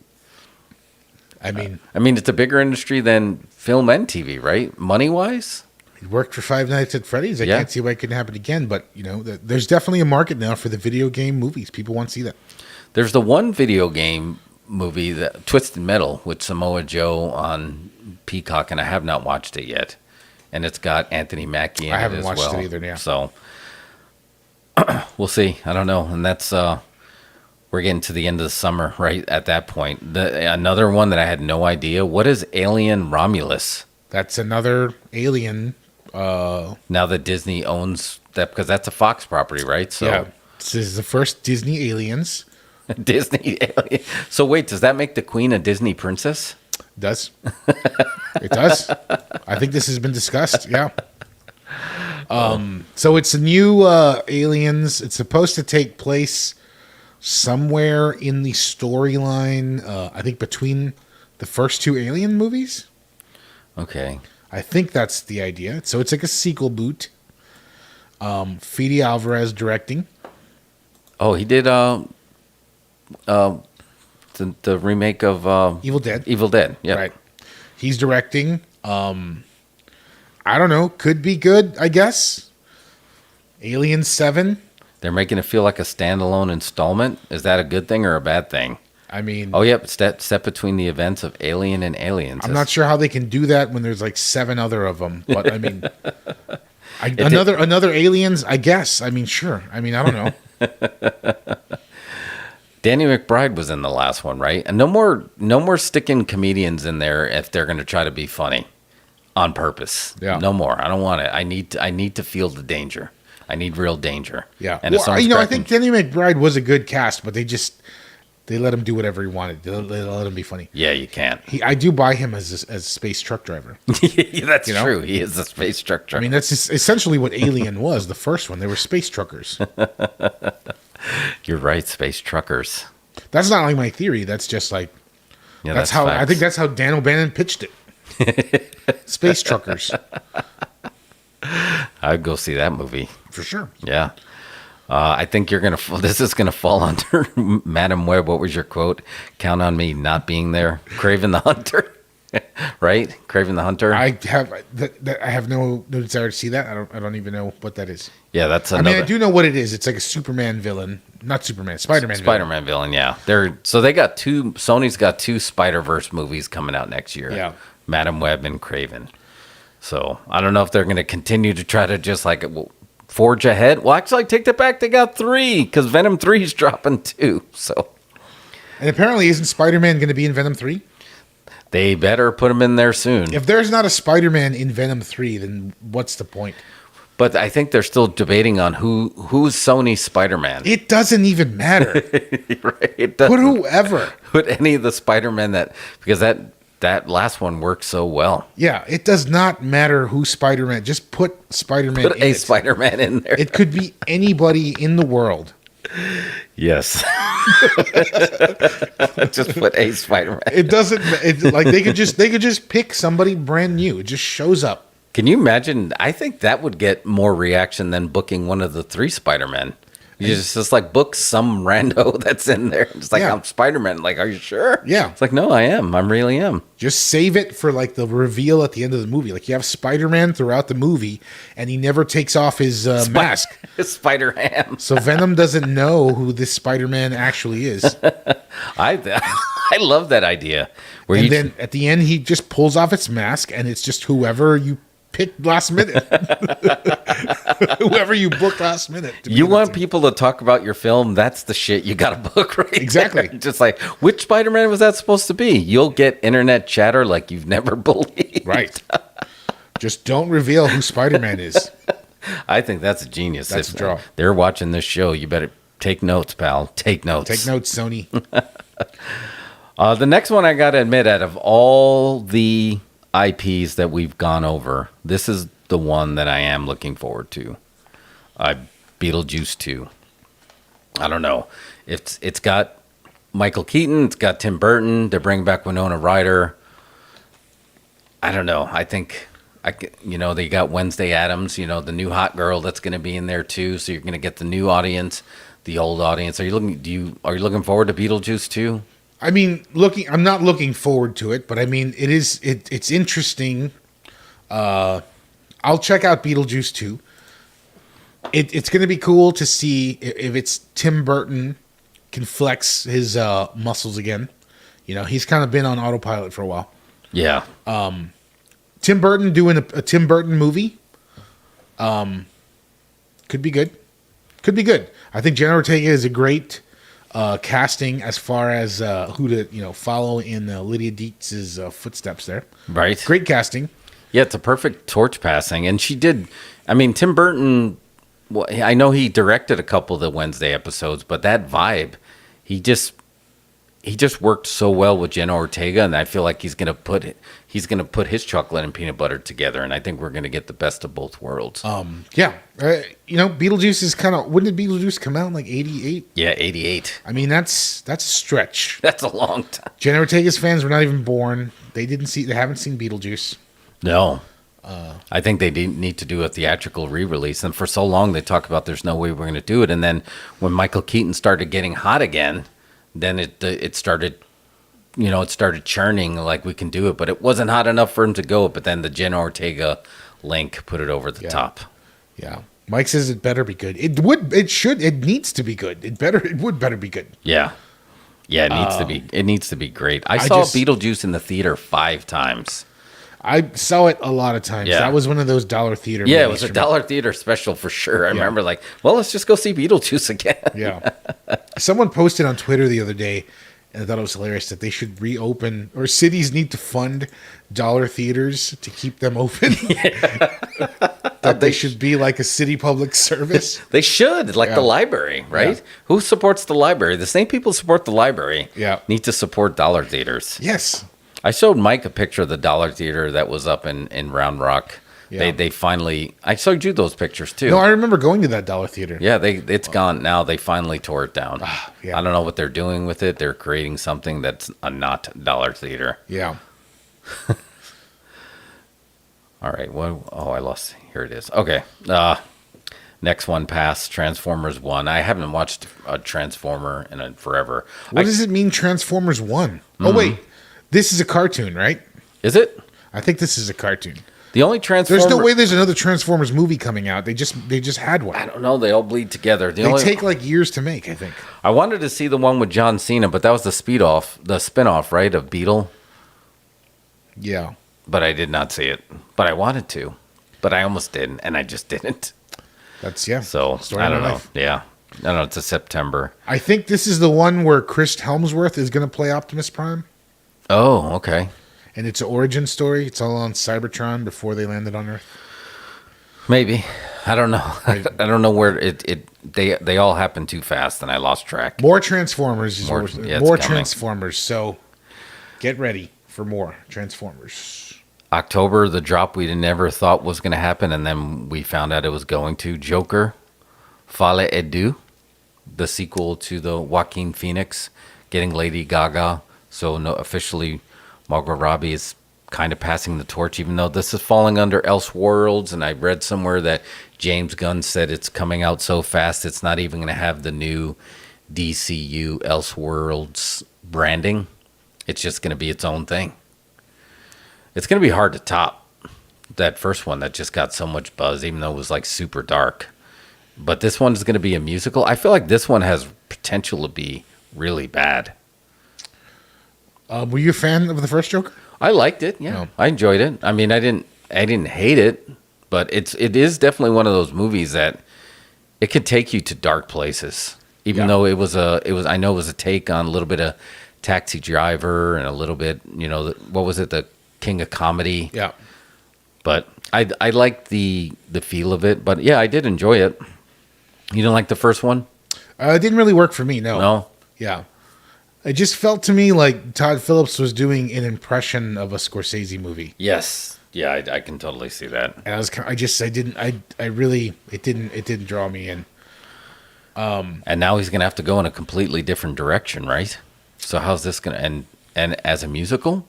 I mean, it's a bigger industry than film and TV, right? Money-wise? It worked for Five Nights at Freddy's. I can't see why it couldn't happen again, but, there's definitely a market now for the video game movies. People want to see that. There's the one video game movie, that Twisted Metal, with Samoa Joe on Peacock, and I have not watched it yet. And it's got Anthony Mackie in it as well. I haven't watched it either, yeah. So, we'll see. I don't know. And that's... we're getting to the end of the summer, right? At that point, another one that I had no idea. What is Alien Romulus? That's another Alien. Now that Disney owns that, because that's a Fox property, right? So yeah, this is the first Disney Aliens. Disney Alien. So wait, does that make the Queen a Disney princess? It does. It does. I think this has been discussed. Yeah. So it's a new Aliens. It's supposed to take place somewhere in the storyline, I think between the first two Alien movies. Okay. I think that's the idea. So it's like a sequel boot. Fede Alvarez directing. Oh, he did the remake of Evil Dead. Evil Dead, yeah. Right. He's directing. I don't know. Could be good, I guess. Alien 7. They're making it feel like a standalone installment. Is that a good thing or a bad thing? I mean... Oh, yep. It's set between the events of Alien and Aliens. I'm not sure how they can do that when there's like 7 other of them. But I mean... another Aliens, I guess. I mean, sure. I mean, I don't know. Danny McBride was in the last one, right? And no more sticking comedians in there if they're going to try to be funny on purpose. Yeah. No more. I don't want it. I need to feel the danger. I need real danger. Yeah. And I think Danny McBride was a good cast, but they let him do whatever he wanted. They let him be funny. Yeah, you can't. I do buy him as a space truck driver. Yeah, that's true. He is a space truck driver. I mean, that's essentially what Alien was, the first one. They were space truckers. You're right, space truckers. That's not like my theory. That's just like, that's how facts. I think that's how Dan O'Bannon pitched it. Space truckers. I'd go see that movie. For sure. Yeah. I think this is going to fall under Madam Web. What was your quote? Count on me not being there. Craven the Hunter. Right? Craven the Hunter. I have no desire to see that. I don't even know what that is. Yeah, that's another. I mean, I do know what it is. It's like a Superman villain. Not Superman, Spider-Man villain, yeah. Sony's got 2 Spider-Verse movies coming out next year. Yeah. Madam Web and Craven. So, I don't know if they're going to continue to try to just like forge ahead. Well, actually, I take that back. They got 3 because Venom 3 is dropping too. So, and apparently, isn't Spider-Man going to be in Venom 3? They better put him in there soon. If there's not a Spider-Man in Venom 3, then what's the point? But I think they're still debating on who's Sony's Spider-Man. It doesn't even matter. Right? It doesn't. Put whoever. Put any of the Spider-Man because that last one worked so well. Yeah, it does not matter who Spider-Man. Just put Spider-Man in. Put a Spider-Man in there. It could be anybody in the world. Yes. Just put a Spider-Man. It doesn't. They could just pick somebody brand new. It just shows up. Can you imagine? I think that would get more reaction than booking one of the 3 Spider-Men. You just like book some rando that's in there. It's like, I'm Spider-Man. Like, are you sure? Yeah. It's like, no, I am. I really am. Just save it for like the reveal at the end of the movie. Like you have Spider-Man throughout the movie and he never takes off his mask. Spider-Ham. So Venom doesn't know who this Spider-Man actually is. I love that idea. Then at the end, he just pulls off its mask and it's just whoever you picked last minute. Whoever you booked last minute. You want people to talk about your film, that's the shit you got to book right Exactly. there. Just like, which Spider-Man was that supposed to be? You'll get internet chatter like you've never believed. Right. Just don't reveal who Spider-Man is. I think that's a genius. That's If a draw. they're watching this show, you better take notes, pal. Take notes. Take notes, Sony. The next one, I got to admit, out of all the IPs that we've gone over, this is the one that I am looking forward to. Beetlejuice 2. I don't know. It's got Michael Keaton. It's got Tim Burton. They're bringing back Winona Ryder. I don't know. I think, they got Wednesday Addams, the new hot girl that's going to be in there too. So you're going to get the new audience, the old audience. Are you looking forward to Beetlejuice 2? I mean, I'm not looking forward to it, but I mean, it's interesting. I'll check out Beetlejuice 2. It's going to be cool to see if it's Tim Burton can flex his muscles again. He's kind of been on autopilot for a while. Yeah. Tim Burton doing a Tim Burton movie could be good. Could be good. I think Jenna Ortega is a great casting as far as who to follow in Lydia Dietz's footsteps there. Right. Great casting. Yeah, it's a perfect torch passing. And she did, Tim Burton, I know he directed a couple of the Wednesday episodes, but that vibe, he just worked so well with Jenna Ortega, and I feel like he's gonna put his chocolate and peanut butter together, and I think we're gonna get the best of both worlds. Yeah. Beetlejuice is when did Beetlejuice come out? In like 88? Yeah, 88. I mean, that's a stretch. That's a long time. Jenna Ortega's fans were not even born. They haven't seen Beetlejuice. No. I think they need to do a theatrical re-release. And for so long, they talk about there's no way we're going to do it. And then when Michael Keaton started getting hot again, then it started churning like we can do it. But it wasn't hot enough for him to go. But then the Jenna Ortega link put it over the top. Yeah. Mike says it better be good. It needs to be good. It would better be good. Yeah. Yeah, it needs to be great. I saw Beetlejuice in the theater 5 times. I saw it a lot of times. Yeah. That was one of those dollar theater movies. Yeah, it was a dollar theater special for sure. I remember let's just go see Beetlejuice again. Yeah. Someone posted on Twitter the other day, and I thought it was hilarious, that they should reopen, or cities need to fund dollar theaters to keep them open. That they should be like a city public service. They should, the library, right? Yeah. Who supports the library? The same people support the library. Yeah. Need to support dollar theaters. Yes. I showed Mike a picture of the dollar theater that was up in Round Rock. Yeah. They finally, I showed you those pictures too. No, I remember going to that dollar theater. Yeah, it's gone now. They finally tore it down. Yeah. I don't know what they're doing with it. They're creating something that's a not dollar theater. Yeah. All right. I lost. Here it is. Okay. Next one, pass. Transformers 1. I haven't watched a Transformer in forever. What does it mean, Transformers 1? Mm-hmm. Oh, wait. This is a cartoon, right? Is it? I think this is a cartoon. The only Transformer... There's no way there's another Transformers movie coming out. They just had one. I don't know. They all bleed together. They take like years to make, I think. I wanted to see the one with John Cena, but that was the spinoff, right, of Beetle? Yeah. But I did not see it. But I wanted to. But I almost didn't, and I just didn't. So, I don't know. Life. Yeah. I don't know. It's a September. I think this is the one where Chris Helmsworth is going to play Optimus Prime. Oh, okay. And it's an origin story. It's all on Cybertron before they landed on Earth. Maybe. I don't know. I don't know where they all happened too fast and I lost track. More Transformers. More Transformers. So get ready for more Transformers. October, the drop we never thought was going to happen, and then we found out it was going to. Joker, Fale Edu, the sequel to the Joaquin Phoenix, getting Lady Gaga. So officially, Margot Robbie is kind of passing the torch, even though this is falling under Elseworlds. And I read somewhere that James Gunn said it's coming out so fast, it's not even going to have the new DCU Elseworlds branding. It's just going to be its own thing. It's going to be hard to top that first one that just got so much buzz, even though it was like super dark. But this one is going to be a musical. I feel like this one has potential to be really bad. Were you a fan of the first Joker? I liked it. Yeah, I enjoyed it. I mean, I didn't didn't hate it, but it is definitely one of those movies that it could take you to dark places. Even though I know it was a take on a little bit of Taxi Driver and a little bit, what was it, the King of Comedy? Yeah. But I liked the feel of it. But yeah, I did enjoy it. You didn't like the first one? It didn't really work for me. No. Yeah. It just felt to me like Todd Phillips was doing an impression of a Scorsese movie. Yes. Yeah, I can totally see that. And it didn't draw me in. And now he's going to have to go in a completely different direction, right? So how's this going to and as a musical?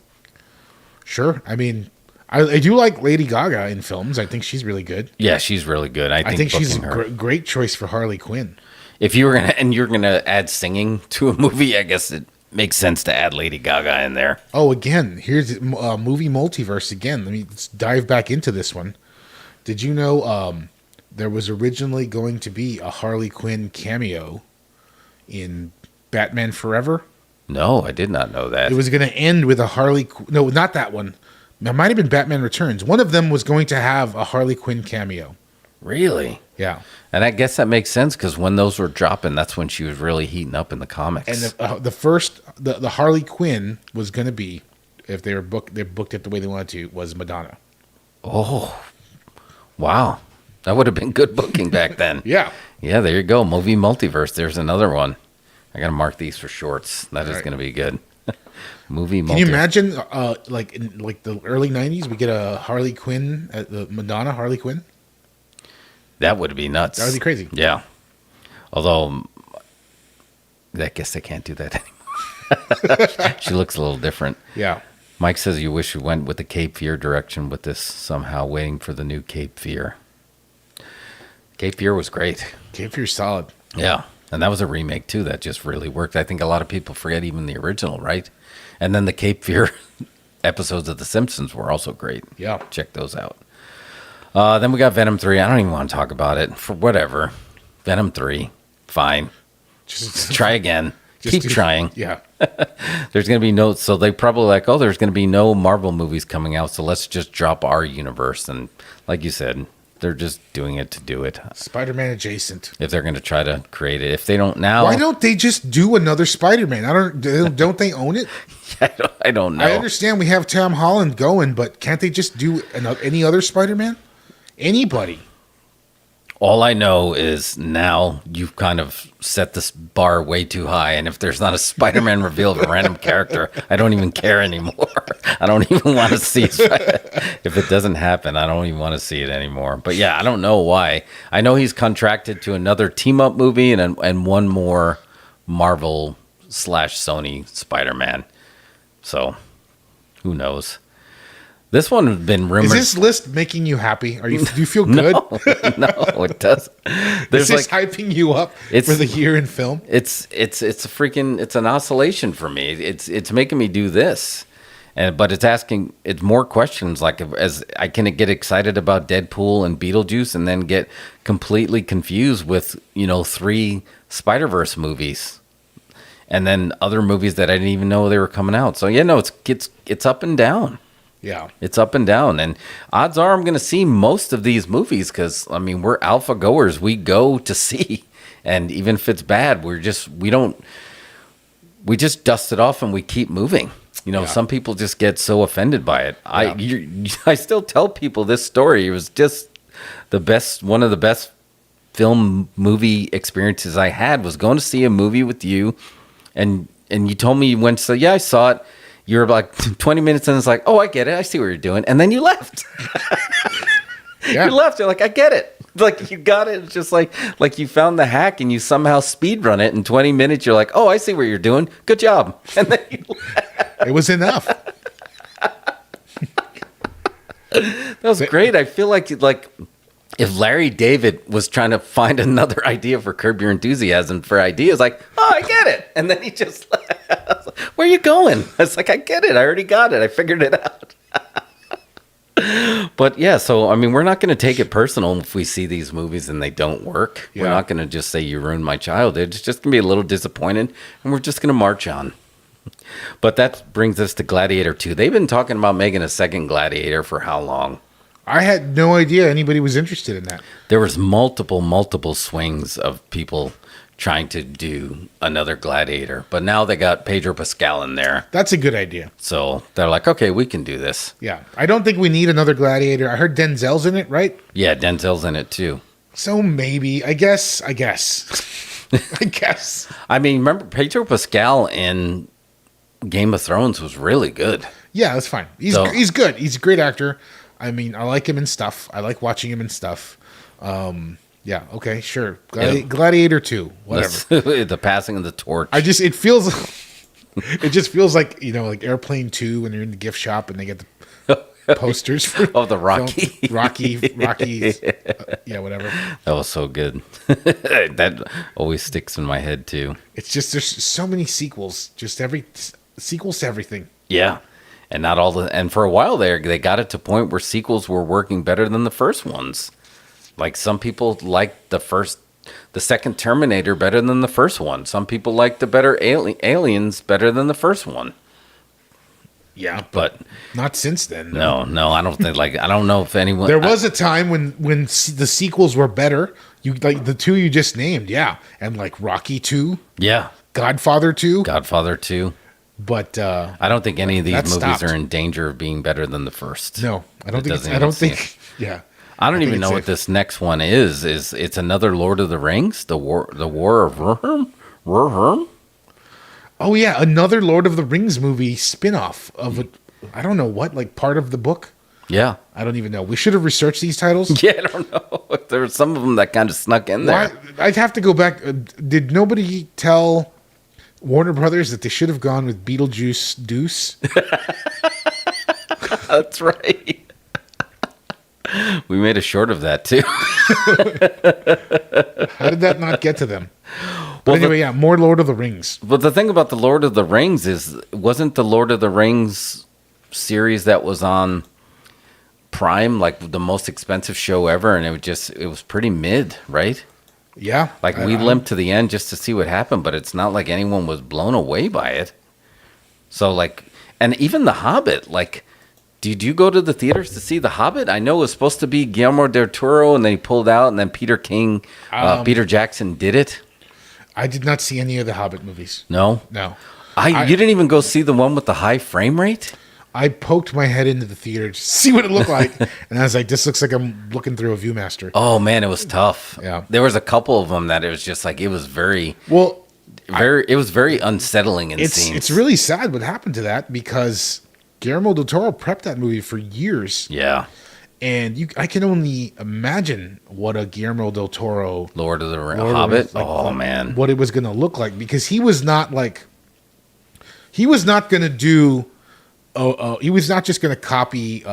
Sure. I mean, I do like Lady Gaga in films. I think she's really good. Yeah, she's really good. I think she's a great choice for Harley Quinn. If you were you're gonna add singing to a movie, I guess it makes sense to add Lady Gaga in there. Oh, again, here's movie multiverse again. Let's dive back into this one. Did you know there was originally going to be a Harley Quinn cameo in Batman Forever? No, I did not know that. It was going to end with a Harley... No, not that one. It might have been Batman Returns. One of them was going to have a Harley Quinn cameo. Really? Yeah. And I guess that makes sense because when those were dropping, that's when she was really heating up in the comics. And the Harley Quinn was going to be, if they booked it the way they wanted to, was Madonna. Oh, wow. That would have been good booking back then. Yeah. Yeah, there you go. Movie multiverse. There's another one. I got to mark these for shorts. That is going to be good. Movie multiverse. Can you imagine, in the early 90s, we get a Harley Quinn, the Madonna Harley Quinn? That would be nuts. That would be crazy. Yeah. Although, I guess they can't do that anymore. She looks a little different. Yeah. Mike says you wish you went with the Cape Fear direction with this somehow, waiting for the new Cape Fear. Cape Fear was great. Cape Fear's solid. Yeah. And that was a remake, too, that just really worked. I think a lot of people forget even the original, right? And then the Cape Fear episodes of The Simpsons were also great. Yeah. Check those out. Then we got Venom 3. I don't even want to talk about it. For whatever. Venom 3. Fine. Just try again. Keep trying. Yeah. There's going to be no... So they probably there's going to be no Marvel movies coming out, so let's just drop our universe. And like you said... They're just doing it to do it. Spider-Man adjacent. If they're going to try to create it. If they don't now... Why don't they just do another Spider-Man? Don't they own it? I don't know. I understand we have Tom Holland going, but can't they just do any other Spider-Man? Anybody. All I know is now you've kind of set this bar way too high. And if there's not a Spider-Man reveal of a random character, I don't even care anymore. I don't even want to see it. If it doesn't happen, I don't even want to see it anymore. But yeah, I don't know why. I know he's contracted to another team-up movie and one more Marvel/Sony Spider-Man. So who knows? This one has been rumored. Is this list making you happy? Do you feel good? No, it doesn't. Is this hyping you up for the year in film? It's an oscillation for me. It's making me do this, but it's more questions. Like as I can get excited about Deadpool and Beetlejuice, and then get completely confused with 3 Spider-Verse movies, and then other movies that I didn't even know they were coming out. So yeah, no, it's up and down. Yeah. It's up and down. And odds are I'm going to see most of these movies because, we're alpha goers. We go to see. And even if it's bad, we just dust it off and we keep moving. Some people just get so offended by it. Yeah. I still tell people this story. It was just one of the best film movie experiences I had was going to see a movie with you. And you told me you went, so yeah, I saw it. You were like 20 minutes in, it's like, oh, I get it. I see what you're doing. And then you left. Yeah. You left. You're like, I get it. Like, you got it. It's just like you found the hack and you somehow speed run it in 20 minutes. You're like, oh, I see what you're doing. Good job. And then you left. It was enough. That was great. I feel like if Larry David was trying to find another idea for Curb Your Enthusiasm for ideas, like, oh, I get it. And then he just, where are you going? I was like, I get it. I already got it. I figured it out. But yeah, so, we're not going to take it personal if we see these movies and they don't work. Yeah. We're not going to just say you ruined my childhood. It's just going to be a little disappointed and we're just going to march on. But that brings us to Gladiator 2. They've been talking about making a second Gladiator for how long? I had no idea anybody was interested in that. There was multiple swings of people trying to do another Gladiator, but now they got Pedro Pascal in there. That's a good idea. So they're like, okay, we can do this. Yeah. I don't think we need another Gladiator. I heard Denzel's in it, right? Yeah, Denzel's in it too. So maybe, I guess. I guess. I mean, remember Pedro Pascal in Game of Thrones was really good. Yeah, that's fine. He's good. He's a great actor. I mean, I like him in stuff. I like watching him in stuff. Yeah, okay, sure. Gladiator 2, whatever. The passing of the torch. It just feels like, like Airplane 2 when you're in the gift shop and they get the posters for the Rocky. Rocky. Yeah, whatever. That was so good. That always sticks in my head too. It's just there's so many sequels, sequels to everything. Yeah. And not all and for a while there they got it to a point where sequels were working better than the first ones. Like some people liked the second Terminator better than the first one. Some people liked the better Aliens better than the first one. Yeah, but not since then. No, I don't think. I don't know if anyone. There was a time when the sequels were better. You like the two you just named, yeah, and like Rocky 2, yeah, Godfather 2. But I don't think any of these movies are in danger of being better than the first. No, I don't think. I don't think. Yeah, I don't even know what this next one is. It's another Lord of the Rings, the War of Rohirrim? Oh yeah, another Lord of the Rings movie spin-off of I don't know what, like part of the book. Yeah, I don't even know. We should have researched these titles. Yeah, I don't know. There were some of them that kind of snuck in there. I'd have to go back. Did nobody tell Warner Brothers that they should have gone with Beetlejuice Deuce? That's right. We made a short of that too. How did that not get to them? But anyway, more Lord of the Rings. But the thing about the Lord of the Rings is, wasn't the Lord of the Rings series that was on Prime like the most expensive show ever, and it was pretty mid, right? Yeah. Like we limped to the end just to see what happened, but it's not like anyone was blown away by it. So and even The Hobbit, did you go to the theaters to see The Hobbit? I know it was supposed to be Guillermo del Toro, and then he pulled out, and then Peter Jackson did it. I did not see any of the Hobbit movies. No? No. You didn't even go see the one with the high frame rate? I poked my head into the theater to see what it looked like, and I was like, this looks like I'm looking through a Viewmaster. Oh, man, it was tough. Yeah. There was a couple of them that it was just it was very... Well... it was very unsettling in scenes. It's really sad what happened to that, because Guillermo del Toro prepped that movie for years. Yeah. And I can only imagine what a Guillermo del Toro Lord of the Hobbit. Man, what it was going to look like, because he was not going to do. He was not just going to copy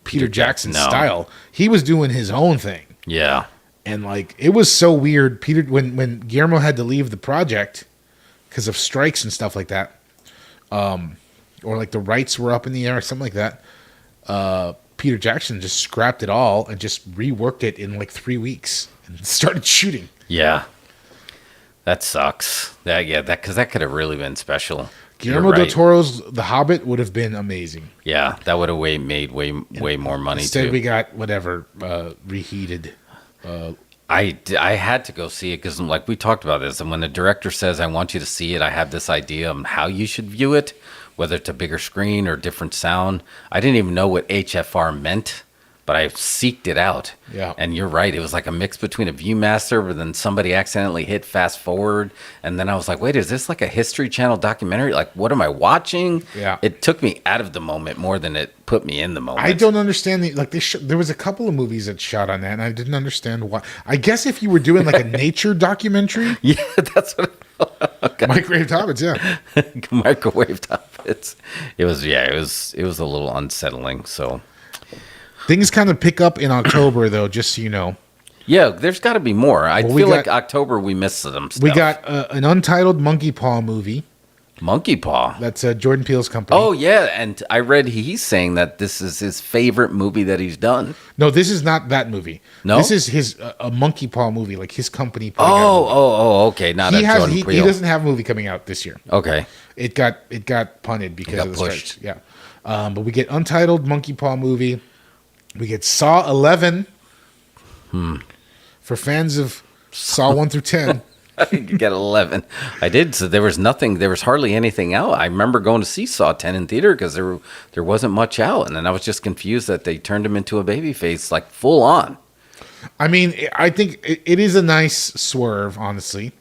Peter Jackson's style. He was doing his own thing. Yeah, and it was so weird. When Guillermo had to leave the project because of strikes and stuff like that, or the rights were up in the air or something like that. Peter Jackson just scrapped it all and just reworked it in 3 weeks and started shooting. Yeah. That sucks. Because that could have really been special. Guillermo del Toro's The Hobbit would have been amazing. Yeah, that would have made way more money. Instead, we got reheated. I had to go see it because we talked about this, and when the director says, I want you to see it, I have this idea on how you should view it, whether it's a bigger screen or different sound. I didn't even know what HFR meant, but I seeked it out. Yeah. And you're right. It was like a mix between a Viewmaster, but then somebody accidentally hit fast forward. And then I was like, wait, is this like a History Channel documentary? What am I watching? Yeah. It took me out of the moment more than it put me in the moment. I don't understand. There was a couple of movies that shot on that, and I didn't understand why. I guess if you were doing a nature documentary. Yeah, that's what Microwave Hobbits, yeah. Microwave Hobbits. It was a little unsettling, so. Things kind of pick up in October, though, just so you know. Yeah, there's got to be more. I feel like October we missed some stuff. We got an untitled Monkey Paw movie. Monkey Paw? That's Jordan Peele's company. Oh, yeah, and I read he's saying that this is his favorite movie that he's done. No, this is not that movie. No? This is his a Monkey Paw movie, his company. Okay. Not he doesn't have a movie coming out this year. Okay. It got punted because of the strikes. Yeah. But we get untitled Monkey Paw movie. We get Saw 11. For fans of Saw 1 through 10. You get 11. I did. So there was nothing. There was hardly anything out. I remember going to see Saw 10 in theater because there wasn't much out, and then I was just confused that they turned him into a baby face, like full on. I mean, I think it is a nice swerve. Honestly,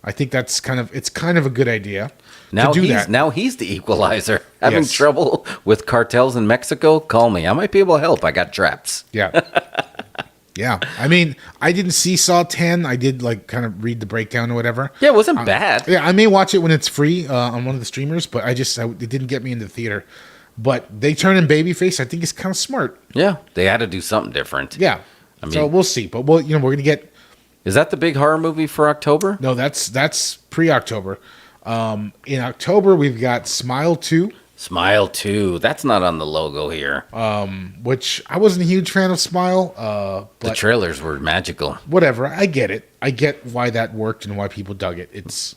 I think it's kind of a good idea. Now to do he's that. now he's the equalizer. Having Yes. trouble with cartels in Mexico? Call me. I might be able to help. I got traps. Yeah. Yeah. I mean, I didn't see Saw 10. I did like kind of read the breakdown or whatever. Yeah, it wasn't bad. Yeah, I may watch it when it's free on one of the streamers, but it didn't get me into the theater. But they turn in babyface. I think it's kind of smart. Yeah, they had to do something different. Yeah. I mean, so we'll see. But we're going to get. Is that the big horror movie for October? No, that's pre-October. In October, we've got Smile 2. Smile 2. That's not on the logo here. Which I wasn't a huge fan of Smile. The But trailers were magical. whatever. I get it. I get why that worked and why people dug it. It's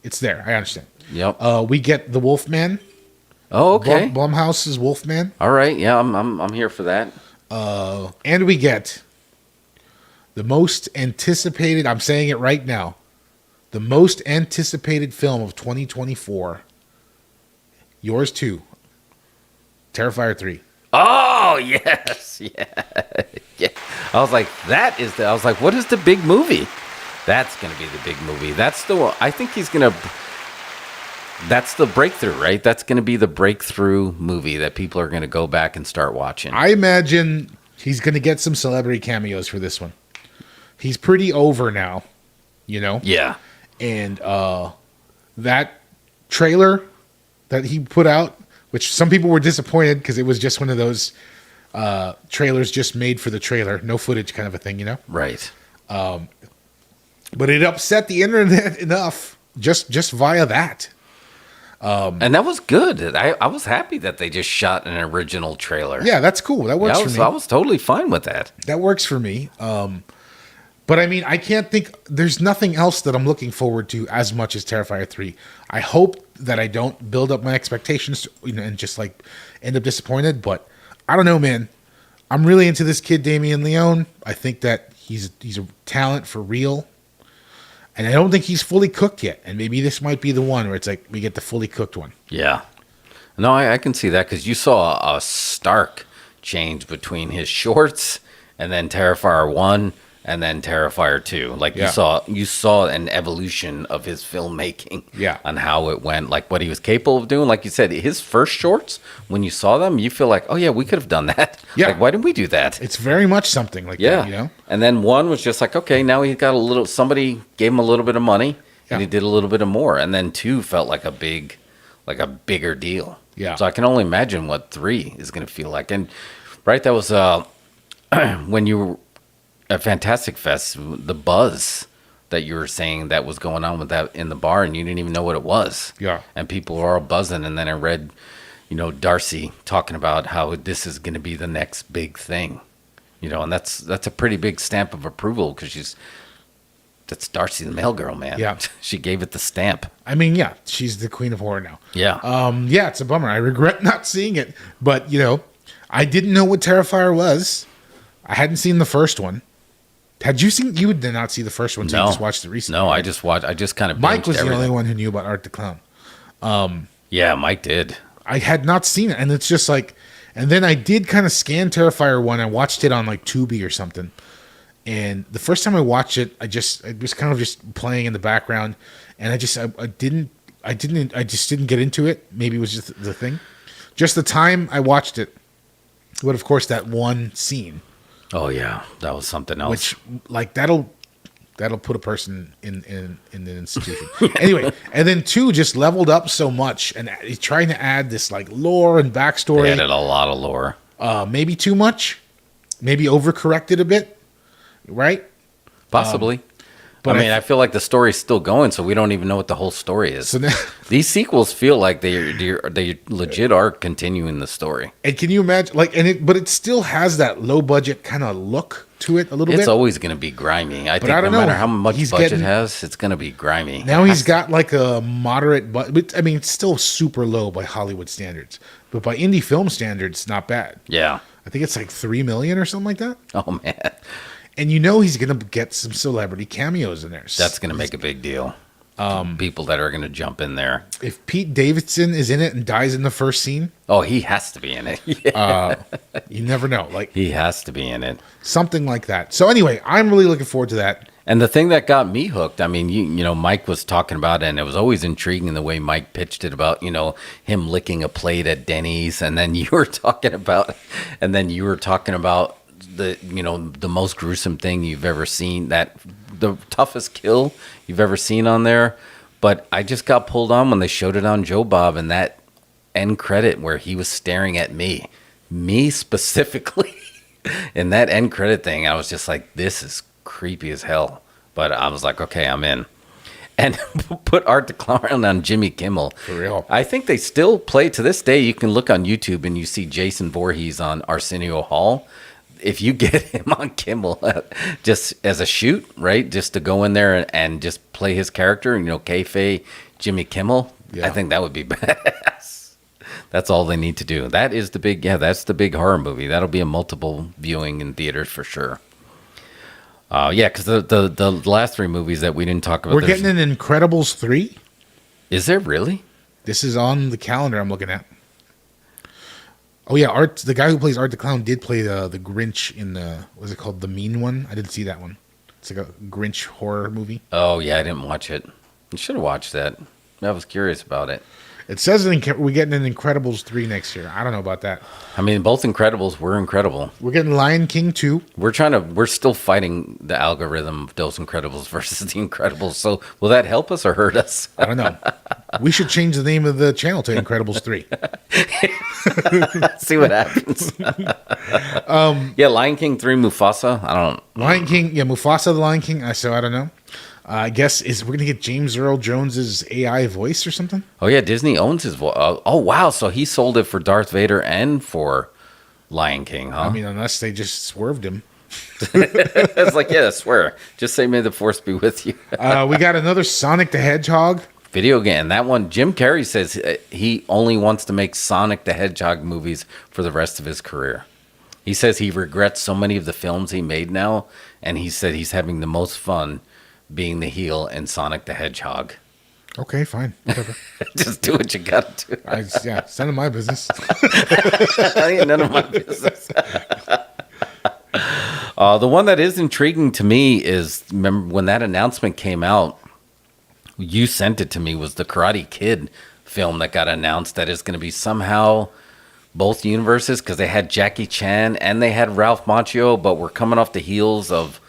it's there. I understand. Yep. We get The Wolfman. Oh, okay. Blumhouse's Wolfman. All right. Yeah, I'm here for that. And we get the most anticipated, I'm saying it right now, the most anticipated film of 2024. Yours too. Terrifier 3. Oh, yes. Yeah. I was like, I was like, what is the big movie? That's going to be the big movie. That's the one. I think that's the breakthrough, right? That's going to be the breakthrough movie that people are going to go back and start watching. I imagine he's going to get some celebrity cameos for this one. He's pretty over now, Yeah. And that trailer that he put out, which some people were disappointed because it was just one of those trailers just made for the trailer, no footage kind of a thing, Right. But it upset the internet enough just via that. And that was good. I was happy that they just shot an original trailer. Yeah, that's cool. That works for me. I was totally fine with that. That works for me. But I mean, I can't think. There's nothing else that I'm looking forward to as much as Terrifier 3. I hope that I don't build up my expectations, and just like end up disappointed. But I don't know, man. I'm really into this kid, Damien Leone. I think that he's a talent for real, and I don't think he's fully cooked yet. And maybe this might be the one where it's like we get the fully cooked one. Yeah. No, I can see that because you saw a stark change between his shorts and then Terrifier 1 and then Terrifier 2. Like Yeah. you saw an evolution of his filmmaking. Yeah. On how it went, like what he was capable of doing. Like you said, his first shorts, when you saw them, you feel like, oh yeah, we could have done that. Yeah. Like, why didn't we do that? It's very much something like Yeah. that, And then 1 was just like, okay, now he got somebody gave him a little bit of money and Yeah. he did a little bit of more. And then 2 felt like a bigger deal. Yeah. So I can only imagine what 3 is going to feel like. And right, that was when you were at Fantastic Fest, the buzz that you were saying that was going on with that in the bar, and you didn't even know what it was. Yeah. And people were all buzzing, and then I read, Darcy talking about how this is going to be the next big thing, and that's a pretty big stamp of approval because that's Darcy the mail girl, man. Yeah. She gave it the stamp. I mean, yeah, she's the queen of horror now. Yeah. Yeah, it's a bummer. I regret not seeing it, but I didn't know what Terrifier was. I hadn't seen the first one. Had you seen? You did not see the first one, so you just watched it recently. No, right? I just kind of Mike binged was the only everything. one who knew about Art the Clown. Yeah, Mike did. I had not seen it, and it's just like, and then I did kind of scan Terrifier 1. I watched it on like Tubi or something, and the first time I watched it, it was kind of just playing in the background, and I just didn't get into it. Maybe it was just the thing, just the time I watched it. But of course, that one scene. Oh yeah, that was something else. Which, like, that'll put a person in an institution. Anyway, and then 2 just leveled up so much, and he's trying to add this like lore and backstory. They added a lot of lore. Maybe too much. Maybe overcorrected a bit. Right? Possibly. But I feel like the story's still going, so we don't even know what the whole story is. So now, these sequels feel like they legit are continuing the story. and can you imagine, but it still has that low budget kind of look to it a little bit. It's always going to be grimy. I think I don't no know. matter how much He's budget getting- has, it's going to be grimy. Now he's got like a moderate, but I mean, it's still super low by Hollywood standards, but by indie film standards, not bad. Yeah. I think it's like 3 million or something like that. Oh man. And you know he's going to get some celebrity cameos in there. That's going to make a big deal. People that are going to jump in there. If Pete Davidson is in it and dies in the first scene, oh, he has to be in it. You never know. Like he has to be in it. Something like that. So anyway, I'm really looking forward to that. And the thing that got me hooked, I mean, you know, Mike was talking about it, and it was always intriguing the way Mike pitched it about, you know, him licking a plate at Denny's, and then you were talking about the, you know, the most gruesome thing you've ever seen, that the toughest kill you've ever seen on there. But I just got pulled on when they showed it on Joe Bob, and that end credit where he was staring at me specifically in that end credit thing. I was just like, this is creepy as hell. But I was like, okay, I'm in. And put Art the Clown on Jimmy Kimmel. For real. I think they still play to this day. You can look on YouTube and you see Jason Voorhees on Arsenio Hall. If you get him on Kimmel just as a shoot, right? Just to go in there and just play his character, you know, kayfabe Jimmy Kimmel. Yeah. I think that would be badass. That's all they need to do. That is the big, that's the big horror movie. That'll be a multiple viewing in theaters for sure. Yeah, because the last 3 movies that we didn't talk about. We're getting an Incredibles 3. Is there really? This is on the calendar I'm looking at. Oh yeah, Art. The guy who plays Art the Clown did play the Grinch in the, what is it called, The Mean One? I didn't see that one. It's like a Grinch horror movie. Oh yeah, I didn't watch it. I should have watched that. I was curious about it. It says we're getting an Incredibles 3 next year. I don't know about that. I mean, both Incredibles were incredible. We're getting Lion King 2. We're still fighting the algorithm of those Incredibles versus the Incredibles. So will that help us or hurt us? I don't know. We should change the name of the channel to Incredibles 3. See what happens. Yeah, Lion King 3, Mufasa. I don't. Lion King, yeah, Mufasa the Lion King. So I don't know. I guess we're gonna get James Earl Jones's AI voice or something. Oh yeah, Disney owns his voice. Oh wow, so he sold it for Darth Vader and for Lion King, huh? I mean, unless they just swerved him. It's like, yeah, I swear. Just say, "May the Force be with you." We got another Sonic the Hedgehog video game. That one, Jim Carrey says he only wants to make Sonic the Hedgehog movies for the rest of his career. He says he regrets so many of the films he made now, and he said he's having the most fun being the heel in Sonic the Hedgehog. Okay, fine. Whatever. Just do what you got to do. Yeah, it's none of my business. None of my business. The one that is intriguing to me is, remember when that announcement came out, you sent it to me, was the Karate Kid film that got announced that is going to be somehow both universes, because they had Jackie Chan and they had Ralph Macchio, but we're coming off the heels of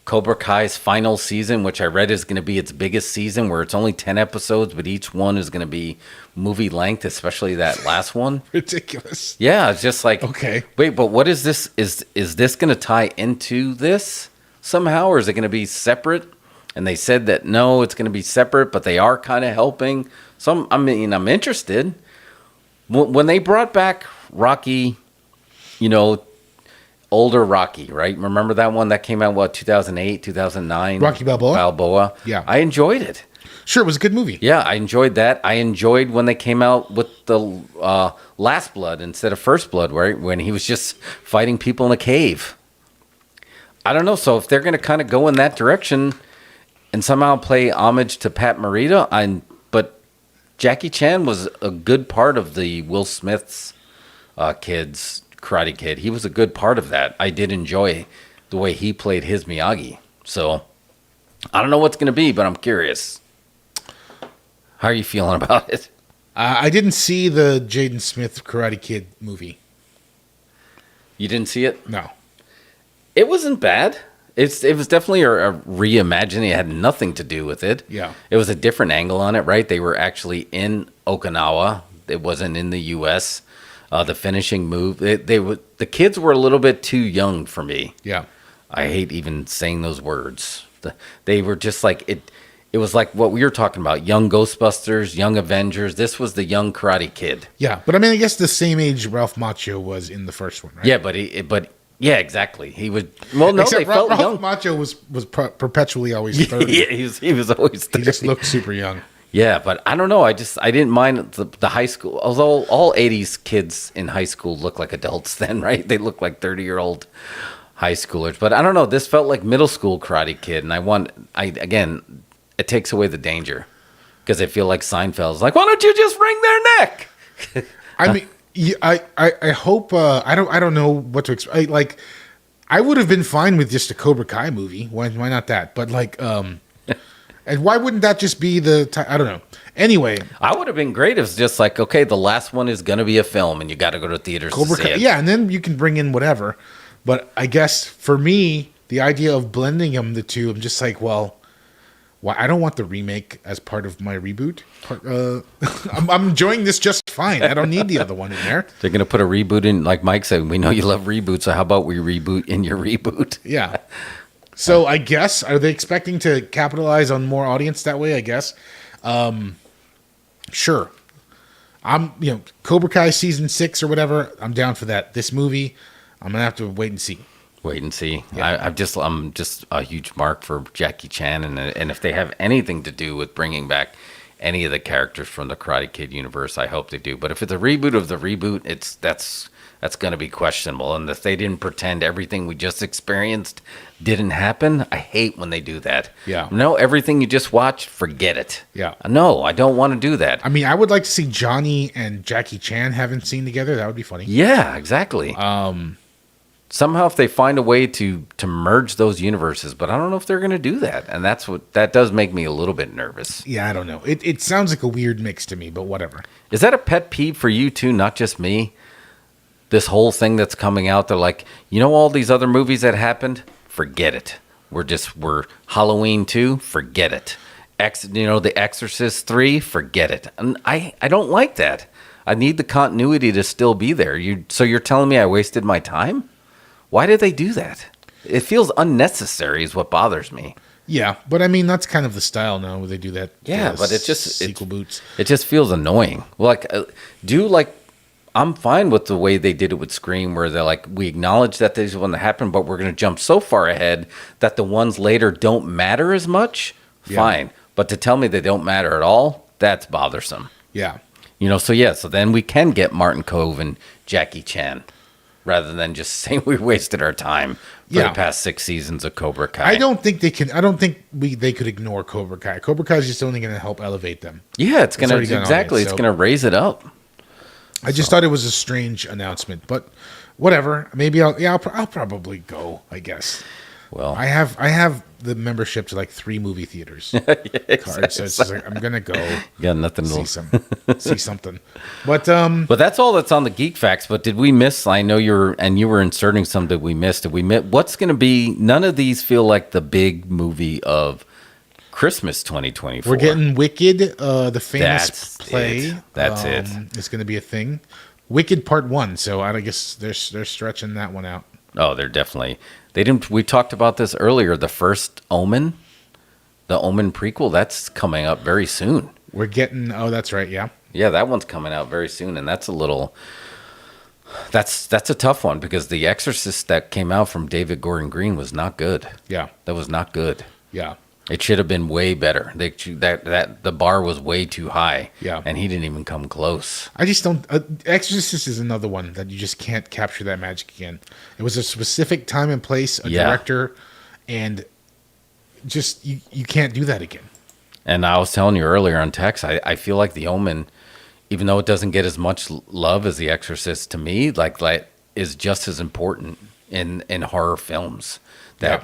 Cobra Kai's final season, which I read is going to be its biggest season, where it's only 10 episodes, but each one is going to be movie length, especially that last one. Ridiculous. Yeah, it's just like, okay, wait, but what is this? Is this going to tie into this somehow, or is it going to be separate? And they said that no, it's going to be separate, but they are kind of helping. So I'm interested. When they brought back Rocky, you know, older Rocky, right? Remember that one that came out, 2008, 2009? Rocky Balboa? Yeah. I enjoyed it. Sure, it was a good movie. Yeah, I enjoyed that. I enjoyed when they came out with the Last Blood instead of First Blood, right? When he was just fighting people in a cave. I don't know. So if they're going to kind of go in that direction and somehow play homage to Pat Morita, but Jackie Chan was a good part of the Will Smith's kids, Karate Kid. He was a good part of that. I did enjoy the way he played his Miyagi. So I don't know what's going to be, but I'm curious. How are you feeling about it? I didn't see the Jaden Smith Karate Kid movie. You didn't see it? No. It wasn't bad. It was definitely a reimagining. It had nothing to do with it. Yeah. It was a different angle on it, right? They were actually in Okinawa. It wasn't in the U.S. The finishing move, the kids were a little bit too young for me. Yeah. I hate even saying those words. They were just like it. It was like what we were talking about: young Ghostbusters, young Avengers. This was the young Karate Kid. Yeah, but I mean, I guess the same age Ralph Macchio was in the first one, right? Yeah, yeah, exactly. He would. Well, no, except they felt Ralph young. Macchio was perpetually always 30. Yeah, he was always 30. He just looked super young. Yeah, but I don't know. I didn't mind the high school. Although all 80s kids in high school look like adults then, right? They look like 30-year-old high schoolers. But I don't know. This felt like middle school Karate Kid. And again, it takes away the danger. Because I feel like Seinfeld's like, why don't you just wring their neck? I mean, I hope, I don't know what to expect. Like, I would have been fine with just a Cobra Kai movie. Why not that? But like, and why wouldn't that just be I don't know. Anyway. I would have been great if it's just like, okay, the last one is going to be a film and you got to go to theaters to see it. Yeah, and then you can bring in whatever. But I guess for me, the idea of blending the two, I'm just like, well, I don't want the remake as part of my reboot. I'm enjoying this just fine. I don't need the other one in there. They're going to put a reboot in, like Mike said, we know you love reboots, so how about we reboot in your reboot? Yeah. So I guess, are they expecting to capitalize on more audience that way, I guess? Sure. Cobra Kai season 6 or whatever, I'm down for that. This movie, I'm going to have to wait and see. Wait and see. Yeah. I'm just a huge mark for Jackie Chan, and if they have anything to do with bringing back any of the characters from the Karate Kid universe, I hope they do. But if it's a reboot of the reboot, that's going to be questionable. And if they didn't pretend everything we just experienced didn't happen, I hate when they do that. Yeah. No, everything you just watched, forget it. Yeah. No, I don't want to do that. I mean, I would like to see Johnny and Jackie Chan having seen together. That would be funny. Yeah, exactly. Somehow if they find a way to merge those universes, but I don't know if they're going to do that. And that does make me a little bit nervous. Yeah, I don't know. It sounds like a weird mix to me, but whatever. Is that a pet peeve for you too, not just me? This whole thing that's coming out, they're like, all these other movies that happened? Forget it. We're Halloween 2, forget it. The Exorcist 3, forget it. And I don't like that. I need the continuity to still be there. So you're telling me I wasted my time? Why did they do that? It feels unnecessary is what bothers me. Yeah, but I mean, that's kind of the style now where they do that. Yeah, but it just... Sequel boots. It just feels annoying. I'm fine with the way they did it with Scream, where they're like, we acknowledge that this is one that happened, but we're going to jump so far ahead that the ones later don't matter as much. Yeah. Fine. But to tell me they don't matter at all, that's bothersome. Yeah. So then we can get Martin Kove and Jackie Chan, rather than just saying we wasted our time for the past 6 seasons of Cobra Kai. I don't think they can. I don't think they could ignore Cobra Kai. Cobra Kai is just only going to help elevate them. Yeah, it's going to it's going to raise it up. I just thought it was a strange announcement, but whatever. Maybe I'll probably go, I guess. Well, I have the membership to like 3 movie theaters cards, so it's just like I'm gonna go. Got nothing to see something. But that's all that's on the Geek Facts. But did we miss? I know you were inserting some that we missed. Did we miss? What's going to be? None of these feel like the big movie of Christmas 2024. We're getting Wicked, the famous play. That's it. It's going to be a thing. Wicked Part 1. So I guess they're stretching that one out. Oh, they're definitely. They didn't. We talked about this earlier. The first Omen, the Omen prequel, that's coming up very soon. We're getting. Oh, that's right. Yeah. Yeah, that one's coming out very soon, and that's a little. That's a tough one because The Exorcist that came out from David Gordon Green was not good. Yeah, that was not good. Yeah. It should have been way better. The bar was way too high. Yeah, and he didn't even come close. I just don't. Exorcist is another one that you just can't capture that magic again. It was a specific time and place, a director, and just you can't do that again. And I was telling you earlier on text, I feel like The Omen, even though it doesn't get as much love as The Exorcist, to me, like is just as important in horror films.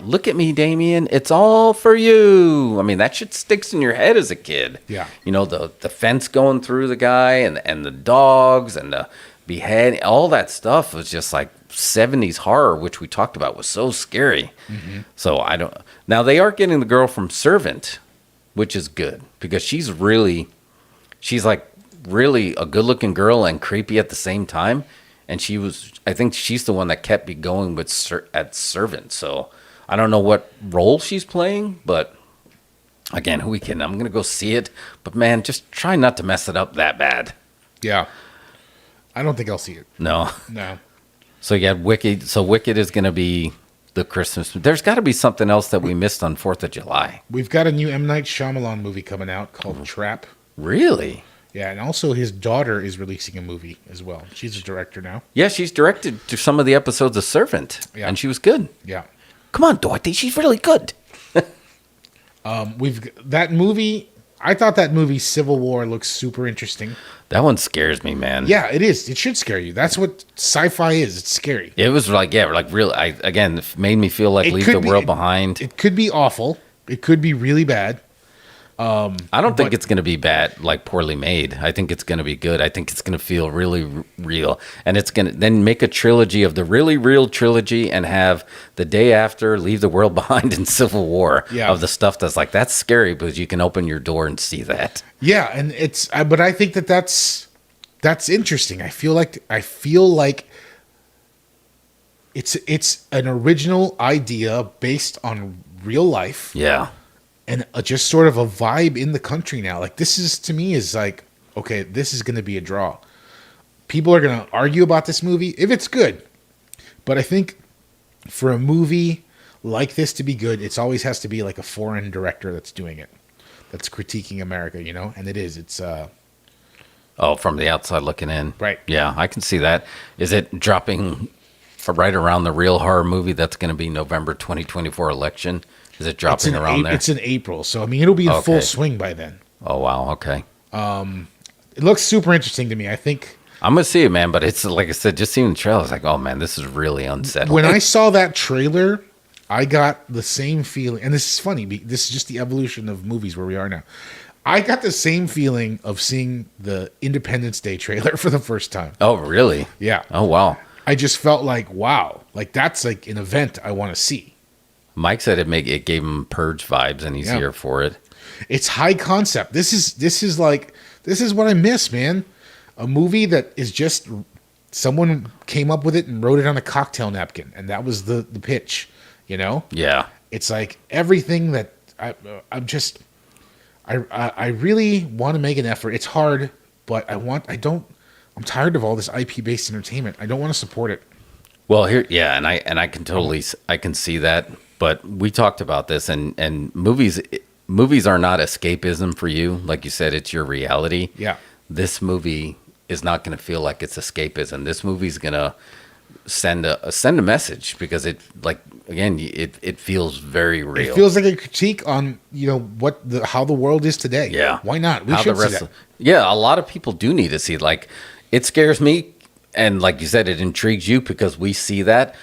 Look at me, Damien. It's all for you. I mean, that shit sticks in your head as a kid. Yeah. The fence going through the guy and the dogs and the behead, all that stuff was just like 70s horror, which we talked about was so scary. Mm-hmm. So now they are getting the girl from Servant, which is good because she's like really a good looking girl and creepy at the same time. And I think she's the one that kept me going at Servant. So I don't know what role she's playing, but again, I'm going to go see it. But man, just try not to mess it up that bad. Yeah. I don't think I'll see it. No. So you got Wicked. So Wicked is going to be the Christmas. There's got to be something else that we missed on 4th of July. We've got a new M. Night Shyamalan movie coming out called Trap. Really? Yeah, and also his daughter is releasing a movie as well. She's a director now. Yeah, she's directed to some of the episodes of Servant, and she was good. Yeah. Come on, Dorothy, she's really good. That movie. I thought that movie Civil War looks super interesting. That one scares me, man. Yeah, it is. It should scare you. That's what sci-fi is. It's scary. It was like, real. Again, it made me feel like Leave the World Behind. It could be awful. It could be really bad. I don't think it's going to be bad, like poorly made. I think it's going to be good. I think it's going to feel really real. And it's going to then make a trilogy of the really real trilogy and have the day after Leave the World Behind in Civil War of the stuff that's scary because you can open your door and see that. Yeah, and but I think that's interesting. I feel like it's an original idea based on real life. Yeah. And just sort of a vibe in the country now. Like, this is, to me, is like, okay, this is going to be a draw. People are going to argue about this movie if it's good. But I think for a movie like this to be good, it always has to be like a foreign director that's doing it, that's critiquing America, you know? And it is. It's from the outside looking in. Right. Yeah, I can see that. Is it dropping right around the real horror movie that's going to be November 2024 election? Is it dropping around there? It's in April, so I mean it'll be in full swing by then. Oh wow, okay. It looks super interesting to me. I think I'm gonna see it, man. But it's like I said, just seeing the trailer, I was like, oh man, this is really unsettling. When I saw that trailer, I got the same feeling, and this is funny. This is just the evolution of movies where we are now. I got the same feeling of seeing the Independence Day trailer for the first time. Oh really? Yeah. Oh wow. I just felt like, wow, like that's like an event I want to see. Mike said it gave him Purge vibes, and he's here for it. It's high concept. This is what I miss, man. A movie that is just someone came up with it and wrote it on a cocktail napkin, and that was the pitch. You know? Yeah. It's like everything that I really want to make an effort. It's hard, but I'm tired of all this IP based entertainment. I don't want to support it. Well, and I can see that. But we talked about this, and movies are not escapism for you. Like you said, it's your reality. Yeah. This movie is not going to feel like it's escapism. This movie's going to send a message because it feels very real. It feels like a critique on how the world is today. Yeah. Why not? We should see that. Yeah, a lot of people do need to see it. Like, it scares me, and like you said, it intrigues you because we see that.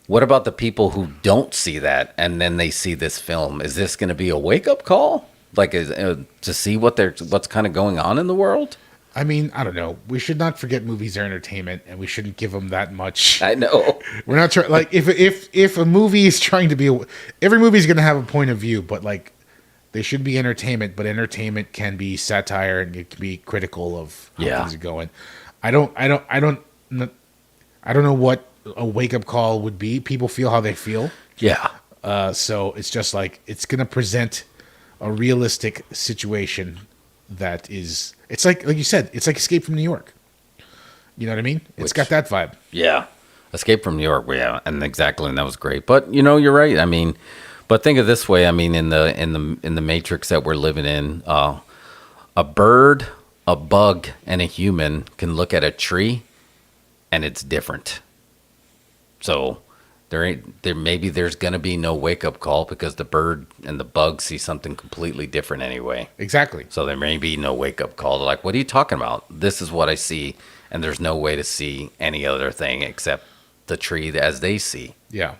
What about the people who don't see that and then they see this film? Is this going to be a wake-up call? Like, to see what's kind of going on in the world? I mean, I don't know. We should not forget movies are entertainment, and we shouldn't give them that much. I know. We're not trying. Like, if a movie is trying to be, every movie is going to have a point of view, but like, they should be entertainment. But entertainment can be satire, and it can be critical of how things are going. I don't know what a wake-up call would be. People feel how they feel. Yeah. So it's just like, it's going to present a realistic situation that is, it's like you said, it's like Escape from New York. You know what I mean? It's got that vibe. Yeah. Escape from New York. Yeah. And exactly. And that was great. But you're right. I mean, but think of it this way. I mean, in the matrix that we're living in, a bird, a bug, and a human can look at a tree and it's different. So maybe there's gonna be no wake up call because the bird and the bug see something completely different anyway. Exactly. So there may be no wake up call. They're like, what are you talking about? This is what I see, and there's no way to see any other thing except the tree as they see. Yeah.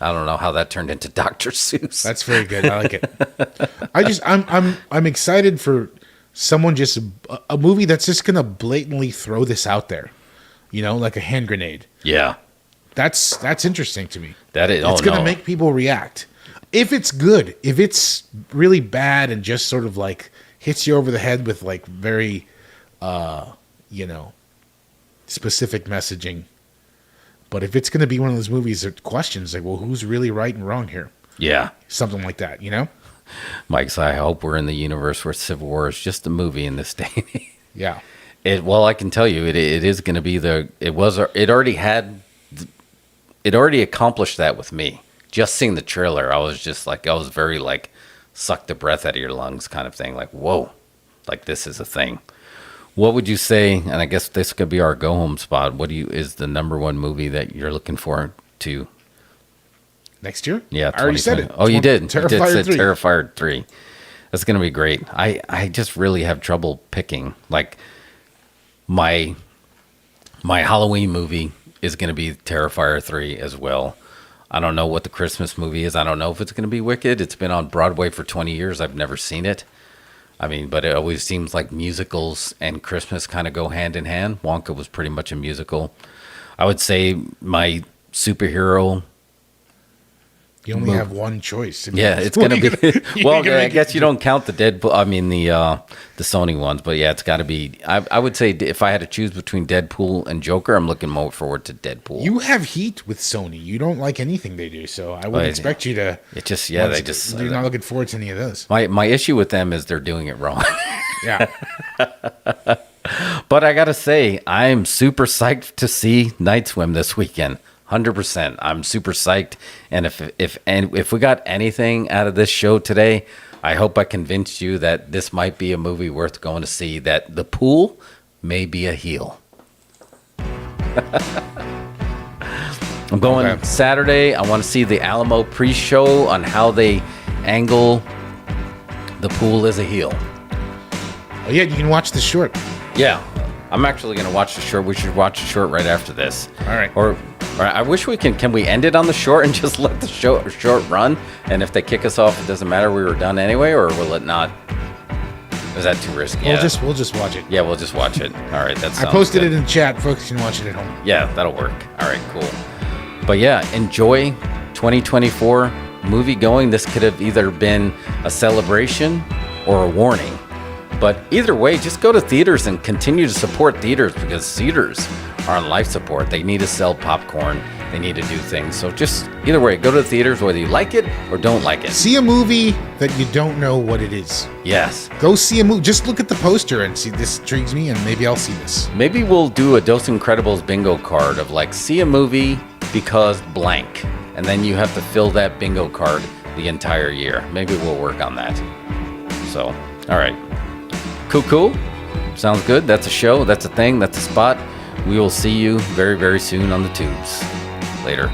I don't know how that turned into Dr. Seuss. That's very good. I like it. I'm excited for someone, just a movie that's just gonna blatantly throw this out there. Like a hand grenade. Yeah. That's interesting to me. That is, it's going to make people react. If it's good, if it's really bad and just sort of like hits you over the head with like very, specific messaging. But if it's going to be one of those movies that questions like, well, who's really right and wrong here? Yeah. Something like that, Mike, so I hope we're in the universe where Civil War is just a movie in this day. Yeah. Well, I can tell you, it is going to be it already accomplished that with me. Just seeing the trailer, I was very like, suck the breath out of your lungs kind of thing. Like, whoa, like this is a thing. What would you say, and I guess this could be our go-home spot, is the number one movie that you're looking forward to? Next year? Yeah. I already said it. Oh, you did? Terrifier 3. Terrifier 3. That's going to be great. I just really have trouble picking. Like, my Halloween movie is going to be Terrifier 3 as well. I don't know what the Christmas movie is. I don't know if it's going to be Wicked. It's been on Broadway for 20 years. I've never seen it. I mean, but it always seems like musicals and Christmas kind of go hand in hand. Wonka was pretty much a musical. I would say my superhero. You only have one choice. Yeah, it's going to be. Well, I guess you don't count the Deadpool. I mean, the Sony ones. But yeah, it's got to be. I would say if I had to choose between Deadpool and Joker, I'm looking more forward to Deadpool. You have heat with Sony. You don't like anything they do, so I wouldn't expect you to. It just they just. You're not looking forward to any of those. My issue with them is they're doing it wrong. Yeah. But I gotta say, I'm super psyched to see Night Swim this weekend. 100%. I'm super psyched. And if we got anything out of this show today, I hope I convinced you that this might be a movie worth going to see, that the pool may be a heel. I'm going Saturday. I want to see the Alamo pre-show on how they angle the pool as a heel. Oh, yeah, you can watch the short. Yeah. I'm actually going to watch the short. We should watch the short right after this. All right. Or I wish we can we end it on the short and just let the short run? And if they kick us off, it doesn't matter. We were done anyway, or will it not? Is that too risky? We'll just watch it. Yeah, we'll just watch it. All right. That's. I posted it in chat. Folks can watch it at home. Yeah, that'll work. All right, cool. But yeah, enjoy 2024 movie going. This could have either been a celebration or a warning. But either way, just go to theaters and continue to support theaters, because theaters are on life support. They need to sell popcorn. They need to do things. So just either way, go to the theaters, whether you like it or don't like it. See a movie that you don't know what it is. Yes. Go see a movie. Just look at the poster and see, this intrigues me, and maybe I'll see this. Maybe we'll do a Dos Incredibles bingo card of like, see a movie because blank. And then you have to fill that bingo card the entire year. Maybe we'll work on that. So, all right. Cool. Sounds good. That's a show. That's a thing. That's a spot. We will see you very, very soon on the tubes. Later.